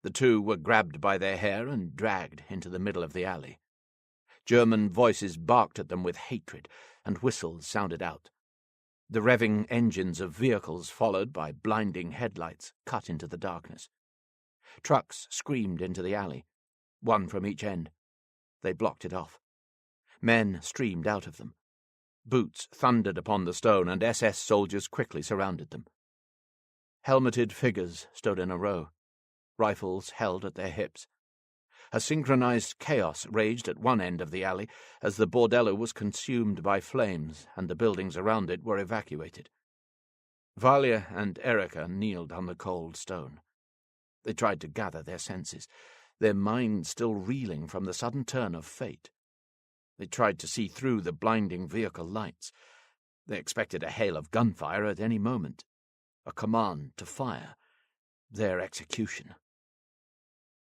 The 2 were grabbed by their hair and dragged into the middle of the alley. German voices barked at them with hatred, and whistles sounded out. The revving engines of vehicles, followed by blinding headlights, cut into the darkness. Trucks screamed into the alley, 1 from each end. They blocked it off. Men streamed out of them. Boots thundered upon the stone, and SS soldiers quickly surrounded them. Helmeted figures stood in a row, rifles held at their hips. A synchronized chaos raged at one end of the alley as the bordello was consumed by flames and the buildings around it were evacuated. Valia and Erika kneeled on the cold stone. They tried to gather their senses, their minds still reeling from the sudden turn of fate. They tried to see through the blinding vehicle lights. They expected a hail of gunfire at any moment, a command to fire, their execution.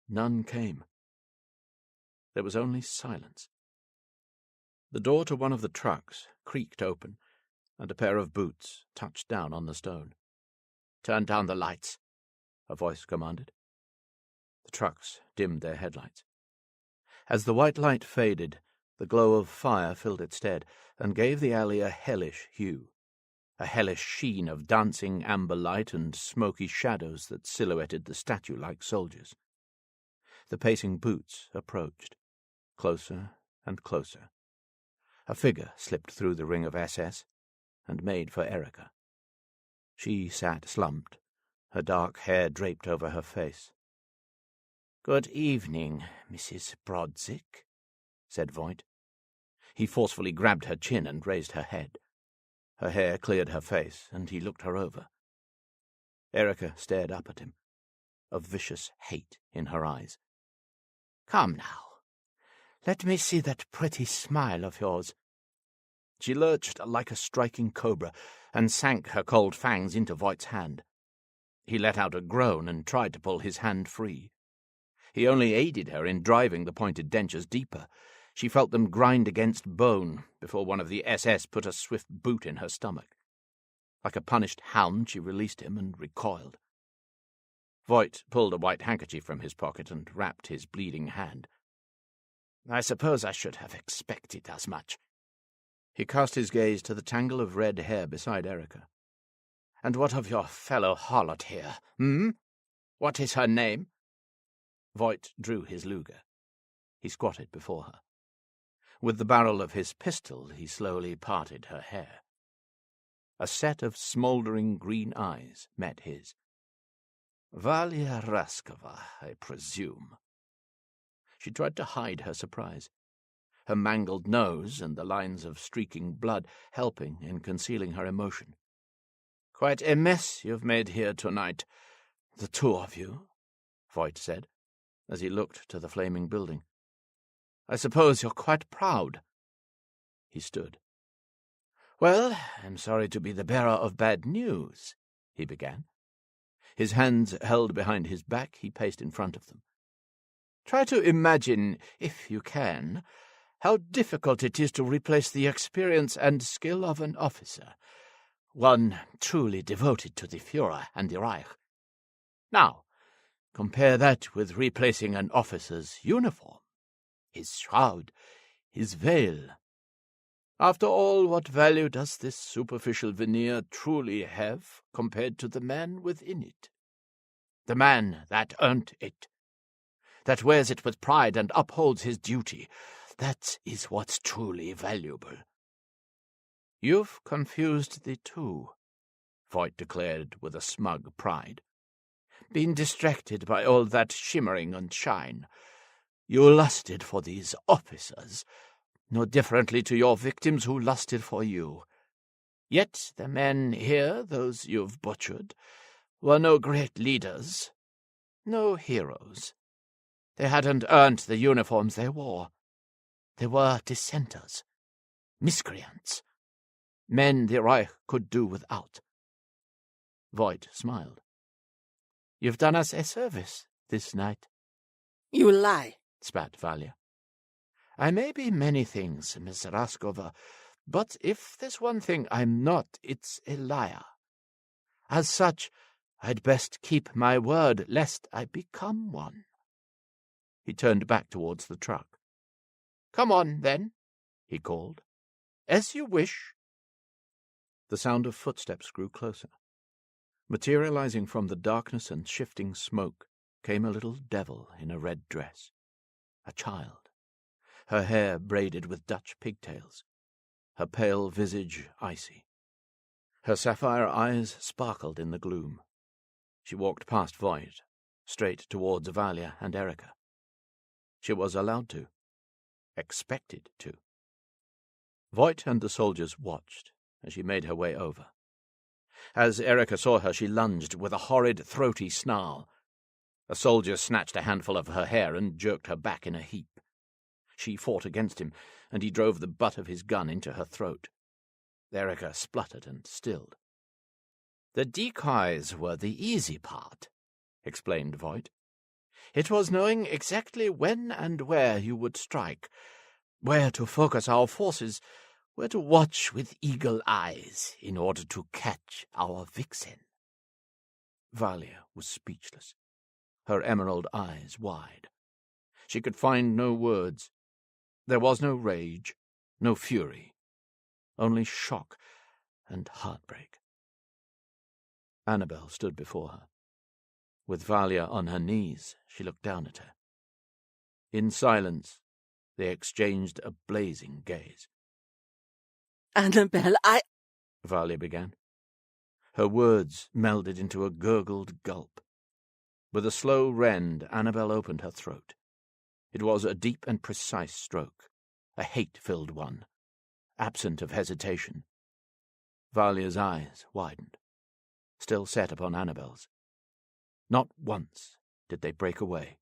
None came. There was only silence. The door to one of the trucks creaked open, and a pair of boots touched down on the stone. "Turn down the lights," a voice commanded. The trucks dimmed their headlights. As the white light faded, the glow of fire filled its stead and gave the alley a hellish hue, a hellish sheen of dancing amber light and smoky shadows that silhouetted the statue-like soldiers. The pacing boots approached, closer and closer. A figure slipped through the ring of SS and made for Erika. She sat slumped, her dark hair draped over her face. "Good evening, Mrs. Brodzik," said Voigt. He forcefully grabbed her chin and raised her head. Her hair cleared her face, and he looked her over. Erika stared up at him, a vicious hate in her eyes. "Come now. Let me see that pretty smile of yours." She lurched like a striking cobra and sank her cold fangs into Voigt's hand. He let out a groan and tried to pull his hand free. He only aided her in driving the pointed dentures deeper. She felt them grind against bone before one of the SS put a swift boot in her stomach. Like a punished hound, she released him and recoiled. Voigt pulled a white handkerchief from his pocket and wrapped his bleeding hand. "I suppose I should have expected as much." He cast his gaze to the tangle of red hair beside Erika. "And what of your fellow harlot here, What is her name?" Voigt drew his Luger. He squatted before her. With the barrel of his pistol, he slowly parted her hair. A set of smouldering green eyes met his. "Valia Raskova, I presume." She tried to hide her surprise, her mangled nose and the lines of streaking blood helping in concealing her emotion. "Quite a mess you've made here tonight, the two of you," Voigt said, as he looked to the flaming building. "I suppose you're quite proud." He stood. "Well, I'm sorry to be the bearer of bad news," he began. His hands held behind his back, he paced in front of them. "Try to imagine, if you can, how difficult it is to replace the experience and skill of an officer, one truly devoted to the Führer and the Reich. Now, compare that with replacing an officer's uniform, his shroud, his veil. After all, what value does this superficial veneer truly have compared to the man within it? The man that earned it, that wears it with pride and upholds his duty. That is what's truly valuable." "You've confused the two," Voigt declared with a smug pride. "Been distracted by all that shimmering and shine. You lusted for these officers, no differently to your victims who lusted for you. Yet the men here, those you've butchered, were no great leaders, no heroes. They hadn't earned the uniforms they wore. They were dissenters, miscreants, men the Reich could do without." Voigt smiled. "You've done us a service this night." You lie, spat Valia. "I may be many things, Miss Raskova, but if there's one thing I'm not, it's a liar. As such, I'd best keep my word, lest I become one." He turned back towards the truck. "Come on, then," he called. "As you wish." The sound of footsteps grew closer. Materializing from the darkness and shifting smoke came a little devil in a red dress. A child, her hair braided with Dutch pigtails, her pale visage icy. Her sapphire eyes sparkled in the gloom. She walked past Voigt, straight towards Valia and Erika. She was allowed to, expected to. Voigt and the soldiers watched as she made her way over. As Erika saw her, she lunged with a horrid, throaty snarl. A soldier snatched a handful of her hair and jerked her back in a heap. She fought against him, and he drove the butt of his gun into her throat. Erika spluttered and stilled. "The decoys were the easy part," explained Voigt. "It was knowing exactly when and where you would strike, where to focus our forces, where to watch with eagle eyes in order to catch our vixen." Valia was speechless, her emerald eyes wide. She could find no words. There was no rage, no fury, only shock and heartbreak. Annabel stood before her. With Valia on her knees, she looked down at her. In silence, they exchanged a blazing gaze. Annabel, Valia began. Her words melded into a gurgled gulp. With a slow rend, Annabel opened her throat. It was a deep and precise stroke, a hate-filled one, absent of hesitation. Valia's eyes widened, still set upon Annabel's. Not once did they break away.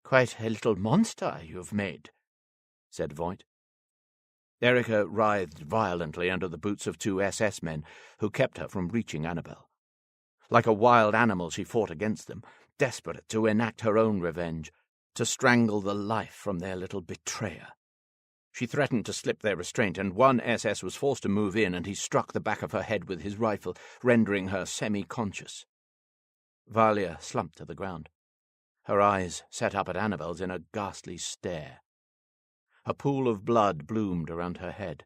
"Quite a little monster you've made," said Voigt. Erika writhed violently under the boots of two SS men who kept her from reaching Annabel. Like a wild animal she fought against them, desperate to enact her own revenge, to strangle the life from their little betrayer. She threatened to slip their restraint, and one SS was forced to move in, and he struck the back of her head with his rifle, rendering her semi-conscious. Valia slumped to the ground, her eyes set up at Annabel's in a ghastly stare. A pool of blood bloomed around her head.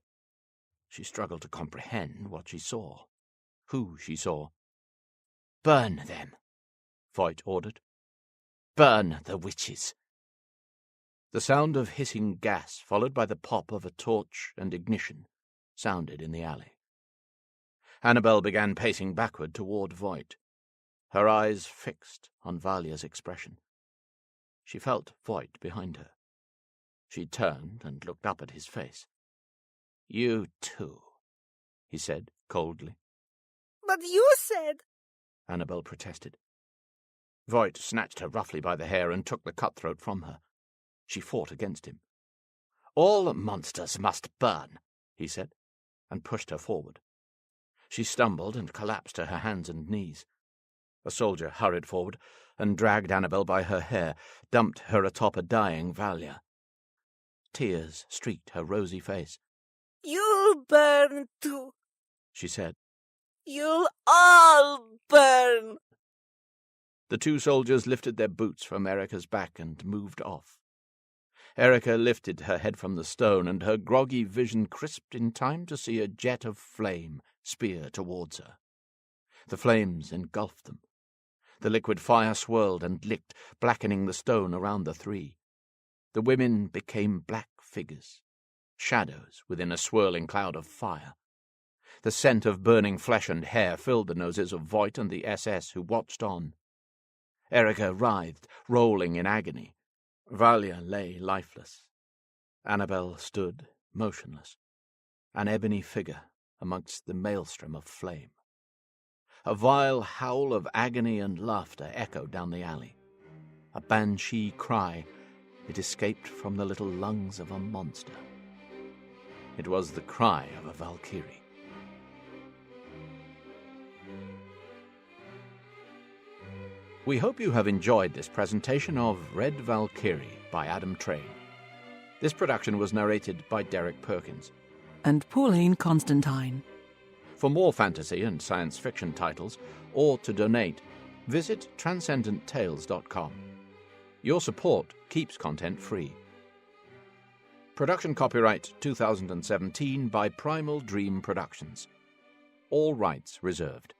She struggled to comprehend what she saw, who she saw. "Burn them," Voigt ordered. "Burn the witches." The sound of hissing gas, followed by the pop of a torch and ignition, sounded in the alley. Annabel began pacing backward toward Voigt, her eyes fixed on Valia's expression. She felt Voigt behind her. She turned and looked up at his face. "You too," he said coldly. But you said... Annabel protested. Voigt snatched her roughly by the hair and took the cutthroat from her. She fought against him. "All monsters must burn," he said, and pushed her forward. She stumbled and collapsed to her hands and knees. A soldier hurried forward and dragged Annabel by her hair, dumped her atop a dying Valia. Tears streaked her rosy face. "You'll burn too," she said. "You'll all burn." The two soldiers lifted their boots from Erika's back and moved off. Erika lifted her head from the stone, and her groggy vision crisped in time to see a jet of flame spear towards her. The flames engulfed them. The liquid fire swirled and licked, blackening the stone around the three. The women became black figures, shadows within a swirling cloud of fire. The scent of burning flesh and hair filled the noses of Voigt and the SS who watched on. Erika writhed, rolling in agony. Valia lay lifeless. Annabel stood motionless, an ebony figure amongst the maelstrom of flame. A vile howl of agony and laughter echoed down the alley. A banshee cry. It escaped from the little lungs of a monster. It was the cry of a Valkyrie. We hope you have enjoyed this presentation of Red Valkyrie by Adam Train. This production was narrated by Derek Perkins. And Pauline Constantine. For more fantasy and science fiction titles, or to donate, visit transcendenttales.com. Your support keeps content free. Production copyright 2017 by Primal Dream Productions. All rights reserved.